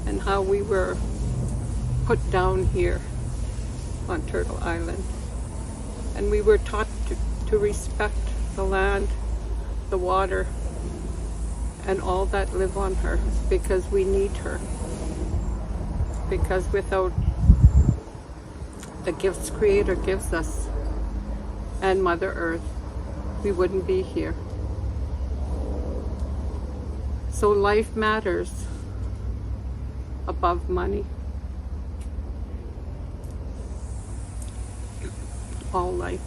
and how we were put down here on Turtle Island. And we were taught to respect the land, the water, and all that live on her, because we need her. Because without the gifts Creator gives us, and Mother Earth, we wouldn't be here. So life matters above money. All life.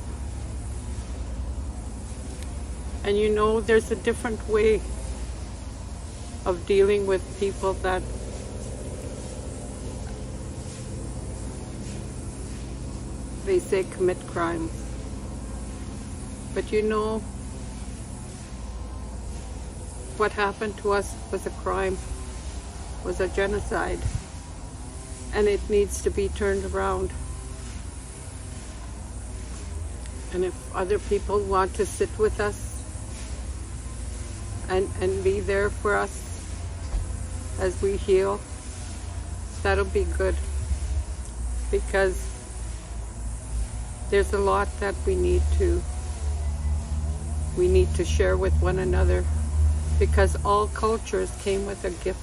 And you know, there's a different way of dealing with people that they say commit crimes. But you know, what happened to us was a crime, was a genocide, and it needs to be turned around. And if other people want to sit with us and be there for us as we heal, that'll be good, because there's a lot that we need to share with one another, because all cultures came with a gift.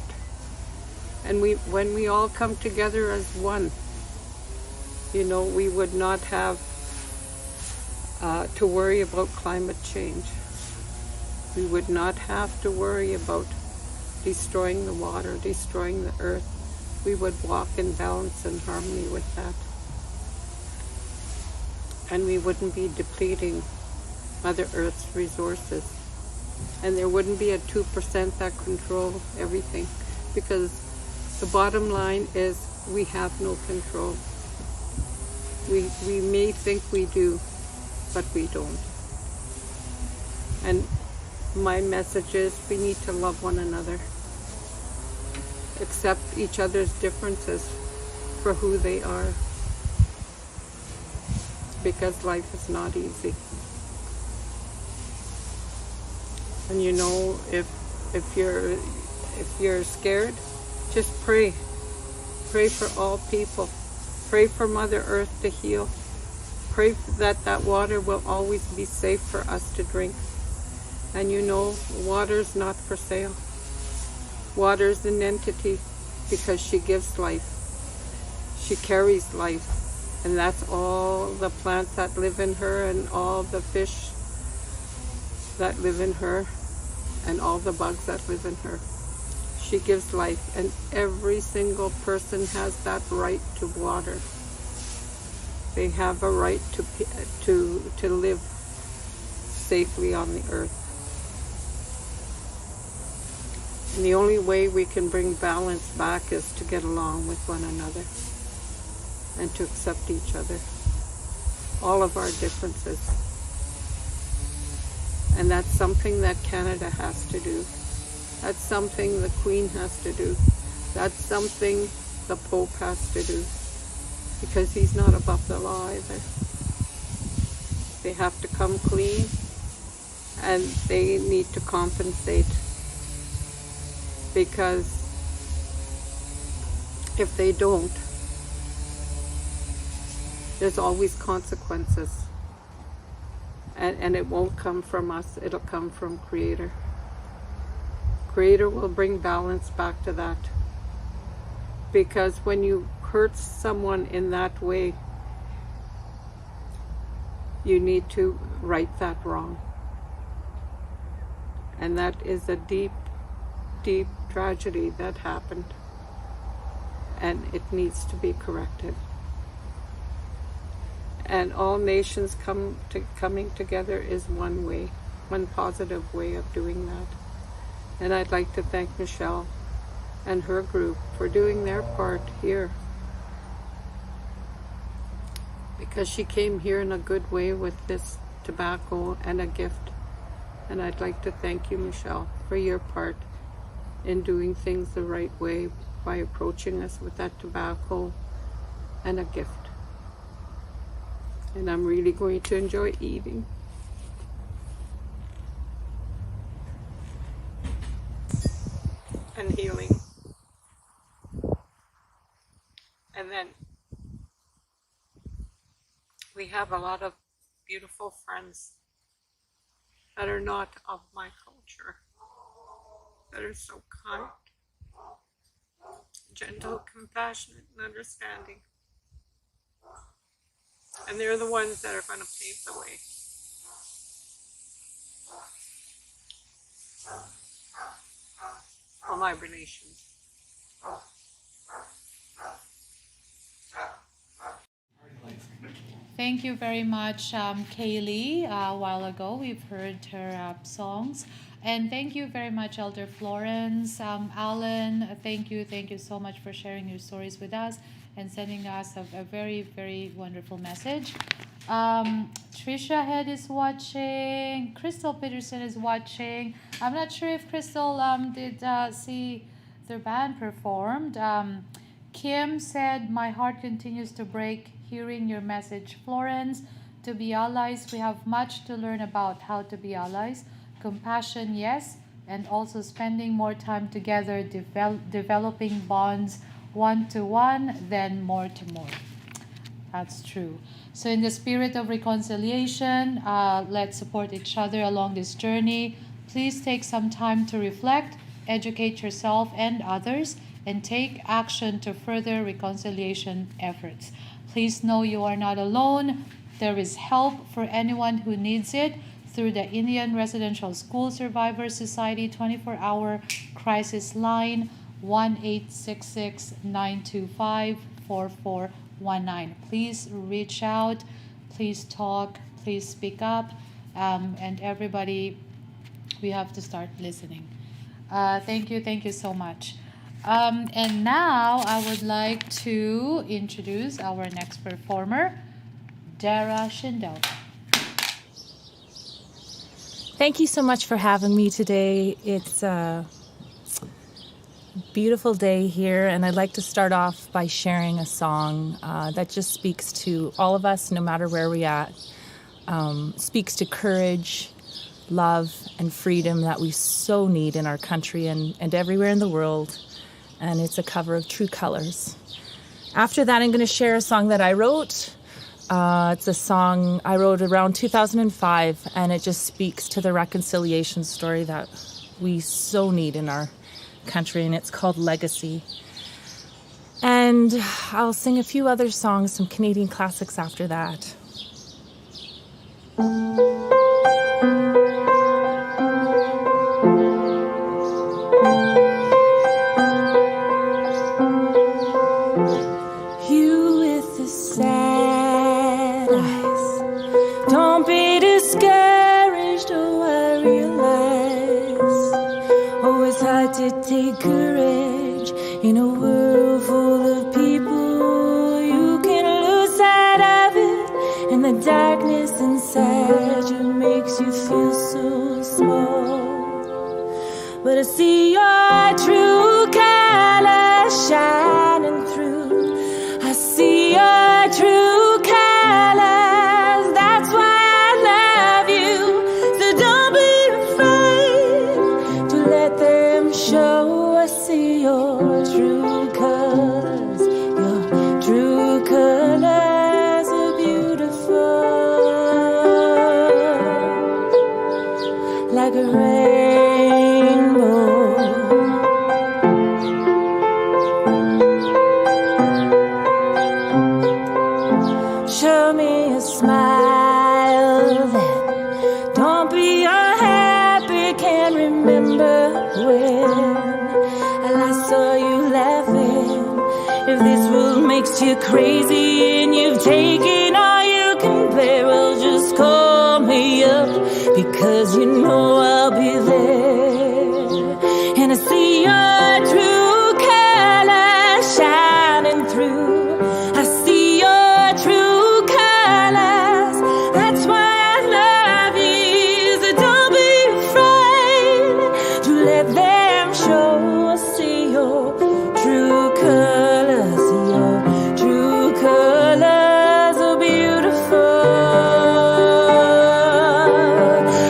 And when we all come together as one, you know, we would not have to worry about climate change. We would not have to worry about destroying the water, destroying the earth. We would walk in balance and harmony with that. And we wouldn't be depleting Mother Earth's resources. And there wouldn't be a 2% that control everything, because the bottom line is we have no control. We may think we do, but we don't. And my message is we need to love one another, accept each other's differences for who they are, because life is not easy. And you know, if you're scared, just pray. Pray for all people. Pray for Mother Earth to heal. Pray that water will always be safe for us to drink. And you know, water's not for sale. Water's an entity because she gives life. She carries life. And that's all the plants that live in her and all the fish that live in her and all the bugs that live in her. She gives life, and every single person has that right to water. They have a right to live safely on the earth. And the only way we can bring balance back is to get along with one another and to accept each other, all of our differences. And that's something that Canada has to do. That's something the Queen has to do. That's something the Pope has to do, because he's not above the law either. They have to come clean, and they need to compensate, because if they don't, there's always consequences. And it won't come from us, it'll come from Creator. Creator will bring balance back to that. Because when you hurt someone in that way, you need to right that wrong. And that is a deep, deep tragedy that happened. And it needs to be corrected. And all nations coming together is one way, one positive way of doing that. And I'd like to thank Michelle and her group for doing their part here, because she came here in a good way with this tobacco and a gift. And I'd like to thank you, Michelle, for your part in doing things the right way by approaching us with that tobacco and a gift. And I'm really going to enjoy eating. And healing. And then we have a lot of beautiful friends that are not of my culture, that are so kind, gentle, compassionate, and understanding. And they're the ones that are going to pave the way. For my relations. Thank you very much, Kaylee. A while ago, we've heard her songs. And thank you very much, Elder Florence. Alan, thank you so much for sharing your stories with us and sending us a very, very wonderful message. Trisha Head is watching. Crystal Peterson is watching. I'm not sure if Crystal did see their band performed. Kim said, my heart continues to break hearing your message, Florence. To be allies, we have much to learn about how to be allies. Compassion, yes, and also spending more time together, developing bonds one-to-one, then more-to-more. That's true. So in the spirit of reconciliation, let's support each other along this journey. Please take some time to reflect, educate yourself and others, and take action to further reconciliation efforts. Please know you are not alone. There is help for anyone who needs it through the Indian Residential School Survivors Society 24-hour crisis line 1-866-925-4419. Please reach out, please talk, please speak up, and everybody, we have to start listening. Thank you so much. And now I would like to introduce our next performer, Dara Schindel. Thank you so much for having me today. It's a beautiful day here, and I'd like to start off by sharing a song that just speaks to all of us, no matter where we're at. Speaks to courage, love, and freedom that we so need in our country and everywhere in the world. And it's a cover of True Colors. After that, I'm going to share a song that I wrote. It's a song I wrote around 2005, and it just speaks to the reconciliation story that we so need in our country, and it's called Legacy. And I'll sing a few other songs, some Canadian classics after that. You with the sad eyes, don't be discouraged, oh I realize, oh it's hard to take courage in a world full of people. You can lose sight of it, and the darkness inside you makes you feel so small. But I see your true colors shining through. I see your true colors. That's why I love you. So don't be afraid to let them show. I see your true colors. Your true colors are beautiful, like a rainbow. Show me a smile then. Don't be unhappy, can't remember when I last saw you laughing. If this world makes you crazy and you've taken all you can bear, well just call me up, because you know I'll be there. And I see your true colors shining through. I see your true colors. That's why I love you. So don't be afraid to let them show. I see your true colors. Your true colors are beautiful,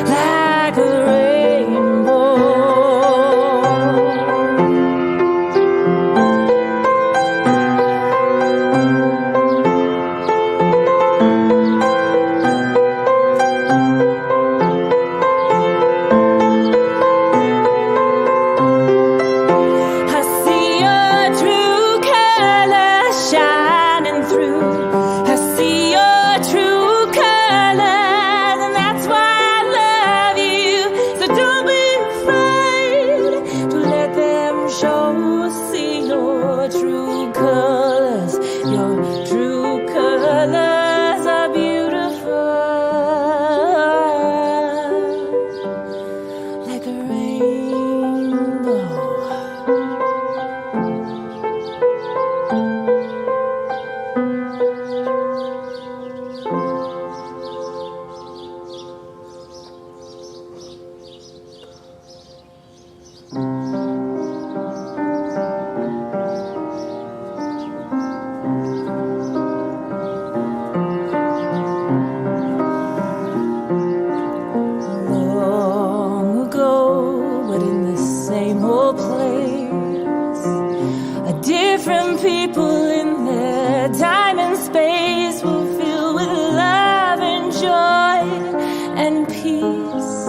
like a rainbow. I see your true colors shining through. I see your true colors, and that's why I love you. So don't be afraid to let them show. I see your true colors. Your true colors are beautiful, like a rainbow. Long ago, but in the same old place, a different people in their time and space will fill with love and joy and peace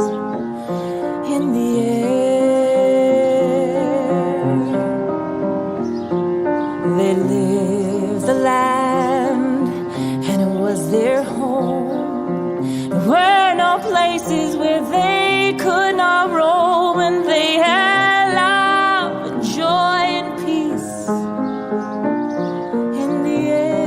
in the air. They lived the land, and it was their home. There were no places where they could not roam, and they had love and joy and peace in the air.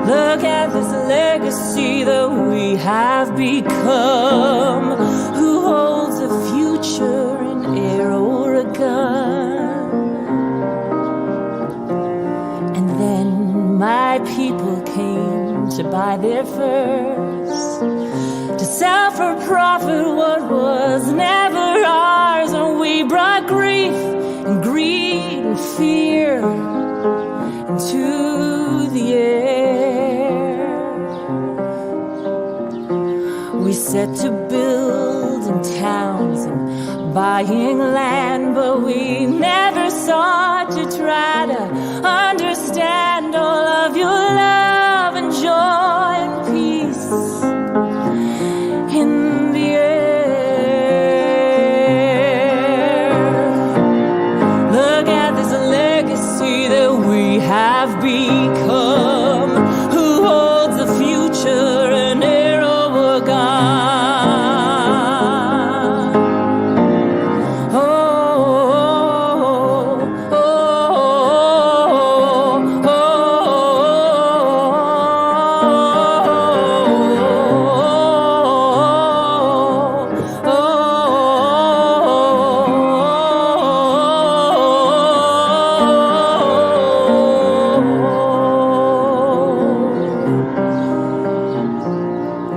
Look at this legacy that we have become. Who holds a future, an arrow or a gun? And then my people came to buy their furs, to sell for profit what was never ours. And we brought grief and greed and fear into the air. We set to building towns and buying land, but we never sought to try to understand all of your love and joy and peace in the air. become, who holds the future and arrow or God. Oh, oh, oh, oh,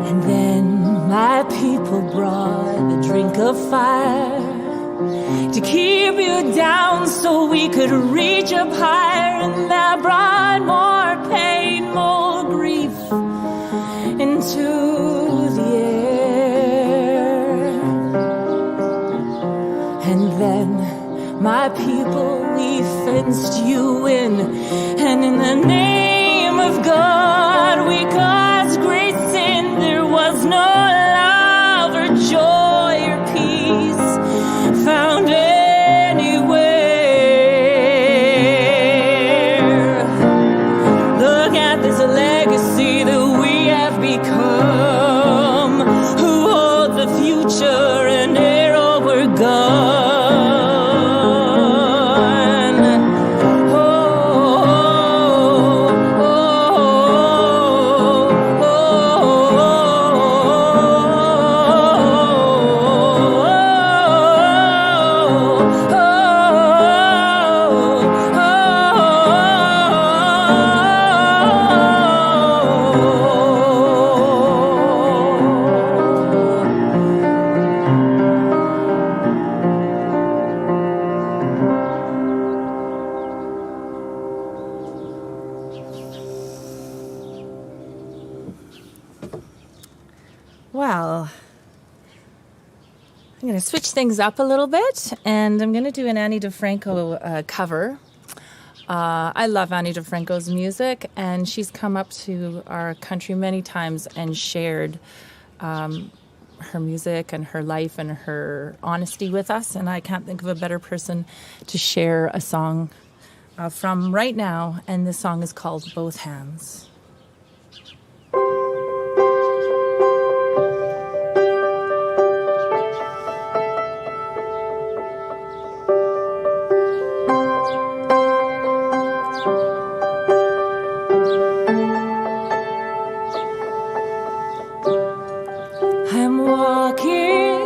And then my people brought a drink of fire to keep you down so we could reach up higher, and that brought more pain, more grief into the air. And then my people, we fenced you in, and in the name of God we caused great sin. There was no love or joy or peace found anywhere. Look at this legacy that we have become, who hold the future and arrow we're gone. Well, I'm going to switch things up a little bit, and I'm going to do an Ani DiFranco cover. I love Ani DiFranco's music, and she's come up to our country many times and shared her music and her life and her honesty with us, and I can't think of a better person to share a song from right now, and this song is called Both Hands. I'm walking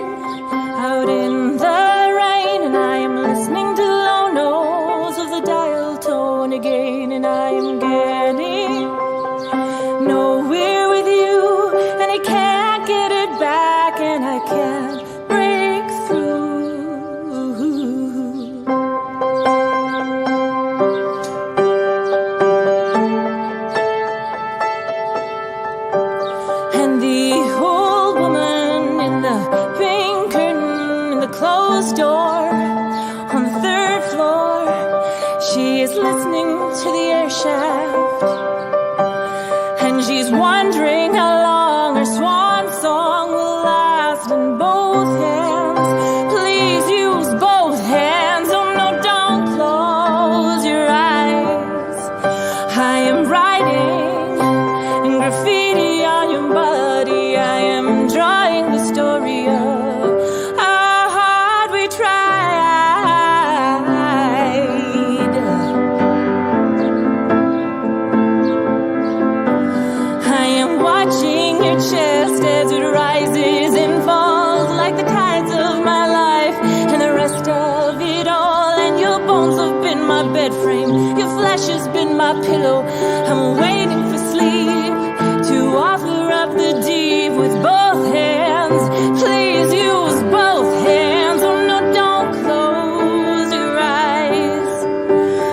out in the rain, and I am listening to low notes of the dial tone again, and I am getting nowhere with you, and I can't get it back, and I can't break through. And the old woman in the pink curtain in the closed door on the third floor, she is listening to the air shaft, and she's wondering how long her swan song will last. And both hands, please use both hands. Oh no, don't close your eyes. I am writing in graffiti on your body. I am drawing the story of how hard we tried. I am watching your chest as it rises and falls like the tides of my life, and the rest of it all. And your bones have been my bed frame, your flesh has been my pillow. I'm waiting for sleep to offer up the deep with both hands. Please use both hands. Oh no, don't close your eyes.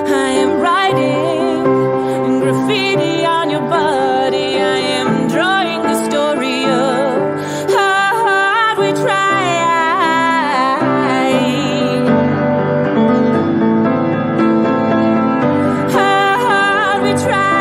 I am writing in graffiti on your body. I am drawing the story of how hard we tried. How hard we tried.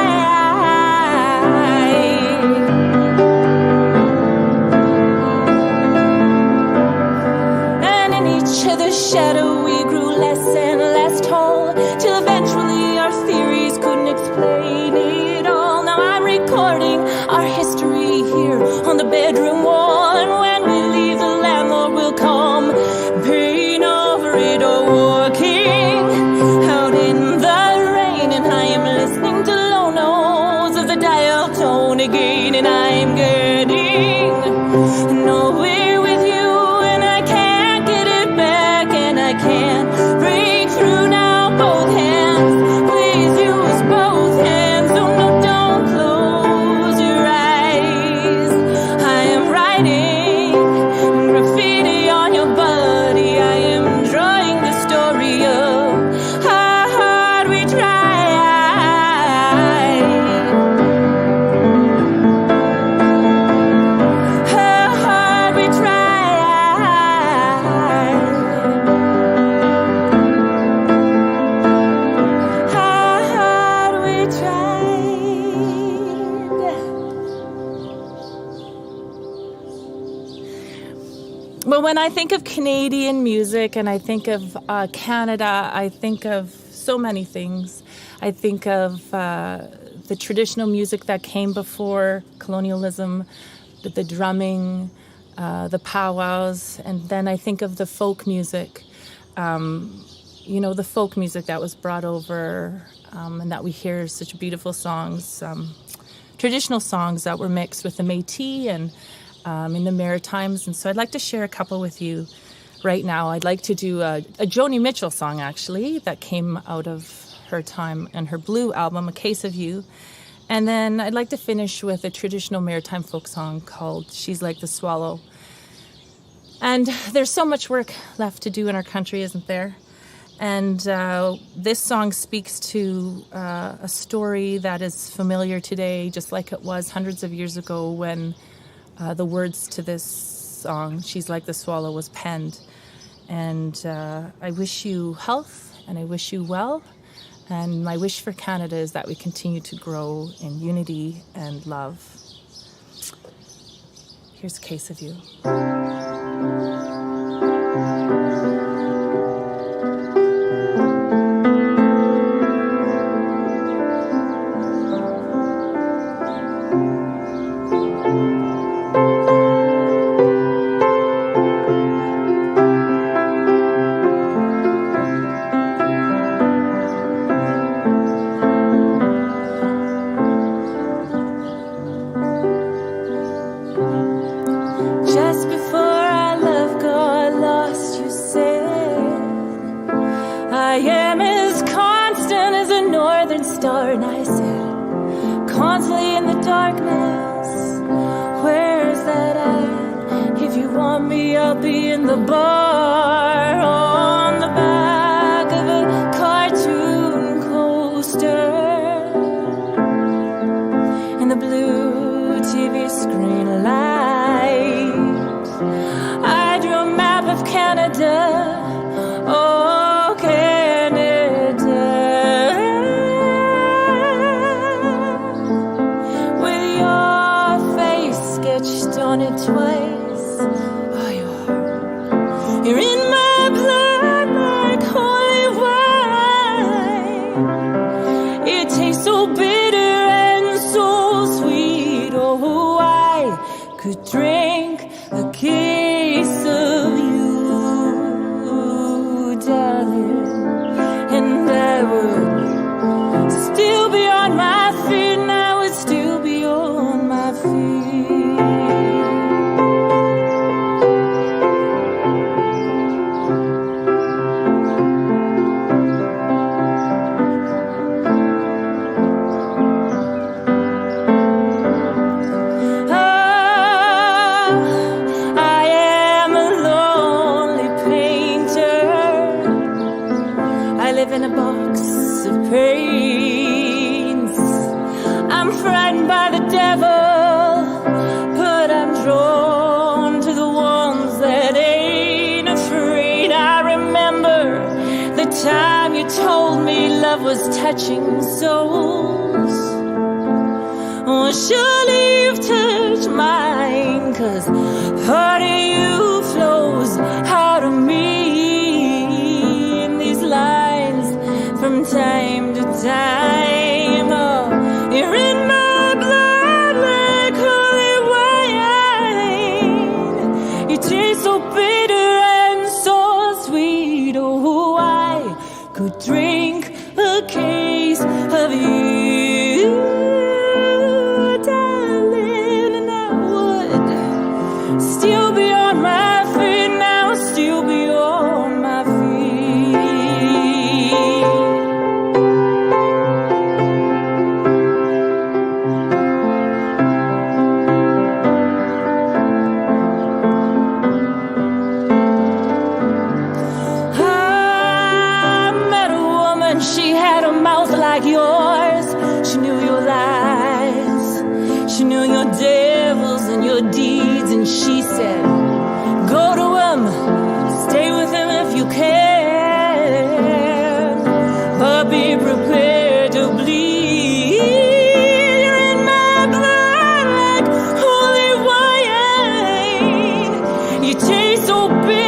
I think of Canadian music and I think of Canada, I think of so many things. I think of the traditional music that came before colonialism, the drumming, the powwows, and then I think of the folk music, the folk music that was brought over and that we hear such beautiful songs, traditional songs that were mixed with the Métis and in the Maritimes. And so I'd like to share a couple with you right now. I'd like to do a Joni Mitchell song, actually, that came out of her time and her Blue album, A Case of You. And then I'd like to finish with a traditional maritime folk song called She's Like the Swallow. And there's so much work left to do in our country, isn't there? And this song speaks to a story that is familiar today, just like it was hundreds of years ago when the words to this song, She's Like the Swallow, was penned. And I wish you health and I wish you well. And my wish for Canada is that we continue to grow in unity and love. Here's A Case of You. And I said, constantly in the darkness, where's that at? If you want me, I'll be in the bar on the back of a cartoon coaster in the blue TV screen light. I drew a map of Canada. Oh, Canada. On it twice. Oh, you are. You're in my blood like holy wine. It tastes so bitter and so sweet. Oh, I could drink a case of you, darling, and I would still be on my feet, and I would still be on my feet. In a box of pains, I'm frightened by the devil, but I'm drawn to the ones that ain't afraid. I remember the time you told me love was touching souls. Oh, surely you've touched mine, 'cause part of you flows out of me in these lines from time to time. Oh, you're in my blood like holy wine. You taste so bitter and so sweet. Oh, I could drink a case of you, darling, and I would still be on my feet. Now I'll still be on my feet. She had a mouth like yours. She knew your lies. She knew your devils and your deeds. And she said, go to him, stay with him if you can, but be prepared to bleed. You're in my blood like holy wine. You taste so bitter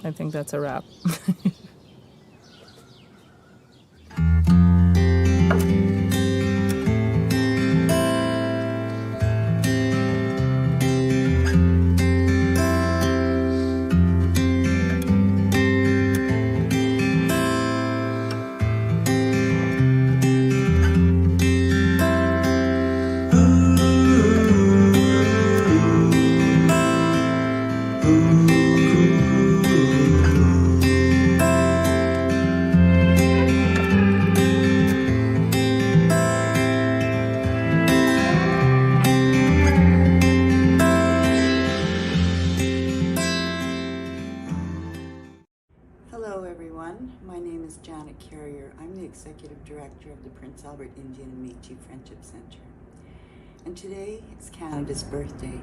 I think that's a wrap. Hello everyone, my name is Janet Carrier. I'm the Executive Director of the Prince Albert Indian and Métis Friendship Center. And today is Canada's birthday.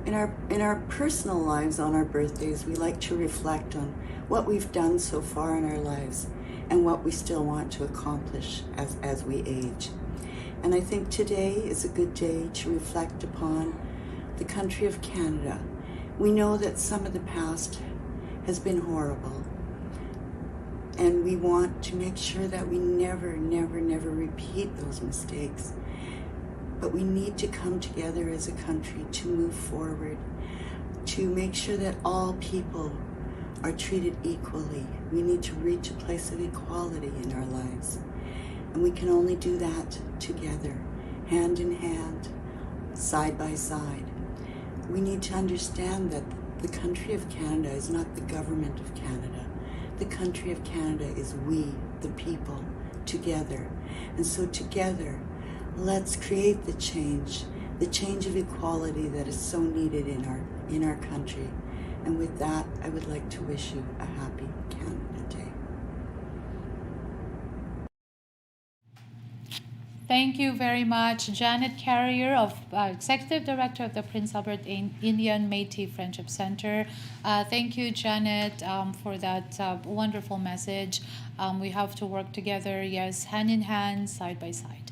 In our personal lives on our birthdays, we like to reflect on what we've done so far in our lives and what we still want to accomplish as we age. And I think today is a good day to reflect upon the country of Canada. We know that some of the past has been horrible. And we want to make sure that we never repeat those mistakes. But we need to come together as a country to move forward, to make sure that all people are treated equally. We need to reach a place of equality in our lives. And we can only do that together, hand in hand, side by side. We need to understand that the country of Canada is not the government of Canada. The country of Canada is we, the people, together. And so together, let's create the change of equality that is so needed in our country. And with that, I would like to wish you a happy Canada Day. Thank you very much, Janet Carrier, Executive Director of the Prince Albert Indian Métis Friendship Center. Thank you, Janet, for that wonderful message. We have to work together, yes, hand in hand, side by side,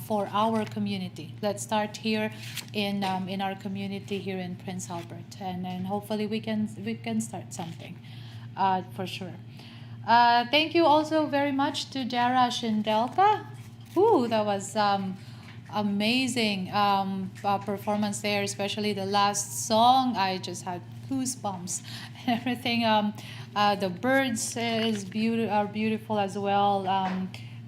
for our community. Let's start here in our community here in Prince Albert, and hopefully we can start something, for sure. Thank you also very much to Dara Shindelka. Ooh, that was amazing performance there, especially the last song. I just had goosebumps and everything. The birds are beautiful as well,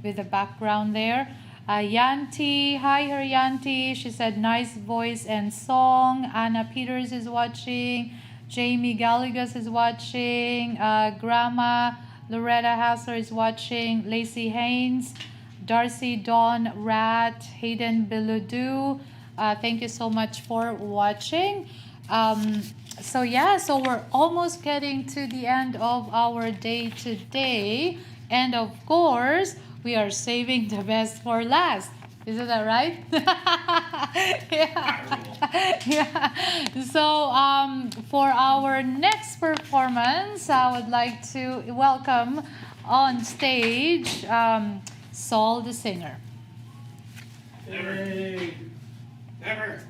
with the background there. Yanti, hi Yanti. She said nice voice and song. Anna Peters is watching. Jamie Galligas is watching. Grandma Loretta Hassler is watching. Lacey Haynes. Darcy Dawn Rat, Hayden Biludu, thank you so much for watching. So we're almost getting to the end of our day today. And of course, we are saving the best for last. Isn't that right? Yeah. So for our next performance, I would like to welcome on stage Saul the singer. Never. Never.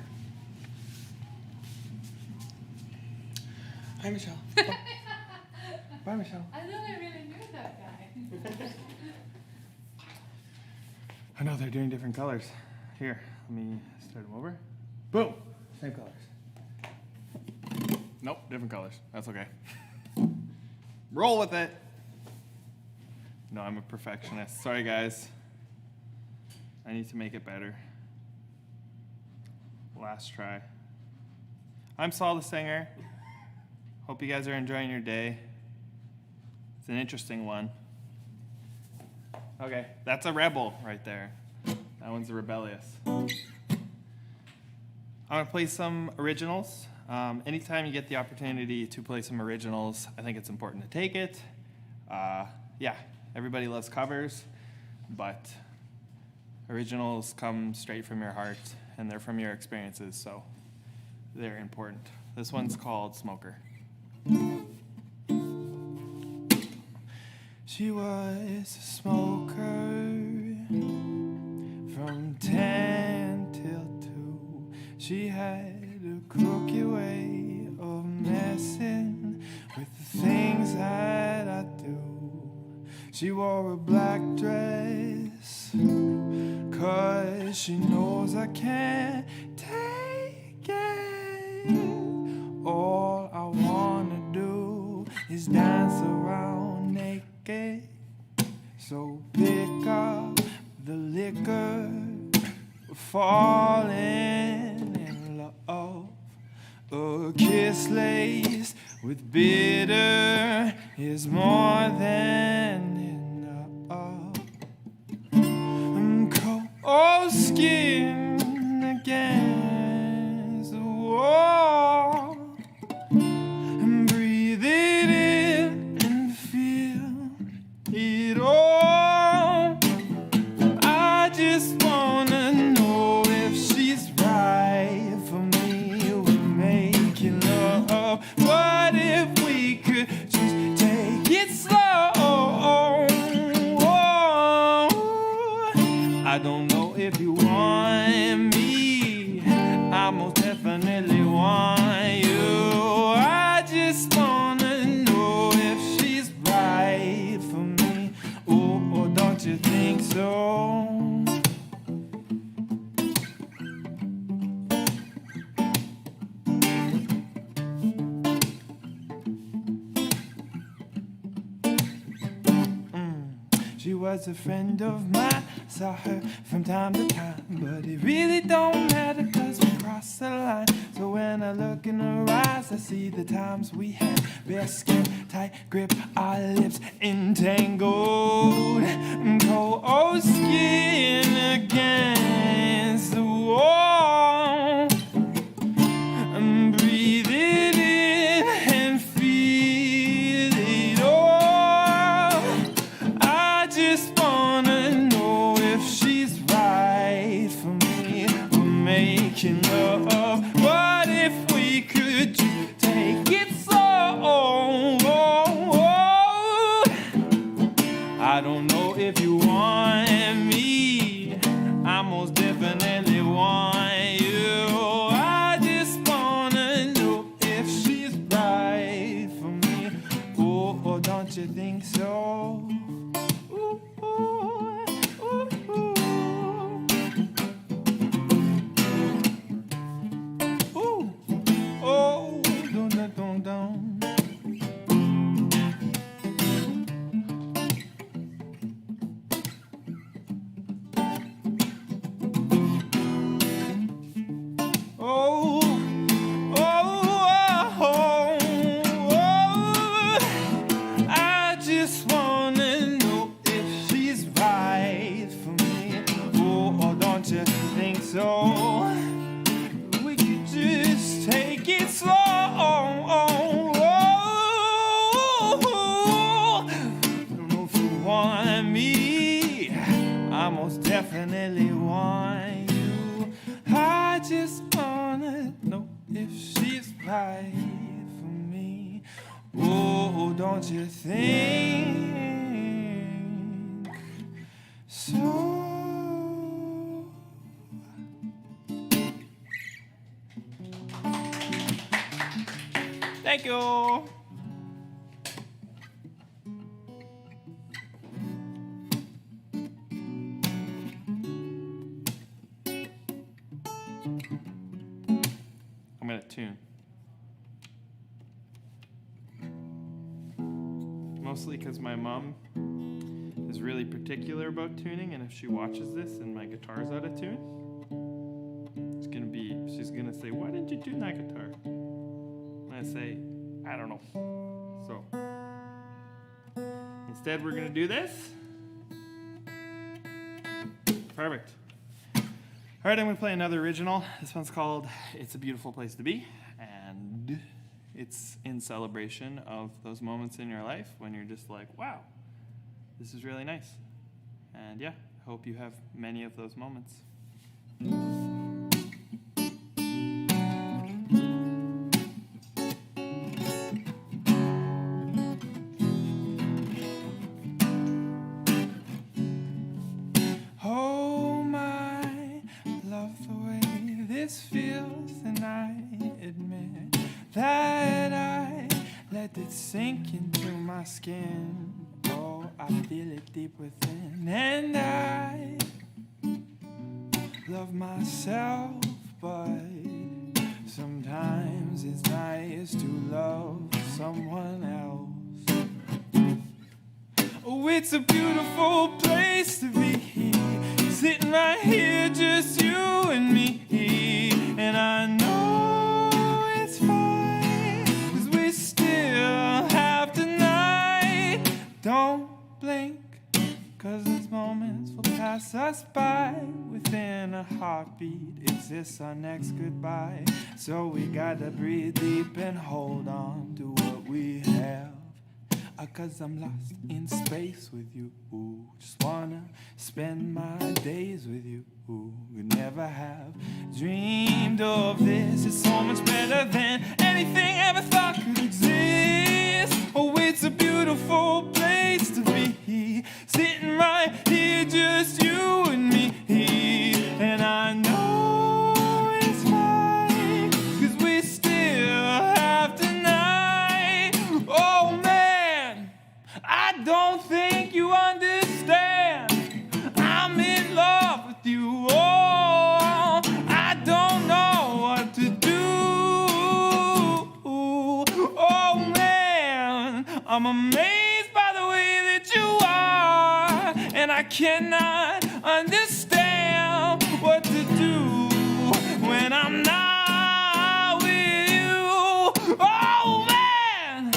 Hi, Michelle. Bye, Michelle. I thought I really knew that guy. I know they're doing different colors. Here, let me start them over. Boom! Same colors. Nope, different colors. That's okay. Roll with it. No, I'm a perfectionist. Sorry, guys. I need to make it better. Last try. I'm Saul the singer. Hope you guys are enjoying your day. It's an interesting one. Okay, that's a rebel right there. That one's a rebellious. I'm gonna play some originals. Anytime you get the opportunity to play some originals, I think it's important to take it. Yeah, everybody loves covers, but originals come straight from your heart and they're from your experiences, so they're important. This one's called Smoker. She was a smoker from 10 till 2. She had a crooked way of messing with the things She wore a black dress, 'cause she knows I can't take it. All I wanna do is dance around naked. So pick up the liquor, falling in love. A kiss laced with bitter is more than enough. Cold skin against the wall, and breathe it in and feel it all. I just wanna know if she's right for me. We're making love. What if we could just take it slow? I don't know if you want me. I most definitely want you. I just wanna know if she's right for me. Oh, don't you think so? She was a friend of mine, saw her from time to time, but it really don't matter 'cause we crossed the line. So when I look in her eyes, I see the times we had. Bare skin, tight grip, our lips entangled. Cold skin against the wall. Breathe it in and feel it all. I just wanna know if she's right for me. We're making love. What if we could just take it slow? I don't know if you want me. I most definitely want you. I just wanna know if she's right for me. Oh, don't you think so? I just wanna know if she's right for me. Oh, don't you think so? We could just take it slow. Don't know if you want me. I most definitely want you. I just wanna know if she's right for me. Oh, don't you think so? Thank you. I'm gonna tune. Mostly because my mom is really particular about tuning, and if she watches this and my guitar's out of tune, she's gonna say, "Why didn't you tune that guitar?" And I say, "I don't know." So instead, we're gonna do this. Perfect. All right, I'm gonna play another original. This one's called "It's a Beautiful Place to Be," and it's in celebration of those moments in your life when you're just like, wow, this is really nice. And yeah, I hope you have many of those moments. Oh my, love the way this feels, and I admit that I let it sink into my skin. Oh, I feel it deep within. And I love myself, but sometimes it's nice to love someone else. Oh, it's a beautiful place to be, sitting right here, just you and me. And I know it's fine, 'cause we still have tonight. Don't blink, 'cause these moments will pass us by. Within a heartbeat exists our next goodbye. So we gotta breathe deep and hold on to what we have. 'Cause I'm lost in space with you. Ooh, just wanna spend my days with you. Ooh, could never have dreamed of this. It's so much better than anything I ever thought could exist. Oh, it's a beautiful place to be, sitting right here, just you and me. And I know it's fine, 'cause we still have tonight. Oh man, I don't think you understand. I'm in love with you. Oh, I don't know what to do. Oh man, I'm amazed by the way that you are, and I cannot understand what to do when I'm not with you. Oh man,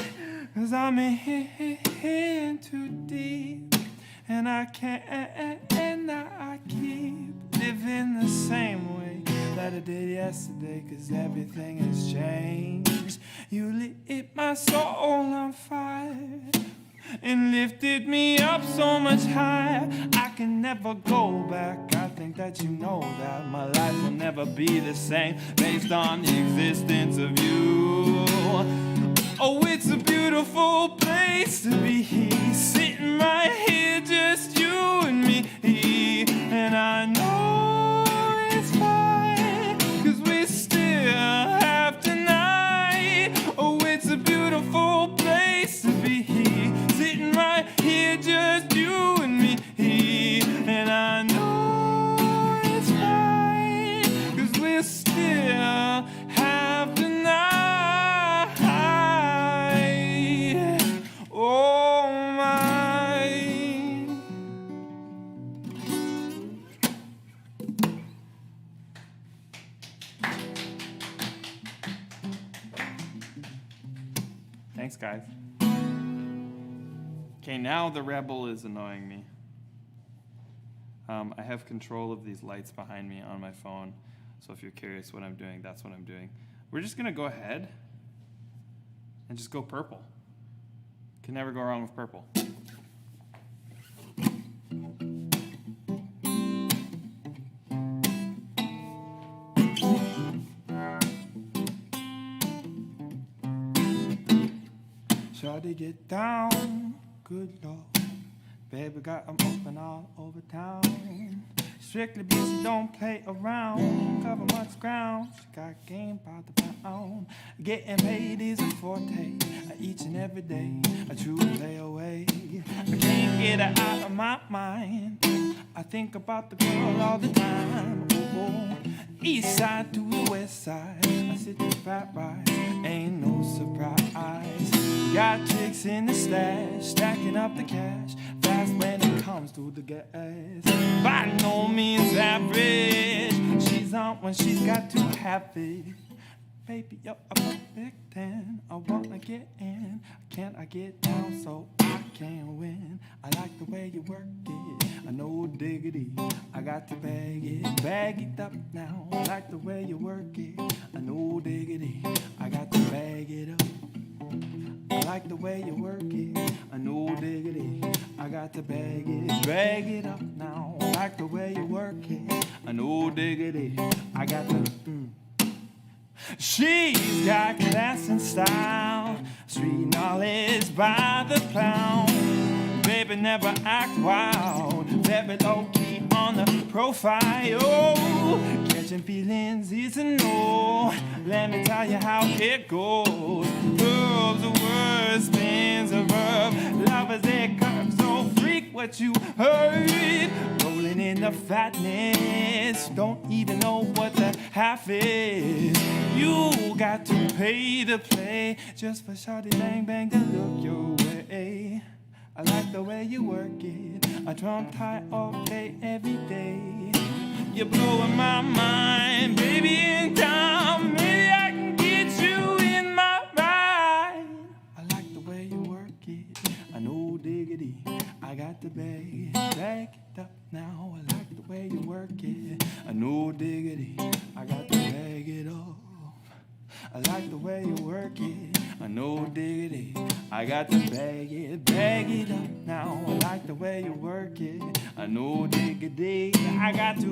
'cause I'm in too deep, and I can't, and I keep living the same way that I did yesterday, 'cause everything has changed. You lit my soul on fire and lifted me up so much higher. I can never go back. I think that you know that my life will never be the same based on the existence of you. Oh, it's a beautiful place to be, sitting right here, just you and me. And I know it's fine, 'cause we still have tonight. Oh, it's a beautiful place to be, sitting right here, just you and me. And I know it's fine, 'cause we still have tonight. Oh my. Thanks, guys. Okay, now the rebel is annoying me. I have control of these lights behind me on my phone, so if you're curious what I'm doing, that's what I'm doing. We're just gonna go ahead and just go purple. Can never go wrong with purple. Try to get down, good Lord. Baby got 'em open all over town. Strictly busy, don't play around. Cover much ground, she got game by the pound. Getting paid is a forte, each and every day. A true play away. I can't get her out of my mind. I think about the girl all the time. Oh, east side to the west side, I sit to fat rise, ain't no surprise. Got tricks in the stash, stacking up the cash, fast when it comes to the gas. By no means average, she's on when she's got to have it. Baby, you're a perfect 10, I wanna get in. Can't I get down so I can win? I like the way you work it, I know diggity. I got to bag it up now. I like the way you work it, I know diggity. I got to bag it up. I like the way you work it, I know diggity. I got to bag it up now. I like the way you work it, I know diggity. I got to, She's got class and style, street knowledge by the pound. Baby never act wild, very low key on the profile. Oh, catching feelings is a no. Let me tell you how it goes. Verbs are words, spins a verb. Lovers they curve, so freak what you heard. Rolling in the fatness, don't even know what the half is. You got to pay to play just for shawty bang bang to look your way. I like the way you work it. I drum tight all day, every day. You're blowing my mind, baby, in time. Maybe I can get you in my ride. I like the way you work it. I know diggity. I got to bag it up now. I like the way you work it. I know diggity. I got to bag it up. I like the way you work it. I know diggity. I got to bag it up now. I like the way you work it. I know diggity. I got to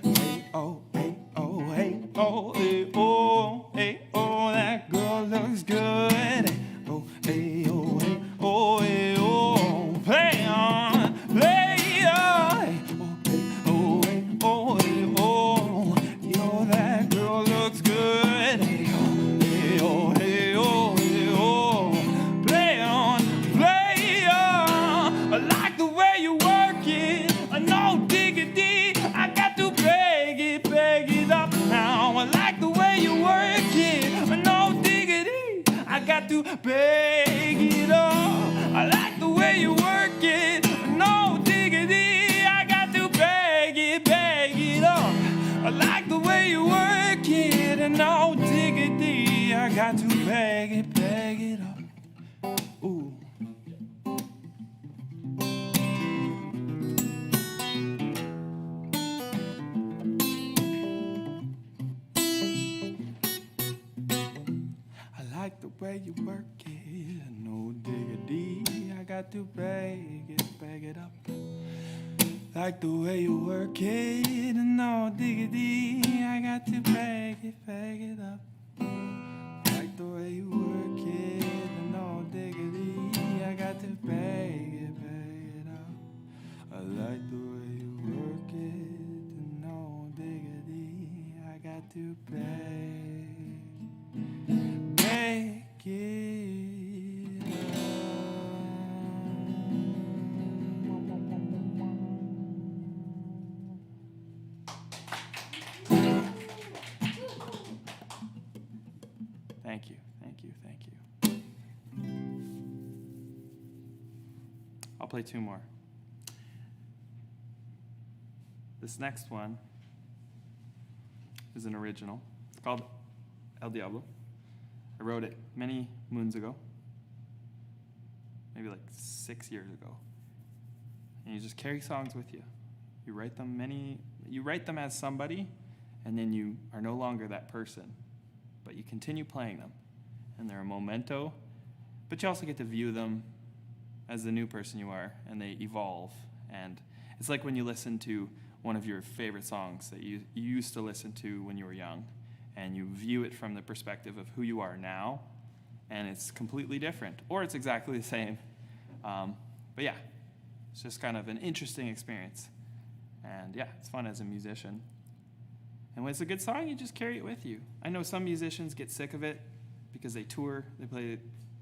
hey oh, hey oh, hey oh, hey oh, hey oh, that girl looks good. Hey oh, hey oh, hey oh, hey oh, play on, play on. Hey oh, hey oh, hey oh, yo, that girl looks good. Hey oh, hey oh, hey oh, play on, play on. I like the way you work it. I know diggity. I got to bag it up now. I like the way you work it. I know diggity. I got to bag it up. I like the way you work it. I know diggity. I got to bag it up. I like the way you work it. I know diggity. I got to bag it up. Ooh. I like the way you work it. No diggity. I got to bag it up. Like the way you work it. No diggity. I got to bag it up. Like the way you work it. No diggity. I got to bag it up. I like the way you work it. No diggity. I got to bag it up. Thank you, thank you, thank you. I'll play two more. This next one is an original. It's called El Diablo. I wrote it many moons ago, maybe like 6 years ago. And you just carry songs with you. You write them as somebody, and then you are no longer that person, but you continue playing them. And they're a memento, but you also get to view them as the new person you are, and they evolve. And it's like when you listen to one of your favorite songs that you used to listen to when you were young, and you view it from the perspective of who you are now, and it's completely different, or it's exactly the same. But yeah, it's just kind of an interesting experience. And yeah, it's fun as a musician. And when it's a good song, you just carry it with you. I know some musicians get sick of it because they tour, they play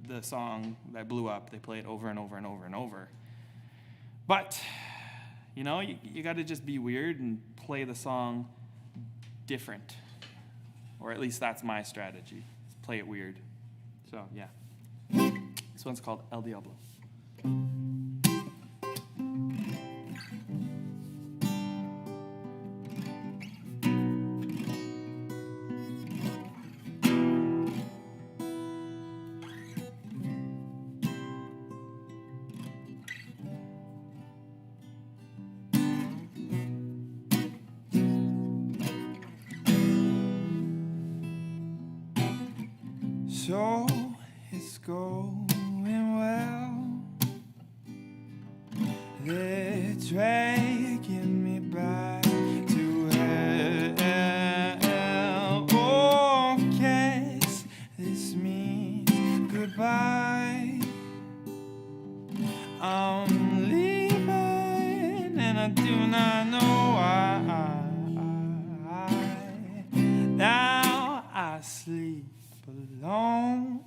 the song that blew up, they play it over and over and over and over. But, you know, you got to just be weird and play the song different. Or at least that's my strategy. Play it weird. So, yeah. This one's called El Diablo. So it's going well. They're dragging me back to hell. Oh, guess this means goodbye. I'm leaving and I do not know why. belong.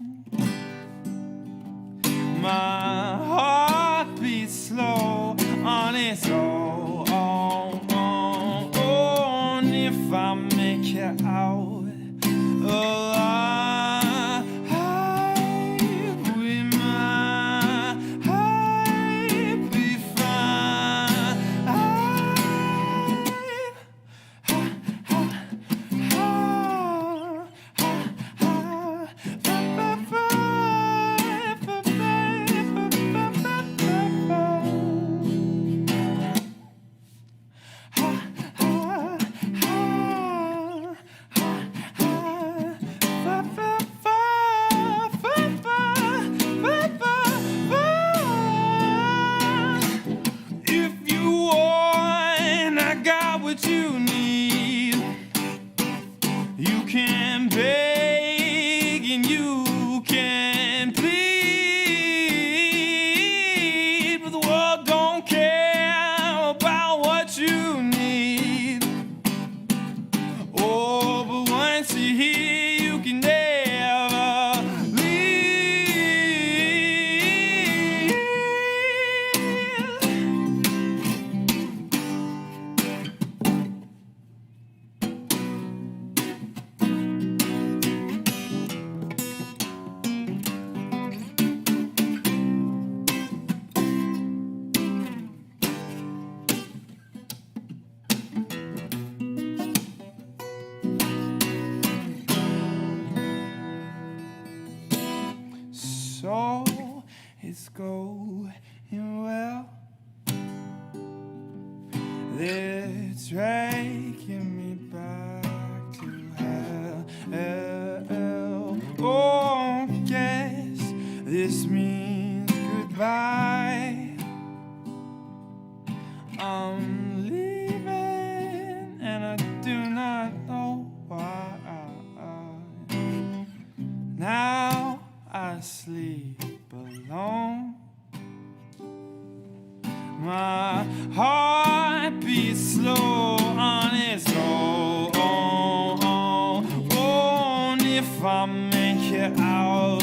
My heart beats slow on its own. If I make it out alive with my heart be fine. If you want, I got what you need. You can beg and you can plead, but the world don't care about what you need. Oh, but once you're here, you can never leave. So it's going well. They're taking me back to hell. Oh, guess this means goodbye. I'm leaving and I do not know why. Now I sleep alone. My heart beats slow on its own. If I make it out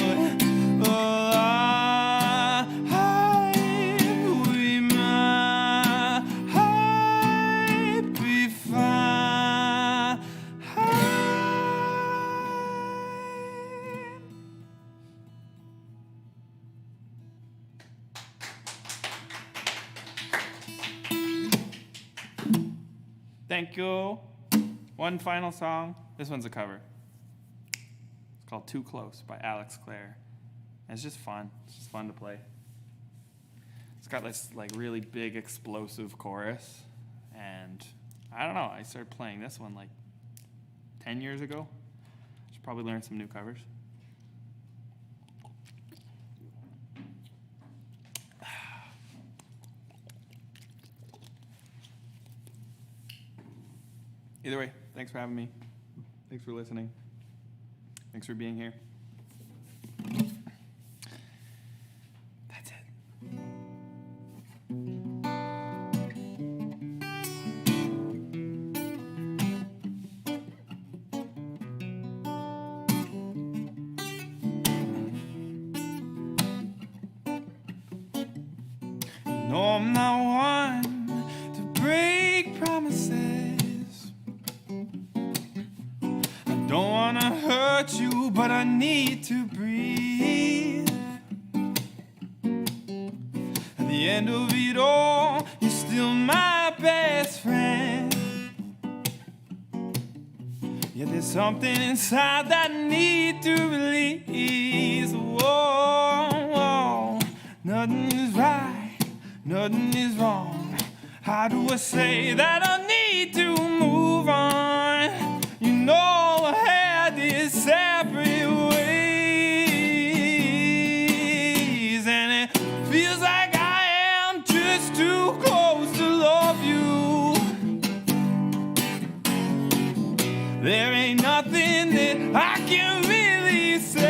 alive with my heart be fine. Thank you. One final song. This one's a cover. It's called Too Close by Alex Clare. And it's just fun. It's just fun to play. It's got this like really big explosive chorus. And I don't know, I started playing this one like 10 years ago. Should probably learn some new covers. Either way, thanks for having me. Thanks for listening. Thanks for being here. That's it. No, I'm not one to break promises. I don't wanna hurt you, but I need to breathe. At the end of it all, you're still my best friend. Yet there's something inside that I need to release. Whoa, nothing is right, nothing is wrong. How do I say that I need to move on? You know I had these separate ways, and it feels like I am just too close to love you. There ain't nothing that I can really say.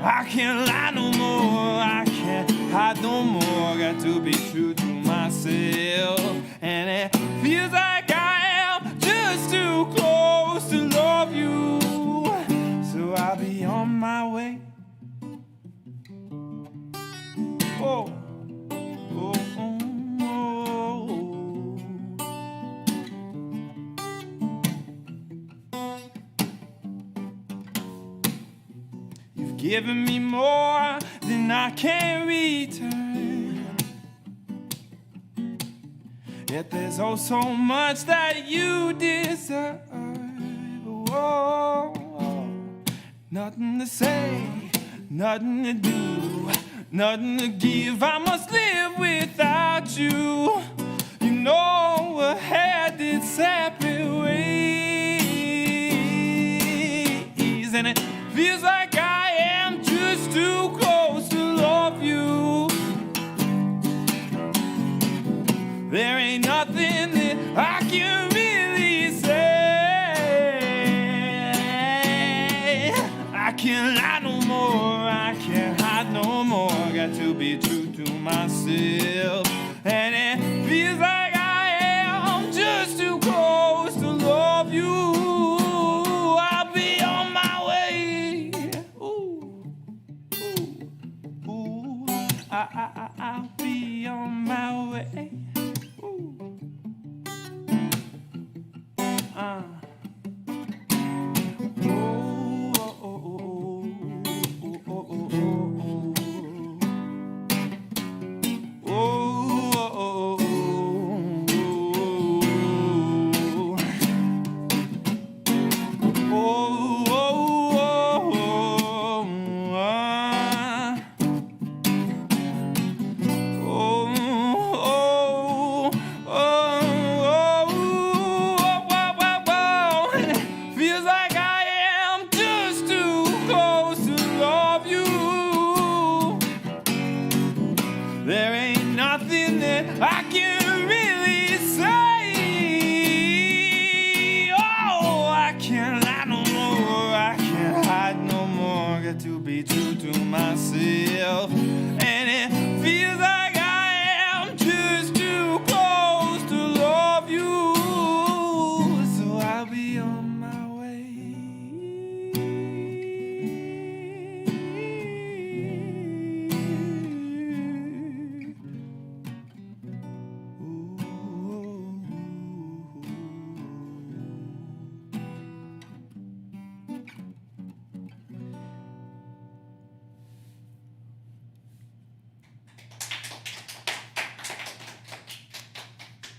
I can't lie no more, I can't hide no more. Got to be true to myself, and it feels like I am just too close to giving me more than I can return. Yet there's oh so much that you deserve. Oh, nothing to say, nothing to do, nothing to give. I must live without you. You know we're headed separate ways, and it feels like I am just too close to love you. There ain't nothing that I can really say. I can't lie no more, I can't hide no more. Got to be true to myself, and it feels like I am just too close to love you. I'll be on my way. Ooh, ooh, ooh. I'll be on my way. There ain't nothing that I can really say. Oh, I can't lie no more, I can't hide no more. Got to be true to myself, and it feels like I am just too close to love you. So I'll be on my way.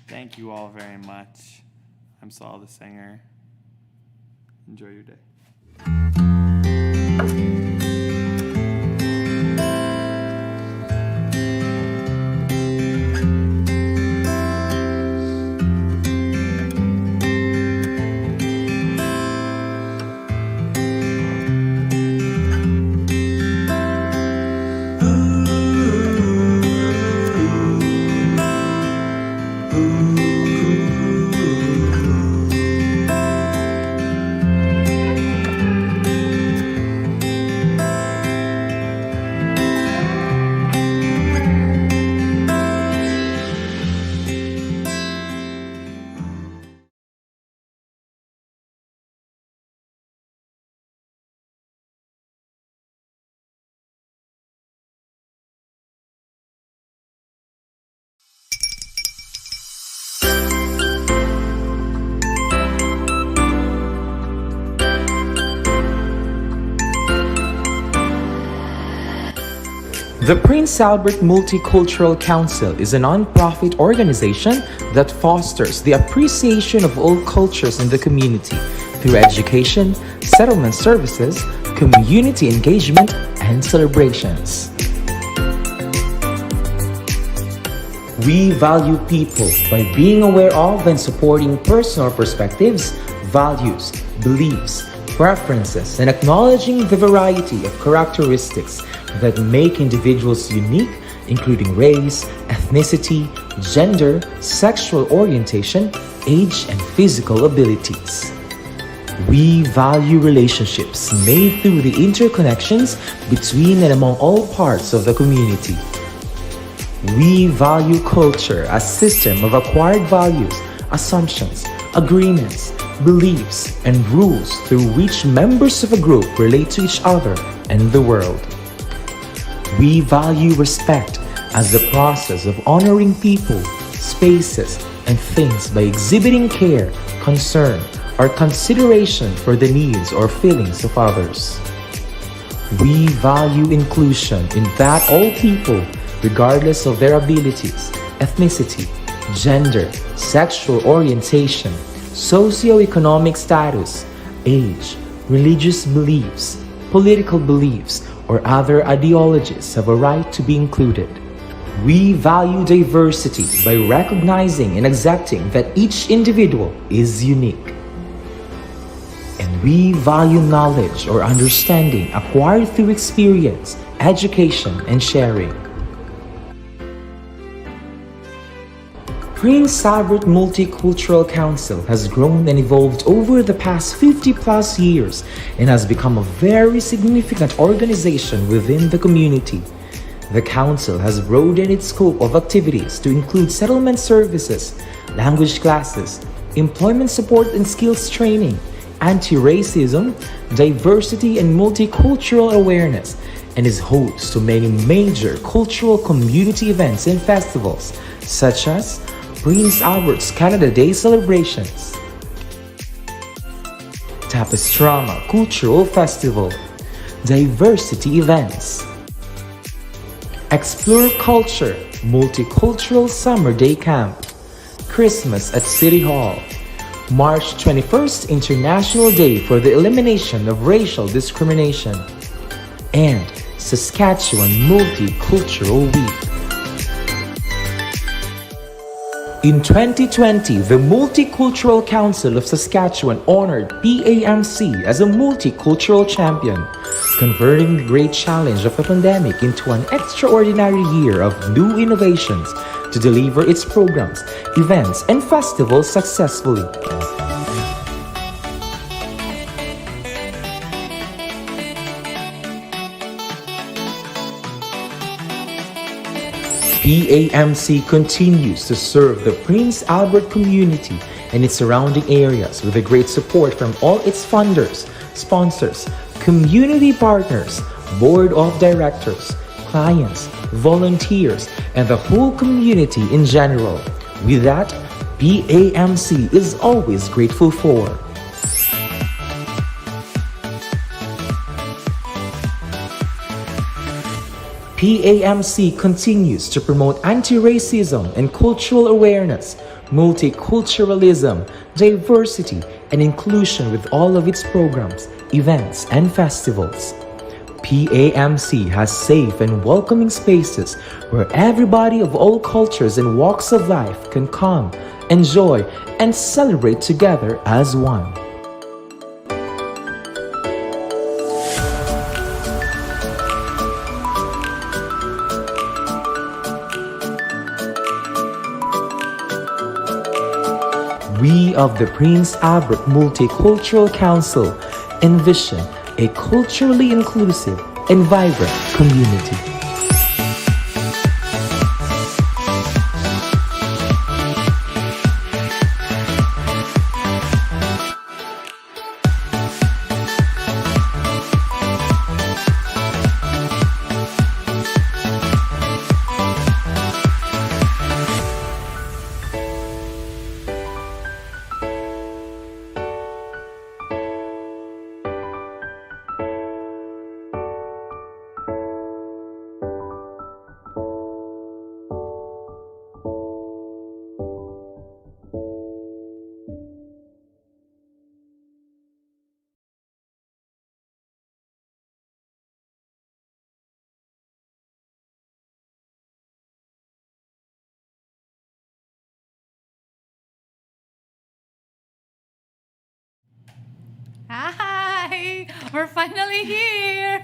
Thank you all very much. I'm Saul the singer. Enjoy your day. The Prince Albert Multicultural Council is a non-profit organization that fosters the appreciation of all cultures in the community through education, settlement services, community engagement, and celebrations. We value people by being aware of and supporting personal perspectives, values, beliefs, preferences, and acknowledging the variety of characteristics that make individuals unique, including race, ethnicity, gender, sexual orientation, age, and physical abilities. We value relationships made through the interconnections between and among all parts of the community. We value culture as a system of acquired values, assumptions, agreements, beliefs, and rules through which members of a group relate to each other and the world. We value respect as the process of honoring people, spaces, and things by exhibiting care, concern, or consideration for the needs or feelings of others. We value inclusion in that all people, regardless of their abilities, ethnicity, gender, sexual orientation, socioeconomic status, age, religious beliefs, political beliefs, or other ideologies have a right to be included. We value diversity by recognizing and accepting that each individual is unique. And we value knowledge or understanding acquired through experience, education, and sharing. Prince Albert Multicultural Council has grown and evolved over the past 50 plus years and has become a very significant organization within the community. The Council has broadened its scope of activities to include settlement services, language classes, employment support and skills training, anti-racism, diversity and multicultural awareness, and is host to many major cultural community events and festivals such as Prince Albert's Canada Day celebrations, Tapastrama Cultural Festival, diversity events, Explore Culture Multicultural Summer Day Camp, Christmas at City Hall, March 21st International Day for the Elimination of Racial Discrimination, and Saskatchewan Multicultural Week. In 2020, the Multicultural Council of Saskatchewan honored PAMC as a multicultural champion, converting the great challenge of the pandemic into an extraordinary year of new innovations to deliver its programs, events, and festivals successfully. PAMC continues to serve the Prince Albert community and its surrounding areas with a great support from all its funders, sponsors, community partners, board of directors, clients, volunteers, and the whole community in general. With that, PAMC is always grateful for. PAMC continues to promote anti-racism and cultural awareness, multiculturalism, diversity, and inclusion with all of its programs, events, and festivals. PAMC has safe and welcoming spaces where everybody of all cultures and walks of life can come, enjoy, and celebrate together as one. We of the Prince Albert Multicultural Council envision a culturally inclusive and vibrant community. Hi, we're finally here.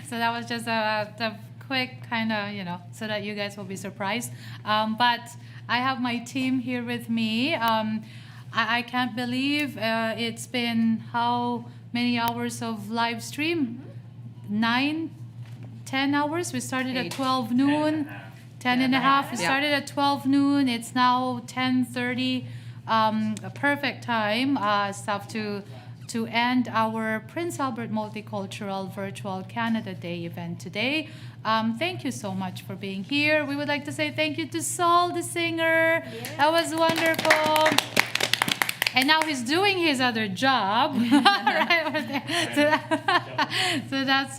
So that was just a quick kind of, so that you guys will be surprised. But I have my team here with me. I can't believe it's been how many hours of live stream? 9, 10 hours? We started at 12 noon. 10 and a half. We started at 12 noon. It's now 10:30. A perfect time stuff to end our Prince Albert Multicultural Virtual Canada Day event today. Thank you so much for being here. We would like to say thank you to Saul, the singer. That was wonderful. and now he's doing his other job. Right? So that's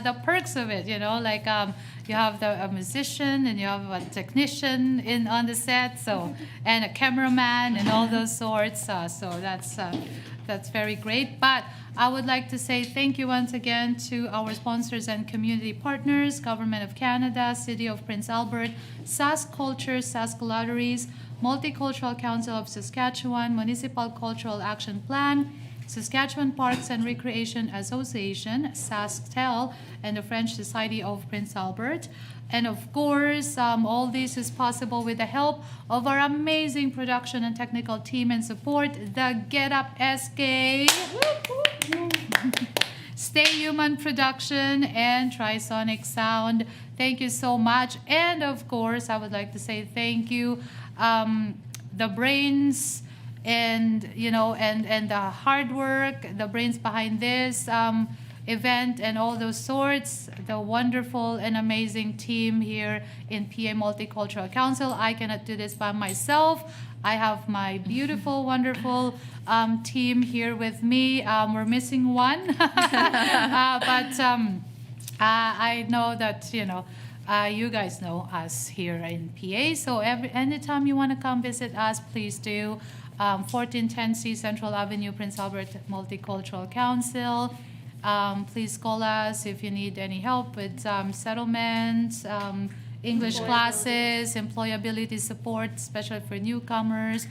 the perks of it, you know, like you have a musician and you have a technician on the set, so and a cameraman and all those sorts. So that's very great. But I would like to say thank you once again to our sponsors and community partners, Government of Canada, City of Prince Albert, Sask Culture, Sask Lotteries, Multicultural Council of Saskatchewan, Municipal Cultural Action Plan, Saskatchewan Parks and Recreation Association, SaskTel, and the French Society of Prince Albert. And of course, all this is possible with the help of our amazing production and technical team and support, the Get Up SK, Stay Human Production, and Trisonic Sound. Thank you so much. And of course, I would like to say thank you, the brains, and you know, and the hard work, the brains behind this event and all those sorts, the wonderful and amazing team here in PA Multicultural Council. I cannot do this by myself. I have my beautiful, wonderful team here with me. We're missing one, but I know that, you know, you guys know us here in PA. So anytime you want to come visit us, please do. 1410C Central Avenue, Prince Albert Multicultural Council. Please call us if you need any help with settlements, English classes, employability support, especially for newcomers,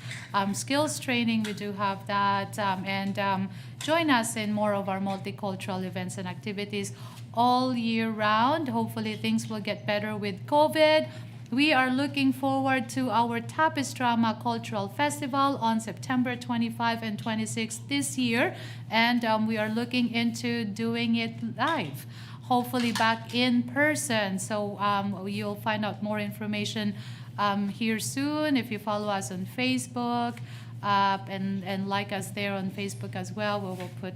skills training, we do have that, and join us in more of our multicultural events and activities all year round. Hopefully things will get better with COVID. We are looking forward to our Tapistrama Cultural Festival on September 25 and 26 this year, and we are looking into doing it live, hopefully back in person. So you'll find out more information here soon if you follow us on Facebook and like us there on Facebook as well. We will put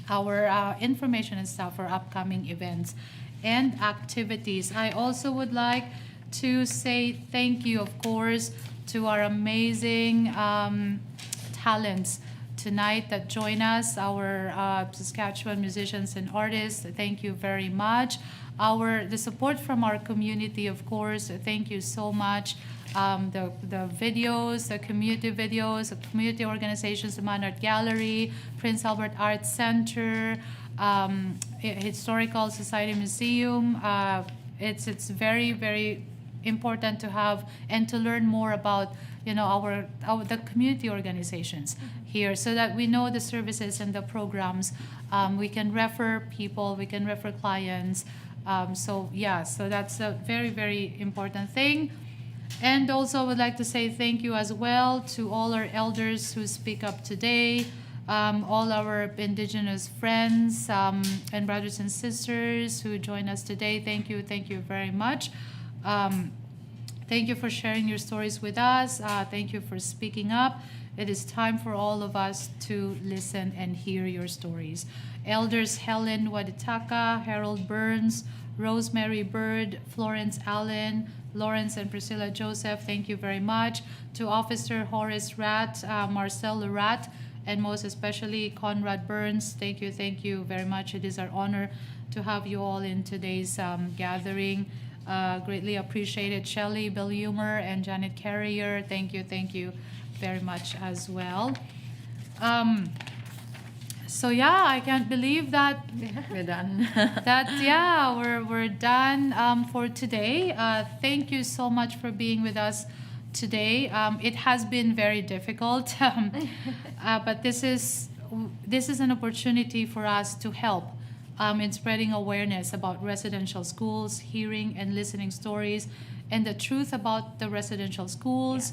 our information and stuff for upcoming events and activities. I also would like to say thank you, of course, to our amazing talents tonight that join us, our Saskatchewan musicians and artists. Thank you very much. The support from our community, of course, thank you so much. The videos, the community organizations, the Man Art Gallery, Prince Albert Arts Center, Historical Society Museum. It's very, very important to have and to learn more about, you know, the community organizations here, so that we know the services and the programs. We can refer people, we can refer clients. So that's a very, very important thing. And also I would like to say thank you as well to all our elders who speak up today, all our Indigenous friends and brothers and sisters who join us today. Thank you very much. Thank you for sharing your stories with us. Thank you for speaking up. It is time for all of us to listen and hear your stories. Elders Helen Waditaka, Harold Burns, Rosemary Bird, Florence Allen, Lawrence and Priscilla Joseph, thank you very much. To Officer Horace Rat, Marcel Rat, and most especially Conrad Burns, thank you very much. It is our honor to have you all in today's gathering. Greatly appreciated. Shelley, Bill Humer, and Janet Carrier, thank you very much as well. So yeah, I can't believe that We're done. we're done for today. Thank you so much for being with us today. It has been very difficult, but this is an opportunity for us to help in spreading awareness about residential schools, hearing and listening stories, and the truth about the residential schools.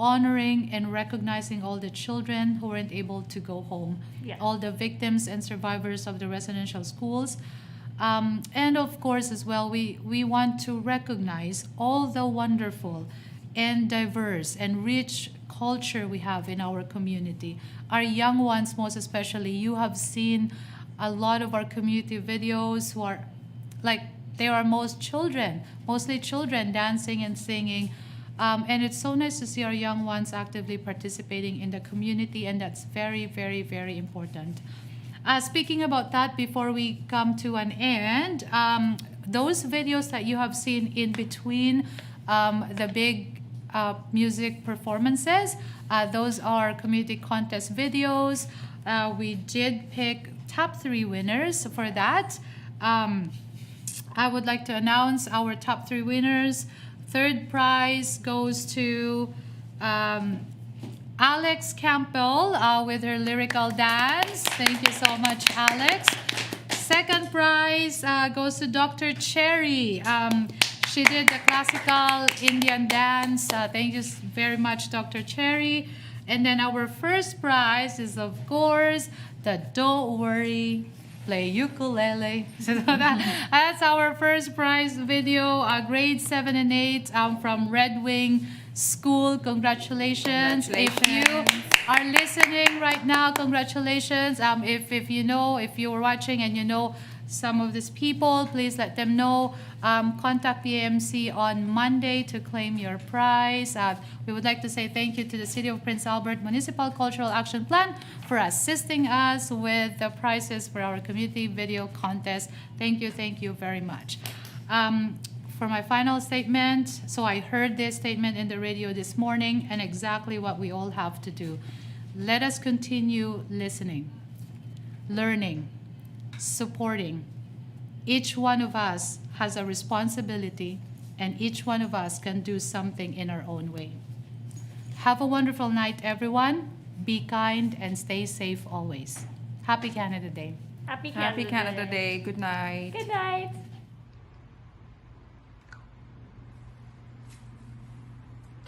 Honoring and recognizing all the children who weren't able to go home, all the victims and survivors of the residential schools. And of course as well, we want to recognize all the wonderful and diverse and rich culture we have in our community. Our young ones, most especially, you have seen a lot of our community videos who are like, they are mostly children dancing and singing And it's so nice to see our young ones actively participating in the community, and that's very, very, very important. Speaking about that, before we come to an end, those videos that you have seen in between the big music performances, those are community contest videos. We did pick top 3 winners for that. I would like to announce our top 3 winners. Third prize goes to Alex Campbell with her lyrical dance. Thank you so much, Alex. Second prize goes to Dr. Cherry. She did the classical Indian dance. Thank you very much, Dr. Cherry. And then our first prize is, of course, the Don't Worry, Play Ukulele. So that's our first prize video, grade 7 and 8 from Red Wing School. Congratulations. If you are listening right now, congratulations. If you were watching and you know some of these people, please let them know. Contact PAMC on Monday to claim your prize. We would like to say thank you to the City of Prince Albert Municipal Cultural Action Plan for assisting us with the prizes for our community video contest. Thank you very much. For my final statement, so I heard this statement in the radio this morning, and exactly what we all have to do. Let us continue listening, learning, supporting. Each one of us has a responsibility, and each one of us can do something in our own way. Have a wonderful night, everyone. Be kind and stay safe always. Happy Canada Day. Happy Canada Day. Good night. Good night.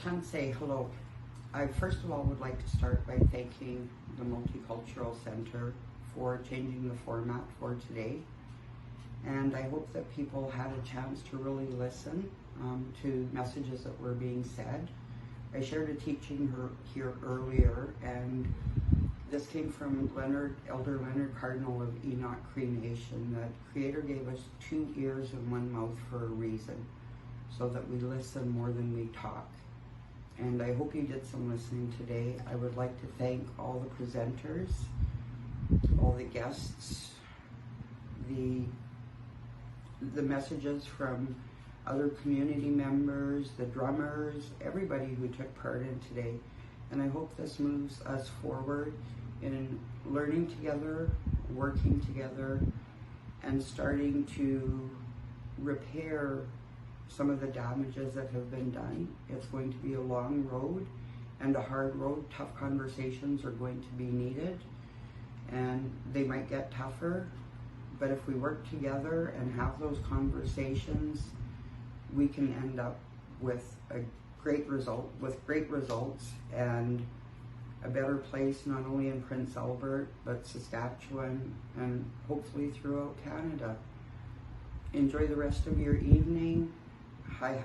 Can say hello. I first of all would like to start by thanking the Multicultural Center for changing the format for today. And I hope that people had a chance to really listen to messages that were being said. I shared a teaching here earlier, and this came from Elder Leonard Cardinal of Enoch Cree Nation, that Creator gave us 2 ears and 1 mouth for a reason, so that we listen more than we talk. And I hope you did some listening today. I would like to thank all the presenters, all the guests, the messages from other community members, the drummers, everybody who took part in today. And I hope this moves us forward in learning together, working together, and starting to repair some of the damages that have been done. It's going to be a long road and a hard road. Tough conversations are going to be needed, and they might get tougher. But if we work together and have those conversations, we can end up with great results and a better place, not only in Prince Albert, but Saskatchewan, and hopefully throughout Canada. Enjoy the rest of your evening. Hi.